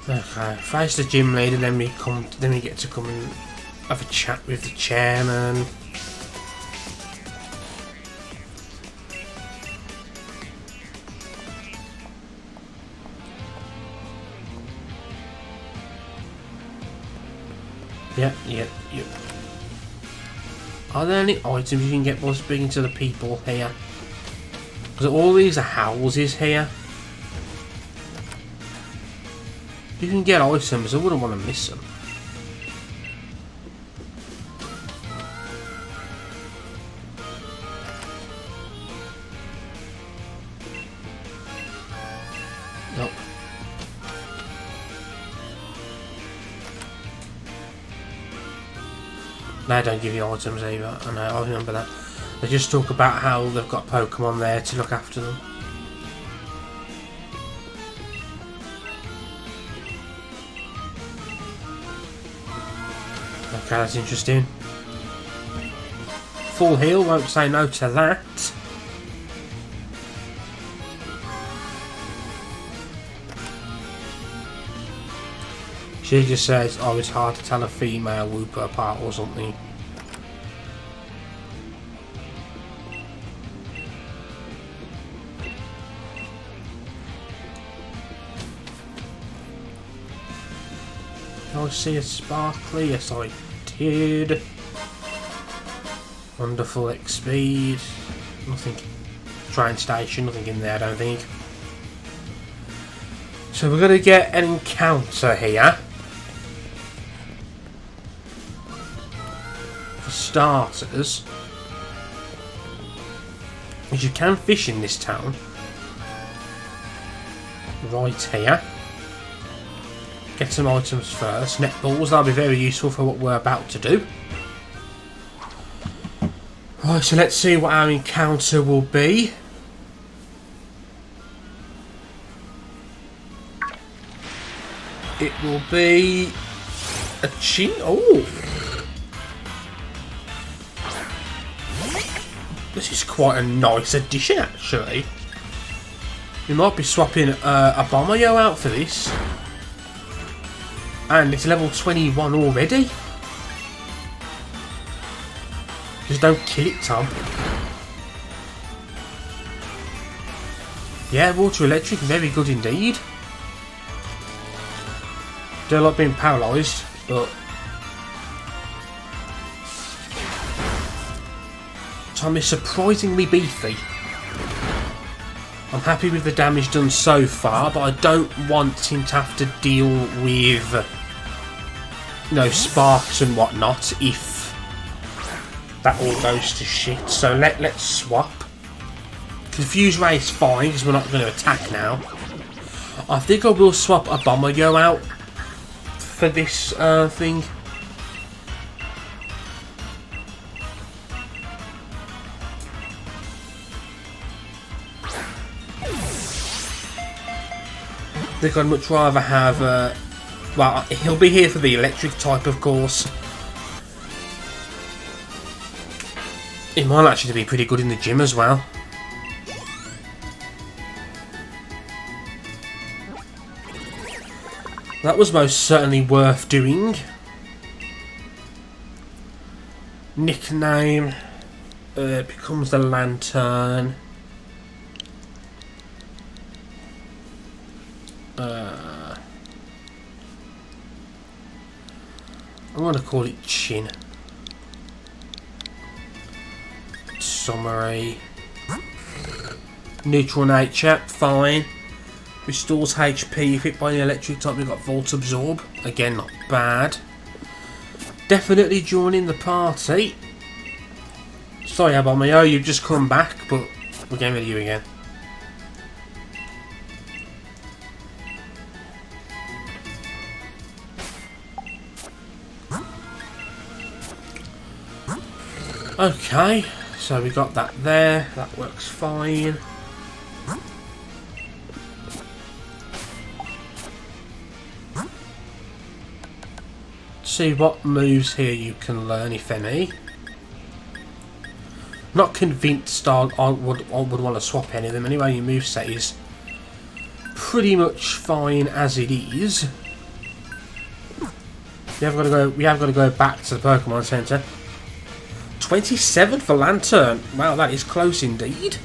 Okay, face the gym leader, then we get to come and have a chat with the chairman. Yep. Are there any items you can get by speaking to the people here? Because all these are houses here. You can get items, I wouldn't want to miss them. Nope. They don't give you items either, I know, I remember that. They just talk about how they've got Pokemon there to look after them. Okay, that's interesting. Full heal, won't say no to that. She just says, oh, it's hard to tell a female Wooper apart or something. I see a sparkly, yes I did. Wonderful XP. Nothing. Train station, nothing in there I don't think. So we're going to get an encounter here. For starters, as you can fish in this town. Right here. Get some items first. Netballs, that'll be very useful for what we're about to do. Right, so let's see what our encounter will be. It will be a chin. Oh, this is quite a nice addition, actually. We might be swapping a Bomberyo out for this. And it's level 21 already. Just don't kill it, Tom. Yeah, water electric, very good indeed. Don't like being paralysed. But Tom is surprisingly beefy. I'm happy with the damage done so far, but I don't want him to have to deal with, you know, sparks and whatnot if that all goes to shit. So let's swap. Confuse Ray is fine because we're not going to attack now. I think I will swap a Bomber Yo out for this thing. I think I'd much rather have, well, he'll be here for the electric type, of course. It might actually be pretty good in the gym as well. That was most certainly worth doing. Nickname becomes the Lantern. I'm going to call it Chin. Summary. Neutral nature, fine. Restores HP if hit by an electric type. We've got Volt Absorb. Again, not bad. Definitely joining the party. Sorry, Abomio, you've just come back, but we're getting rid of you again. Okay, so we got that there. That works fine. See what moves here you can learn, if any. Not convinced I would want to swap any of them anyway. Your moveset is pretty much fine as it is. We have got to go back to the Pokemon Center. 27 for Lantern. Wow, that is close indeed.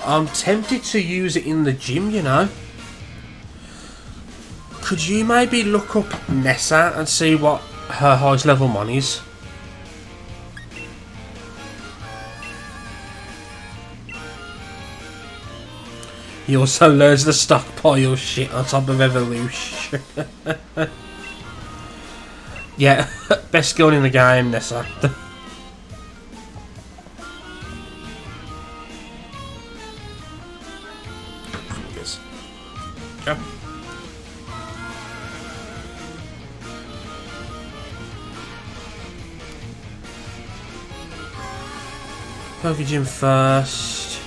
I'm tempted to use it in the gym, you know. Could you maybe look up Nessa and see what her highest level mon is? He also learns the stockpile shit on top of Evolution. Yeah, best skill in the game, Nessa. Go. Pokegym first.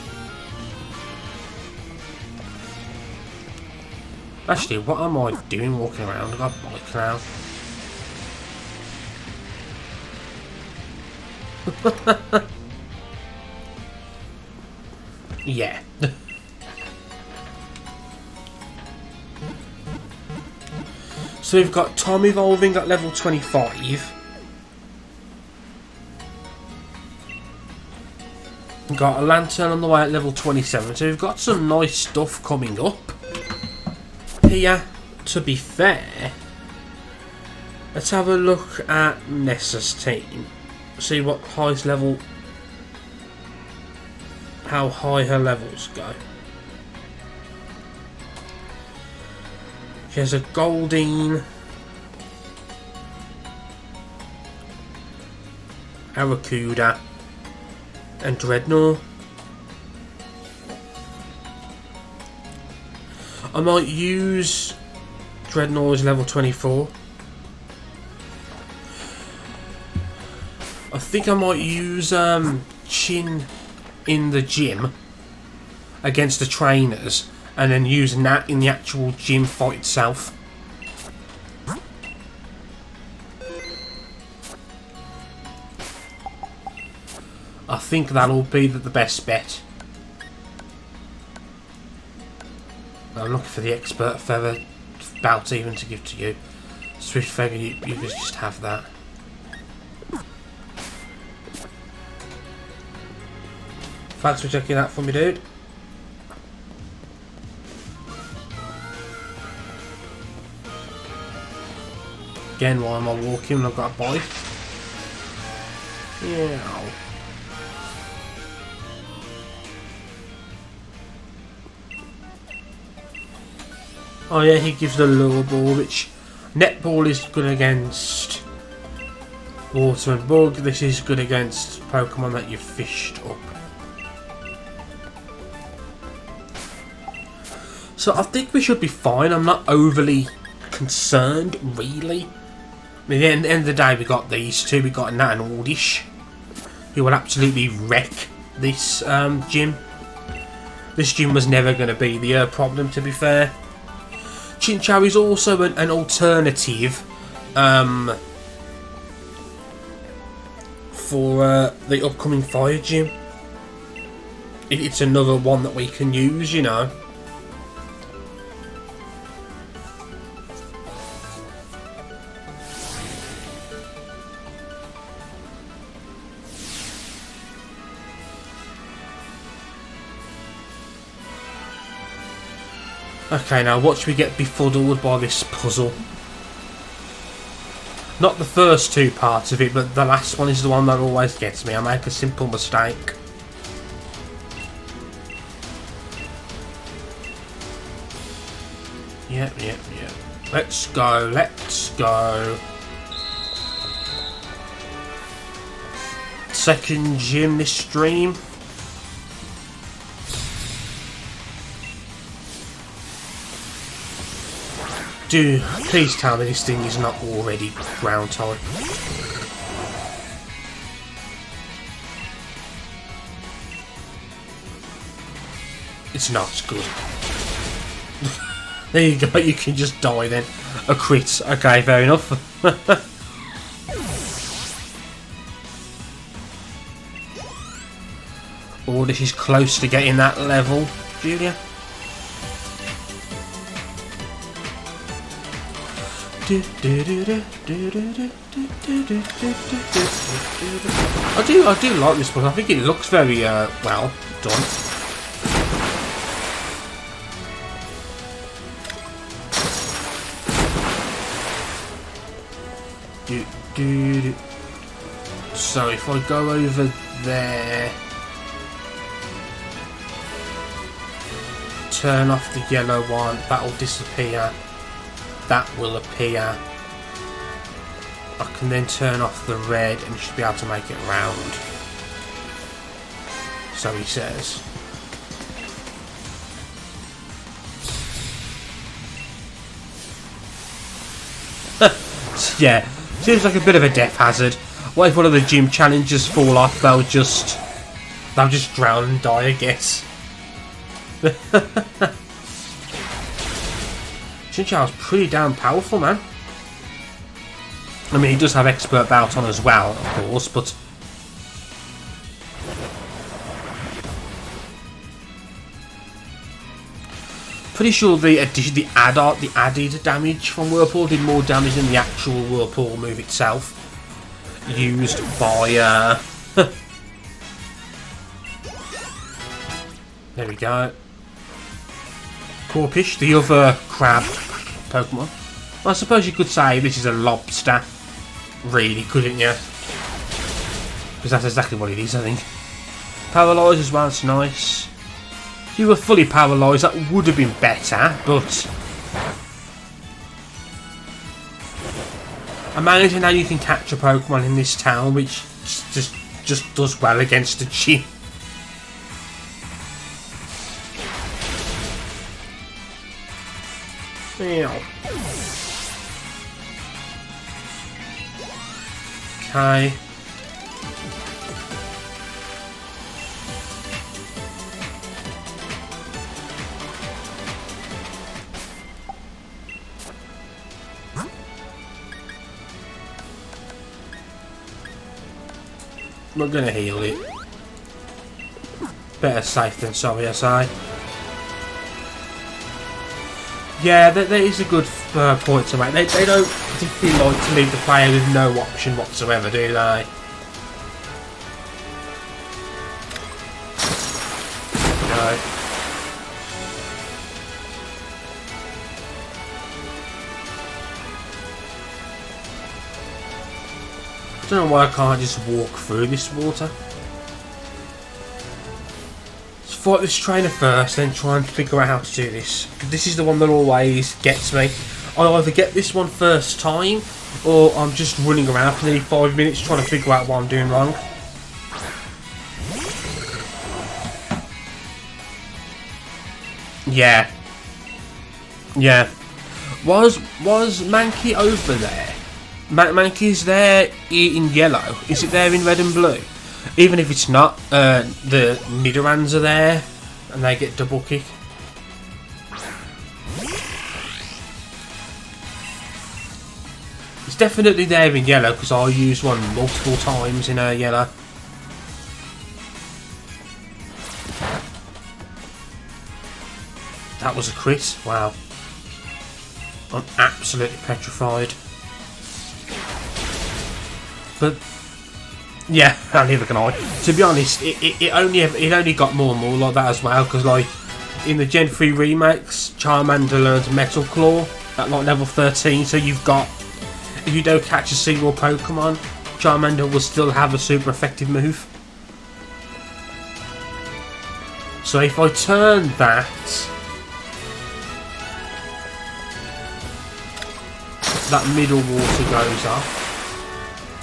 Actually, what am I doing walking around? I've got a bike now. Yeah. So we've got Tom evolving at level 25. We've got a Lantern on the way at level 27. So we've got some nice stuff coming up here, to be fair. Let's have a look at Nessa's team. See what highest level, how high her levels go. She has a Goldeen, Arrokuda, and Dreadnought. I might use Dreadnought as level 24. I think I might use Chin in the gym against the trainers, and then use Nat in the actual gym fight itself. I think that'll be the best bet. I'm looking for the expert feather bout even to give to you. Swift feather, you could just have that. Thanks for checking that for me, dude. again. Why am I walking when I've got a bike? Yeah. Oh yeah, he gives the lure ball, which netball is good against water and bug. This is good against Pokemon that you've fished up. So I think we should be fine. I'm not overly concerned, really. I mean, at the end of the day, we got these two. We got Nat and Aldish, who will absolutely wreck this gym. This gym was never going to be the problem, to be fair. Chinchou is also an alternative for the upcoming fire gym. It's another one that we can use, you know. Okay, now watch me get befuddled by this puzzle. Not the first two parts of it, but the last one is the one that always gets me. I make a simple mistake. Yep. Let's go. Second gym this stream. Dude, please tell me this thing is not already ground type. It's not good. There you go, you can just die then. A crit. Okay, fair enough. Oh, this is close to getting that level, Julia. I do like this one. I think it looks very well done. So if I go over there, turn off the yellow one, that will disappear. That will appear. I can then turn off the red and you should be able to make it round. So he says. Yeah, seems like a bit of a death hazard. What if one of the gym challenges fall off? They'll just drown and die, I guess. Chinchou's pretty damn powerful, man. I mean, he does have expert bout on as well, of course, but pretty sure the added damage from Whirlpool did more damage than the actual Whirlpool move itself, used by there we go. Corpish, the other crab Pokemon. Well, I suppose you could say this is a lobster, really, couldn't you? Because that's exactly what it is, I think. Paralysed as well, it's nice. If you were fully paralysed, that would have been better, but amazing how you can catch a Pokemon in this town, which just does well against the gym. Okay. We're gonna heal it. Better safe than sorry, I say. Yeah, that is a good point to make. They don't particularly like to leave the player with no option whatsoever, do they? No. Don't know why I can't just walk through this water. Let's fight this trainer first, then try and figure out how to do this. This is the one that always gets me. I either get this one first time, or I'm just running around for nearly 5 minutes trying to figure out what I'm doing wrong. Yeah. Yeah. Was Mankey over there? Mankey's there in yellow. Is it there in red and blue? Even if it's not, the Nidorans are there, and they get double kick. It's definitely there in yellow because I used one multiple times in yellow. That was a crit. Wow. I'm absolutely petrified. But yeah, neither can I. To be honest, it only got more and more like that as well. Because like in the Gen 3 remakes, Charmander learns Metal Claw at like level 13. So you've got, if you don't catch a single Pokemon, Charmander will still have a super effective move. So if I turn that middle water goes off.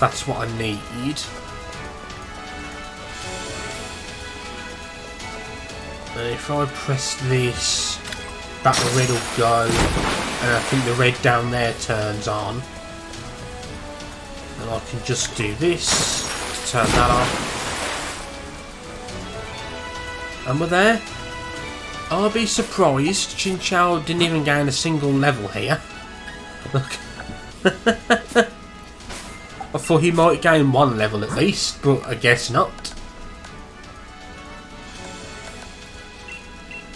That's what I need. And if I press this, that red will go, and I think the red down there turns on. And I can just do this to turn that off. And we're there. I'll be surprised Chinchou didn't even gain a single level here. Look. I thought he might gain one level at least, but I guess not.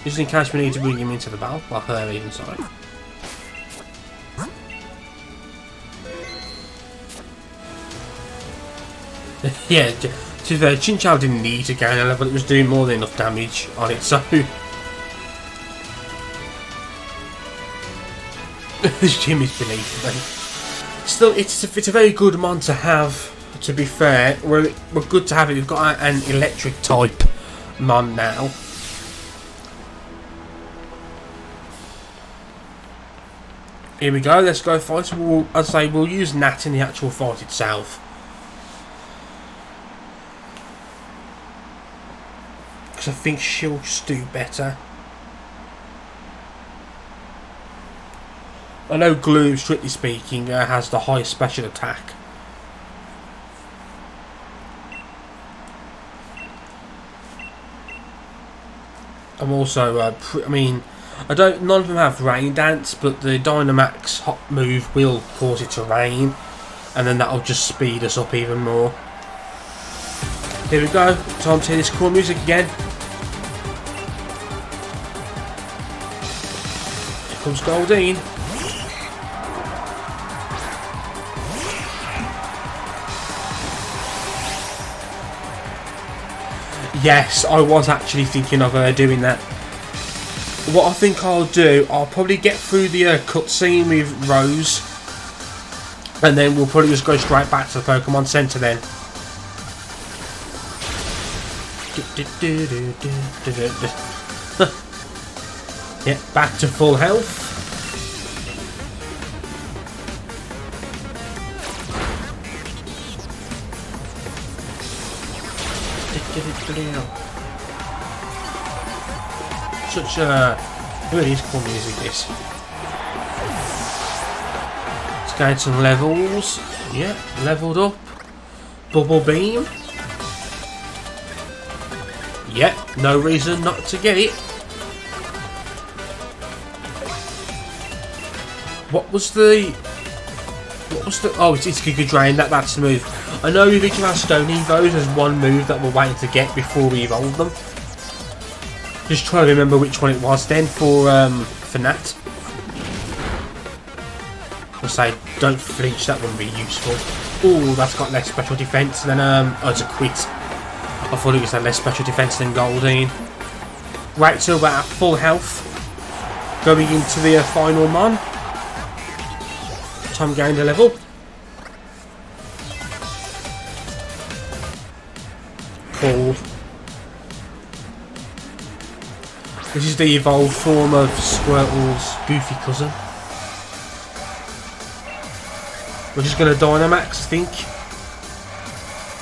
Just in case we need to bring him into the battle, while her even side. Yeah, to be fair, Chinchou didn't need to gain a level, it was doing more than enough damage on it, so... Jimmy's beneath me. Still, it's a very good mon to have, to be fair. We're good to have it. We've got an electric type mon now. Here we go, let's go fight. I'd say we'll use Nat in the actual fight itself. Because I think she'll just do better. I know Gloom, strictly speaking, has the highest special attack. I'm also, I mean, none of them have Rain Dance, but the Dynamax hot move will cause it to rain, and then that'll just speed us up even more. Here we go, time to hear this cool music again. Here comes Goldeen. Yes, I was actually thinking of doing that. What I think I'll do, I'll probably get through the cutscene with Rose, and then we'll probably just go straight back to the Pokemon Center then. Yeah, back to full health. Such really is cool music, this. Let's gain some levels. Yeah, leveled up. Bubble Beam. Yeah, no reason not to get it. What was the... Oh, it's Giga Drain. That's the move. I know with each of our Stone Evos, there's one move that we're waiting to get before we evolve them. Just try to remember which one it was then for Nat. I'll say, don't flinch, that wouldn't be useful. Oh, that's got less special defense than, oh, it's a quit. I thought it was less special defense than Goldeen. Right, so we're at full health. Going into the final mon. Time gained a level. called. This is the evolved form of Squirtle's goofy cousin. We're just going to Dynamax, I think.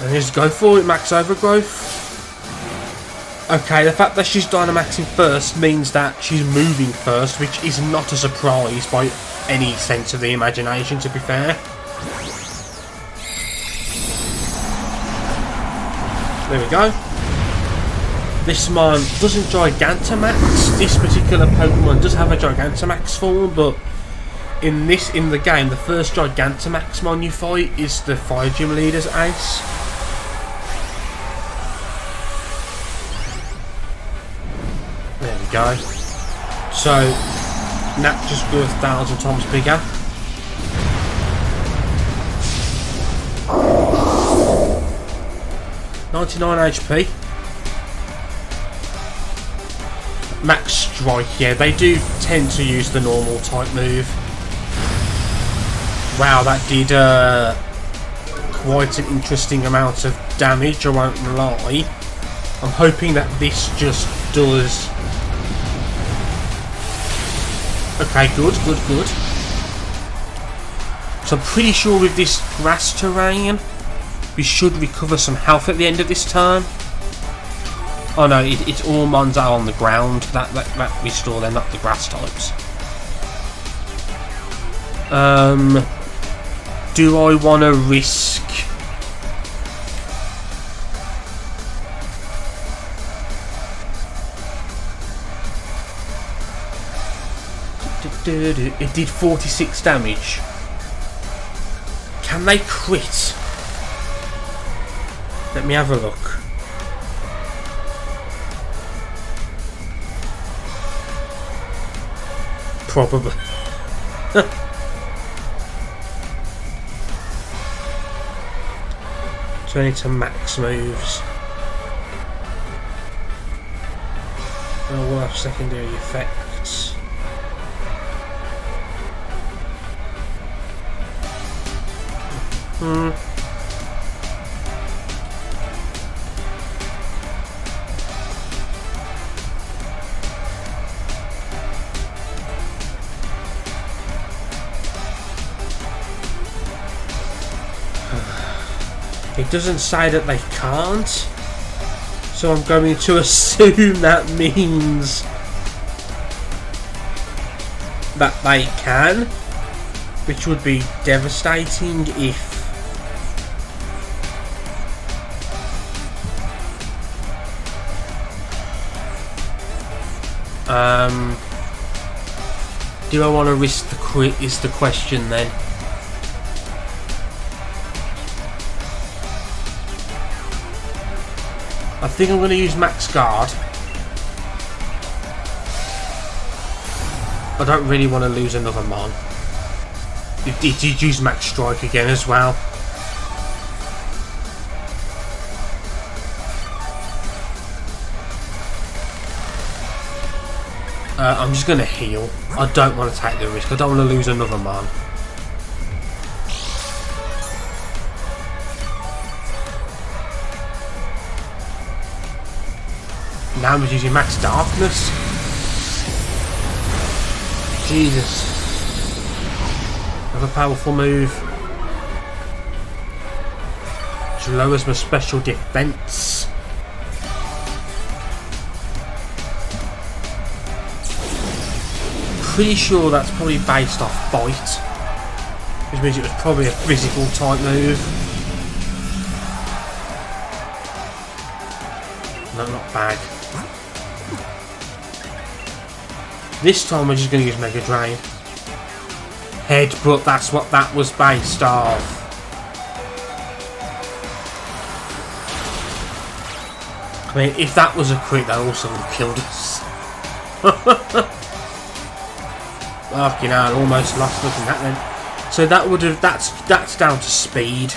And just go for it, max overgrowth. Okay, the fact that she's Dynamaxing first means that she's moving first, which is not a surprise by any sense of the imagination, to be fair. There we go. This one doesn't Gigantamax. This particular Pokemon does have a Gigantamax form, but in the game, the first Gigantamax mon you fight is the Fire Gym Leader's Ace. There we go. So, Nat just grew 1,000 times bigger. $99 HP. Max Strike, yeah, they do tend to use the normal type move. Wow, that did quite an interesting amount of damage, I won't lie. I'm hoping that this just does... Okay, good. So I'm pretty sure with this grass terrain, we should recover some health at the end of this turn. Oh no, it's all mons are on the ground that restore, they're not the grass types. Do I want to risk... It did 46 damage. Can they crit? Let me have a look. Probably. Turn it to max moves. Oh, we'll have secondary effects. It doesn't say that they can't, so I'm going to assume that means that they can, which would be devastating if do I want to risk the crit is the question then. I think I'm going to use Max Guard. I don't really want to lose another mon. It did use Max Strike again as well. I'm just going to heal. I don't want to take the risk. I don't want to lose another mon. Now I'm using Max Darkness. Jesus. Another powerful move. Which lowers my special defense. Pretty sure that's probably based off Bite, which means it was probably a physical type move. No, not bad. This time we're just going to use Mega Drain. Headbutt, that's what that was based off. I mean, if that was a crit, that also would have killed us. Fucking hell, almost lost looking at then. So that would have, that's down to speed.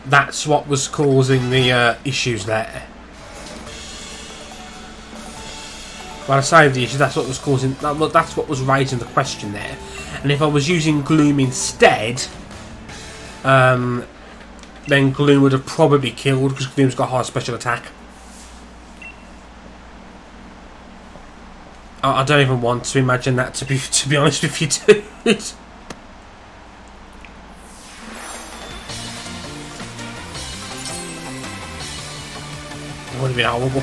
That's what was causing the issues there. When I say the issue, that's what was causing. That's what was raising the question there. And if I was using Gloom instead, then Gloom would have probably killed because Gloom's got high special attack. I don't even want to imagine that, to be honest with you, dude. It would have been horrible.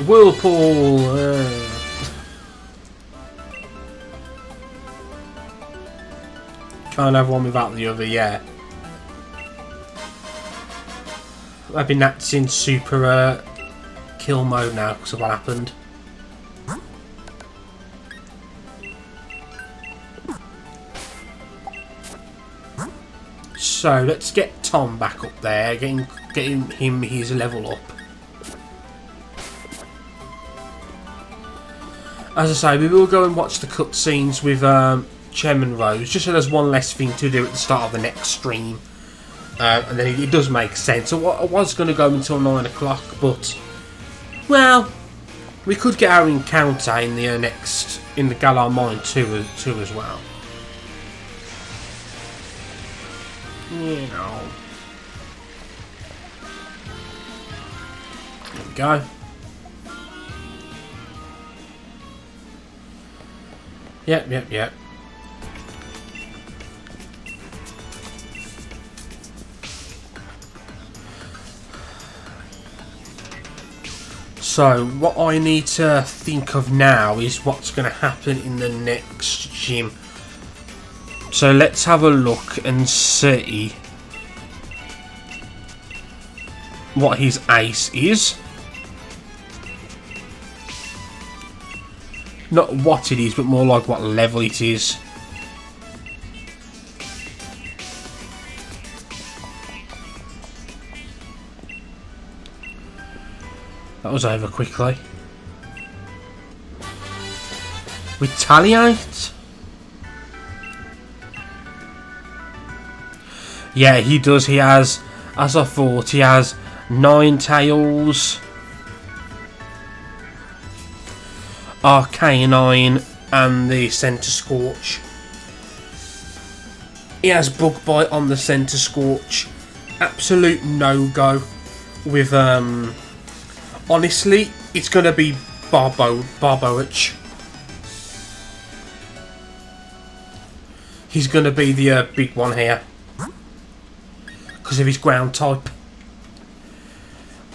Whirlpool. Can't have one without the other, yeah. Maybe Nat's in super kill mode now because of what happened. So let's get Tom back up there, getting him his level up. As I say, we will go and watch the cutscenes with Chem and Rose, just so there's one less thing to do at the start of the next stream. And then it does make sense. So I was going to go until 9 o'clock, but well, we could get our encounter in the Galar Mine too as well. You know. There we go. Yep. So, what I need to think of now is what's going to happen in the next gym. So, let's have a look and see what his ace is. Not what it is, but more like what level it is. That was over quickly. Retaliate? Yeah, he does. He has, as I thought, he has 9 tails, Arcanine, and the Centre Scorch. He has Bug Bite on the Centre Scorch. Absolute no-go with, honestly, it's going to be Barboach. He's going to be the big one here. Because of his ground type.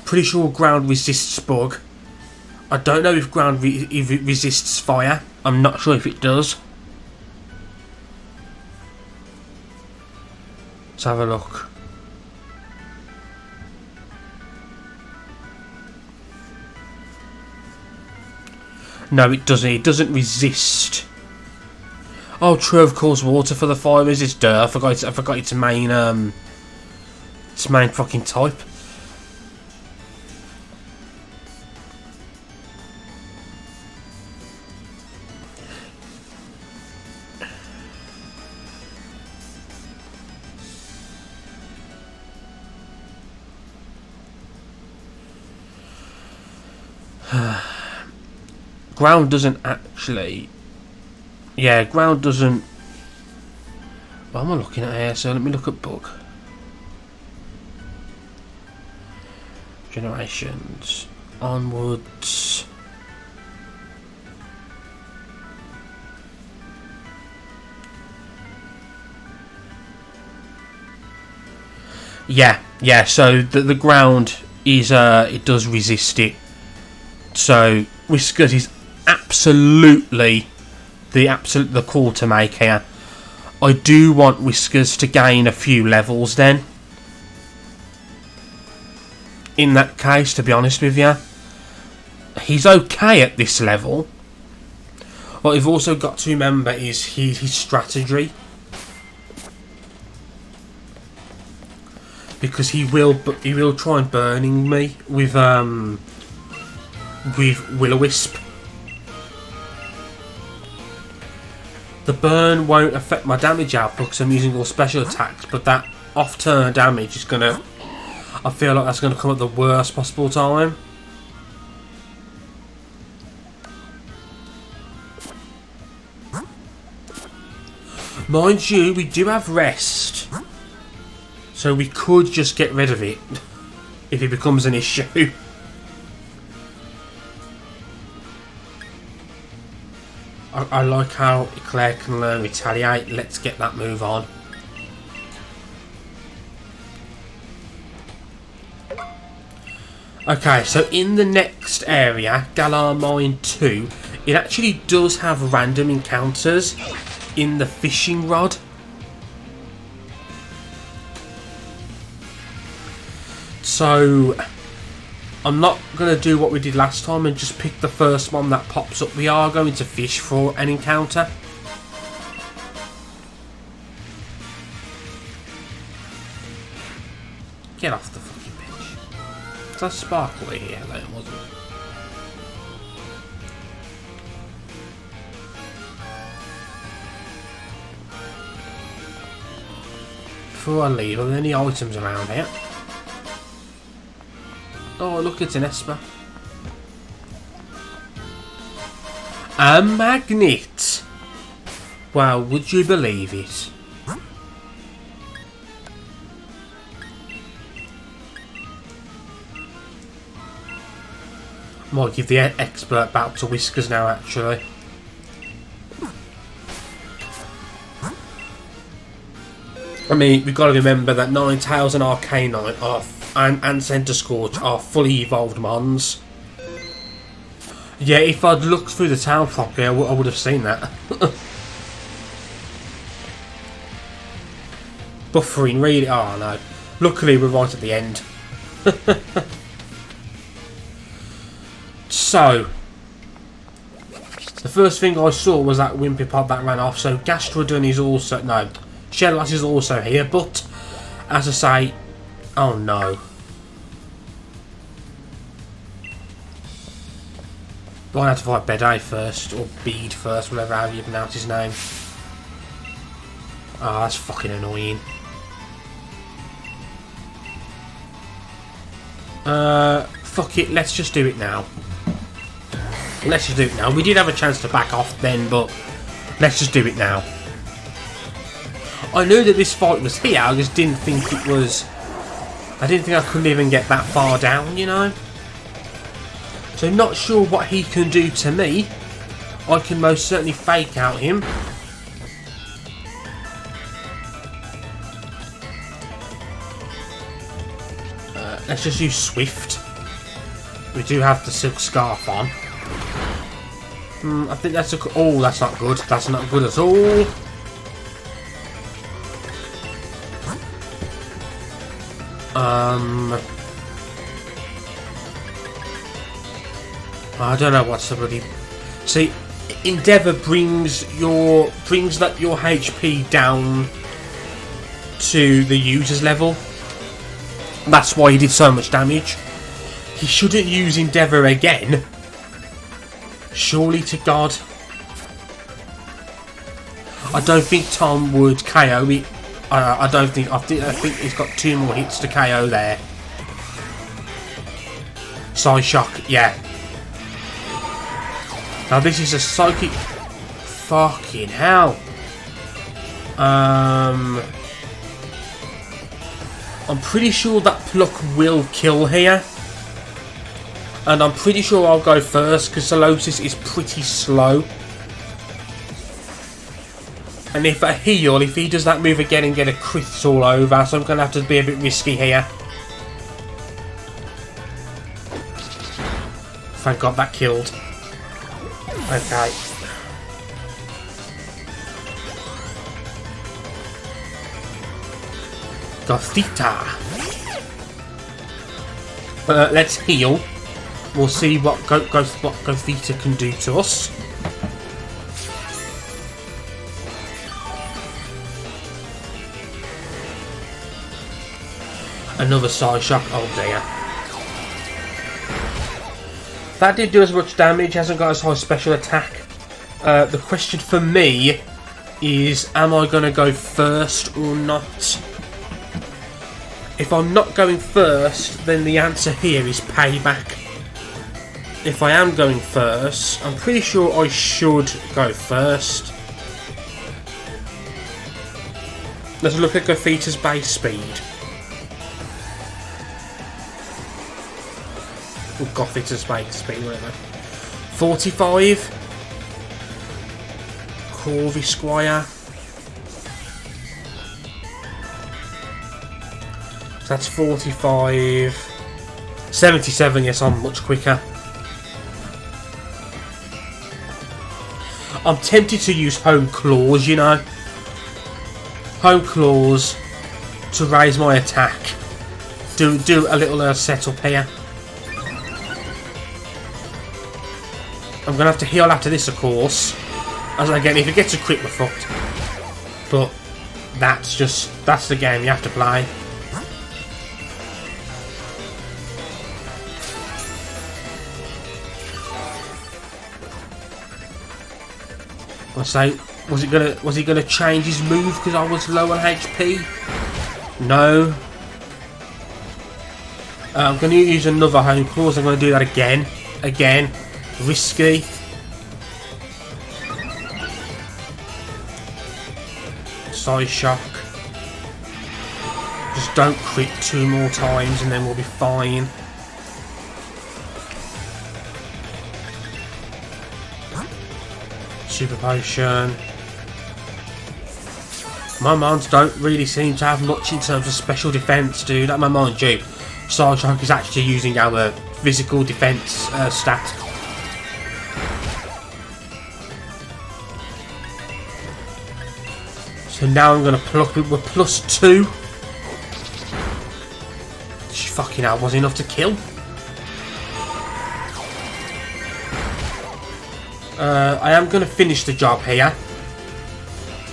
Pretty sure ground resists bug. I don't know if ground if it resists fire. I'm not sure if it does. Let's have a look. No, it doesn't. It doesn't resist. Oh, true. Of course, water for the fire resist. Duh. I forgot its main fucking type. Ground doesn't actually. Yeah, ground doesn't. What am I looking at here? So let me look at bug. Generations. Onwards. Yeah. So the ground is it does resist it. So Whiskers is absolutely the call to make here. I do want Whiskers to gain a few levels then. In that case, to be honest with you, he's okay at this level. What we've also got to remember is his strategy, because he will try and burning me with Will-O-Wisp. The burn won't affect my damage output because I'm using all special attacks, but that off-turn damage is gonna. I feel like that's gonna come at the worst possible time. Mind you, we do have rest. So we could just get rid of it if it becomes an issue. I like how Claire can learn retaliate. Let's get that move on. Okay, so in the next area, Galar Mine 2, it actually does have random encounters in the fishing rod. So I'm not going to do what we did last time and just pick the first one that pops up. We are going to fish for an encounter. Get off the fucking bench. Is that Spikkle here? There wasn't it? Before I leave, are there any items around here? Oh, look, it's an Esper. A magnet! Wow, would you believe it? Might give the expert back to Whiskers now, actually. I mean, we've got to remember that Ninetales and Arcanine are and Centre Scorch are fully evolved mons. Yeah, if I'd looked through the town properly, I would have seen that. Buffering, really? Oh no. Luckily, we're right at the end. So, the first thing I saw was that Wimpypod that ran off. So, Gastrodon is also... No, Shellas is also here. But, as I say... Oh no. Do I have to fight Bedai first? Or Bede first, whatever you pronounce his name. Oh, that's fucking annoying. Fuck it, let's just do it now. Let's just do it now. We did have a chance to back off then, but let's just do it now. I knew that this fight was here, I just didn't think it was... I didn't think I couldn't even get that far down, you know? So not sure what he can do to me. I can most certainly fake out him. Let's just use Swift. We do have the Silk Scarf on. I think that's a... Oh, that's not good. That's not good at all. I don't know what's the bloody... See, Endeavour brings your HP down to the user's level. That's why he did so much damage. He shouldn't use Endeavour again. Surely to God. I don't think Tom would KO it. I think he's got 2 more hits to KO there. Psyshock, yeah. Now this is a psychic. Fucking hell. I'm pretty sure that Pluck will kill here. And I'm pretty sure I'll go first because Solosis is pretty slow. And if I heal, if he does that move again and get a crit, it's all over. So I'm going to have to be a bit risky here. Thank God that killed. Okay. Gothita. Let's heal. We'll see what Gothita can do to us. Another Psyshock. Oh dear. That did do as much damage. Hasn't got as high special attack. The question for me is, am I going to go first or not? If I'm not going first, then the answer here is payback. If I am going first, I'm pretty sure I should go first. Let's look at Gothita's base speed. Or Gothita's base speed, whatever. 45. Corvi Squire. So that's 45. 77, yes, I'm much quicker. I'm tempted to use Home Claws, you know. Home Claws to raise my attack. Do a little setup here. I'm going to have to heal after this, of course. As again, if it gets a crit, we're fucked. But that's the game you have to play. I say, was he gonna change his move because I was low on HP? No. I'm gonna use another Home Claws. I'm gonna do that again. Again, risky. Side shock. Just don't crit 2 more times and then we'll be fine. Super potion. My mons don't really seem to have much in terms of special defense, dude. At my mind you, Side shock is actually using our physical defense stat. So now I'm going to pluck it with +2. Fucking hell, was enough to kill. I am going to finish the job here.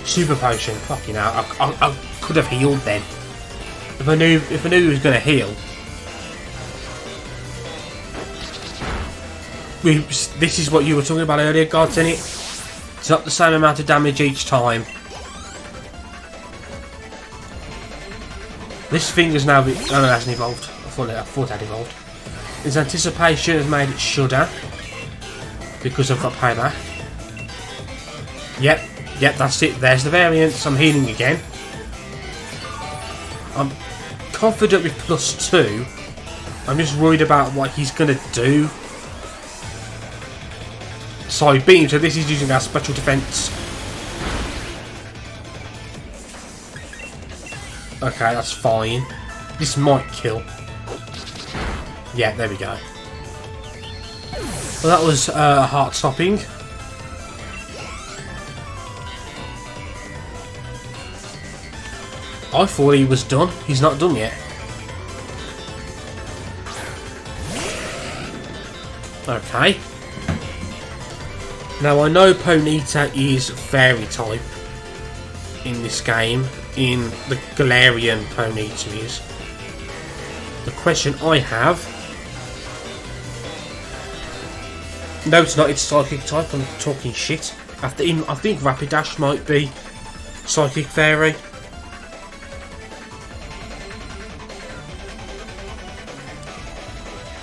Super potion. Fucking hell, I could have healed then. If I knew he was going to heal. This is what you were talking about earlier, gods, isn't it? It's not the same amount of damage each time. This finger's now... Oh no, it hasn't evolved. I thought it had evolved. His anticipation has made it shudder. Because I've got payback. Yep, that's it. There's the variance. I'm healing again. I'm confident with +2. I'm just worried about what he's going to do. So beam, so this is using our special defense. Okay, that's fine. This might kill. Yeah, there we go. Well, that was heart-stopping. I thought he was done. He's not done yet. Okay. Now, I know Ponyta is Fairy type in this game. In the Galarian Ponyta is. The question I have... No, it's not. It's Psychic type. I'm talking shit. I think Rapidash might be Psychic Fairy.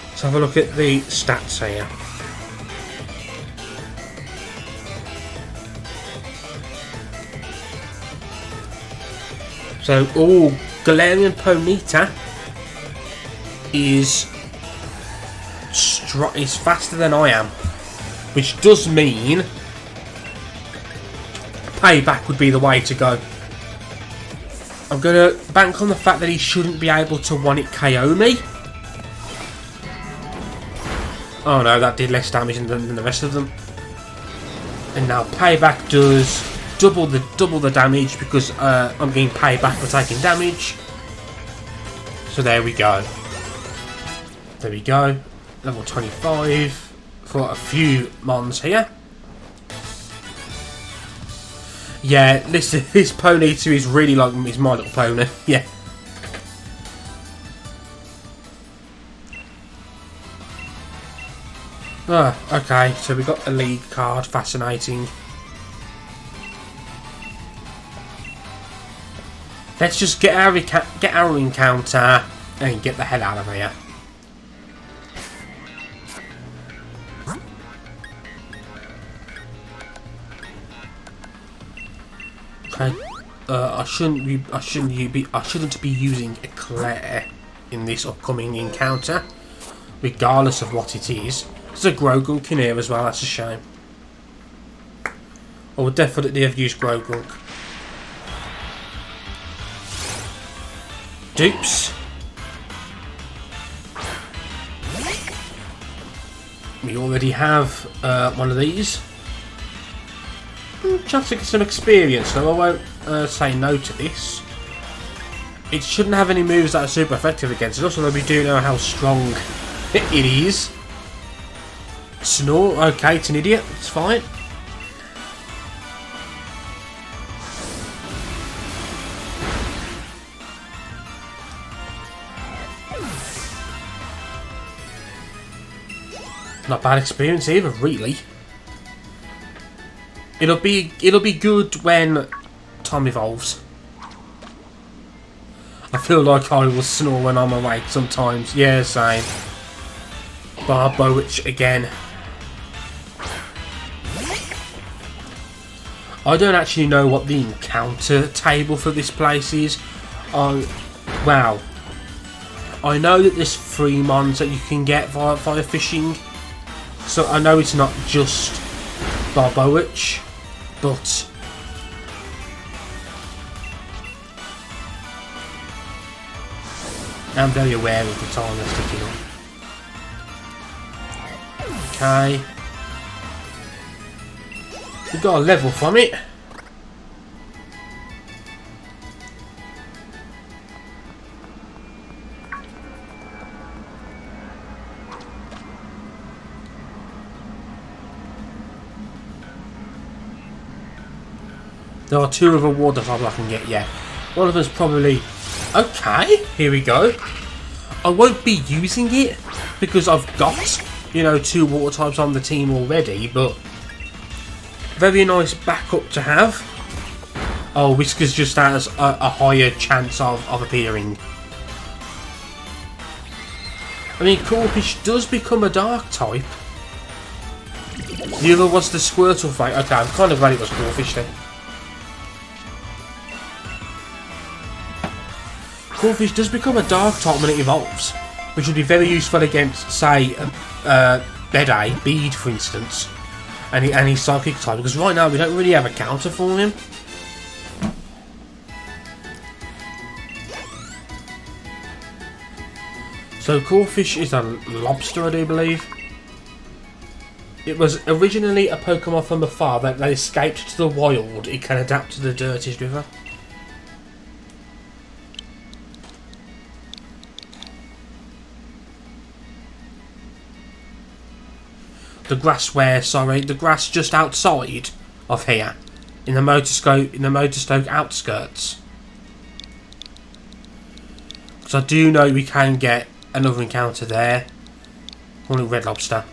Let's have a look at the stats here. So, Galarian Ponyta is faster than I am. Which does mean payback would be the way to go. I'm going to bank on the fact that he shouldn't be able to one-hit KO me. Oh no, that did less damage than the rest of them. And now payback does double the damage because I'm getting payback for taking damage. So there we go. There we go. Level 25 for a few mons here. Yeah, this Ponyta is really like his My Little Pony. Yeah. Okay, so we got a league card. Fascinating. Let's just get our encounter and get the hell out of here. Okay, I shouldn't be using Eclair in this upcoming encounter, regardless of what it is. There's a Grook in here as well. That's a shame. I would definitely have used Grook. Dupes. We already have one of these. Chance to get some experience, though. I won't say no to this. It shouldn't have any moves that are super effective against us, although we do know how strong it is. Snore, okay, it's an idiot, it's fine. Not bad experience either, really. It'll be good when Tom evolves. I feel like I will snore when I'm awake sometimes. Yeah, same. Barbowitch again. I don't actually know what the encounter table for this place is. Wow. I know that there's 3 mons that you can get via fishing. So I know it's not just Barbowitch, but I'm very aware of the time that's ticking up. Okay. We got a level from it. There are 2 other water types I can get, yeah. One of them's probably... Okay, here we go. I won't be using it because I've got, you know, 2 water types on the team already, but very nice backup to have. Oh, Whiskers just has a higher chance of appearing. I mean, Corphish does become a dark type. The other was the Squirtle fight. Okay, I'm kind of glad it was Corphish then. Corphish does become a dark type when it evolves, which would be very useful against, say, Bede, for instance, and his psychic type, because right now we don't really have a counter for him. So Corphish is a lobster, I do believe. It was originally a Pokemon from afar that escaped to the wild. It can adapt to the dirtiest river. The grass just outside of here, in the Motorstoke outskirts. Because I do know we can get another encounter there. Only Red Lobster.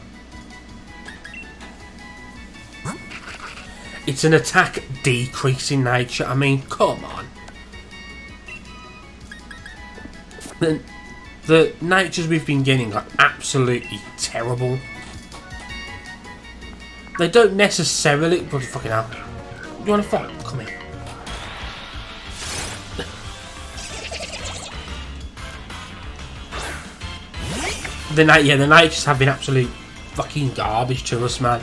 It's an attack decrease in nature. I mean, come on. The natures we've been getting are absolutely terrible. They don't necessarily... Bloody fucking hell. You want to fight? Come here. The natures have been absolute fucking garbage to us, man.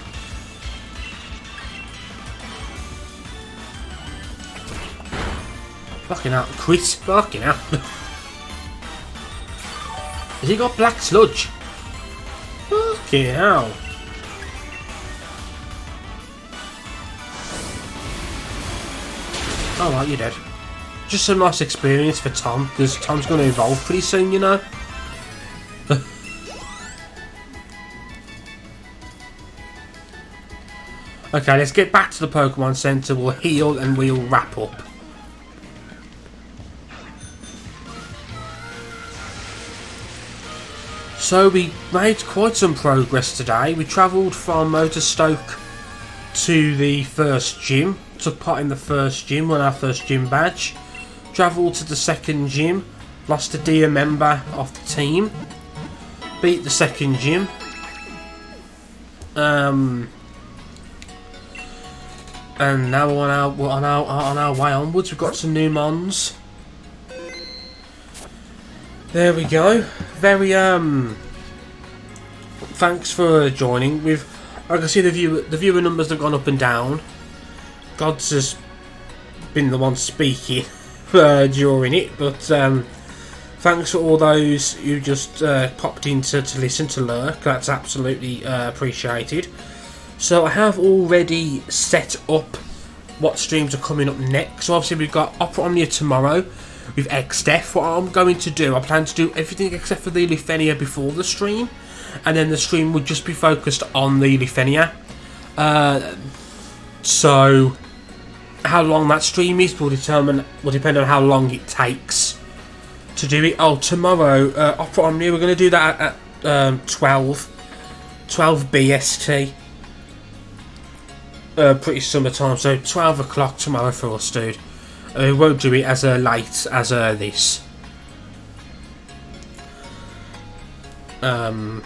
Fucking hell. Chris. Fucking hell. Has he got black sludge? Fucking hell. Alright, you're dead. Just some nice experience for Tom, because Tom's going to evolve pretty soon, you know. Okay, let's get back to the Pokemon Center. We'll heal and we'll wrap up. So we made quite some progress today. We travelled from Motorstoke to the first gym. Took part in the first gym, won our first gym badge. Travelled to the second gym. Lost a dear member of the team. Beat the second gym. And now we're on our way onwards. We've got some new mons. There we go. Very thanks for joining. I can see the viewer numbers have gone up and down. God's has been the one speaking during it, but thanks for all those who just popped in to listen to lurk. That's absolutely appreciated. So I have already set up what streams are coming up next. So obviously we've got Opera Omnia tomorrow with XDef. What I'm going to do, I plan to do everything except for the Lithenia before the stream, and then the stream would just be focused on the Lithenia. So how long that stream is will depend on how long it takes to do it. Oh, tomorrow Opera Omnia, we're going to do that at 12 BST. Pretty summertime, so 12 o'clock tomorrow for us, dude. We won't do it as late as this. And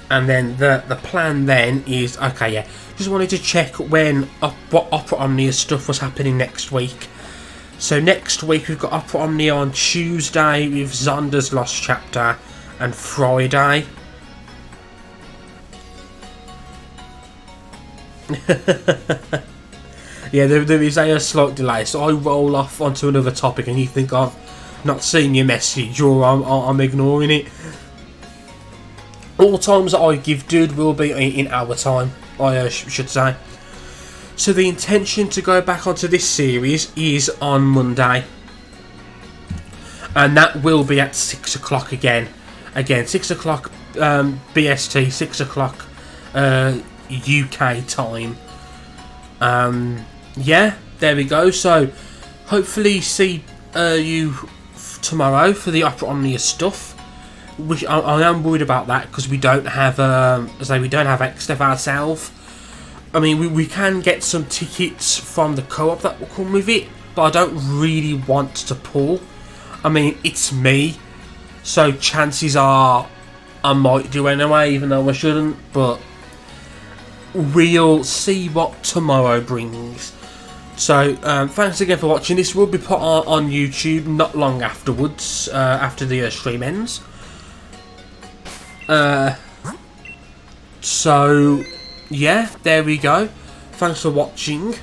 then the plan then is, okay, yeah, just wanted to check what Opera Omnia stuff was happening next week. So next week we've got Opera Omnia on Tuesday with Zonda's Lost Chapter, and Friday yeah, there is a slight delay, so I roll off onto another topic and you think I've not seen your message or I'm ignoring it. All times that I give, dude, will be in our time, I should say. So the intention to go back onto this series is on Monday, and that will be at 6 o'clock again 6 o'clock BST, 6 o'clock UK time. Yeah, there we go. So hopefully see you tomorrow for the Opera Omnia stuff, which I am worried about that because we don't have we don't have XDev ourselves. I mean, we can get some tickets from the co-op that will come with it, but I don't really want to pull. I mean, it's me, so chances are I might do anyway, even though I shouldn't, but we'll see what tomorrow brings. So thanks again for watching. This will be put on YouTube not long afterwards, after the stream ends. So yeah, there we go. Thanks for watching.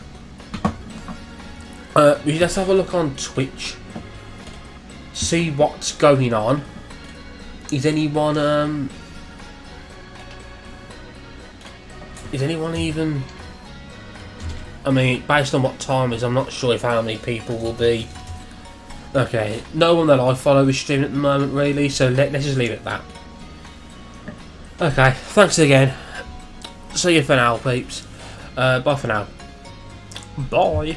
Let's have a look on Twitch, see what's going on. Is anyone even... I mean, based on what time it is, I'm not sure if how many people will be. Okay, no one that I follow is streaming at the moment, really, so let's just leave it at that. Okay, thanks again. See you for now, peeps. Bye for now. Bye.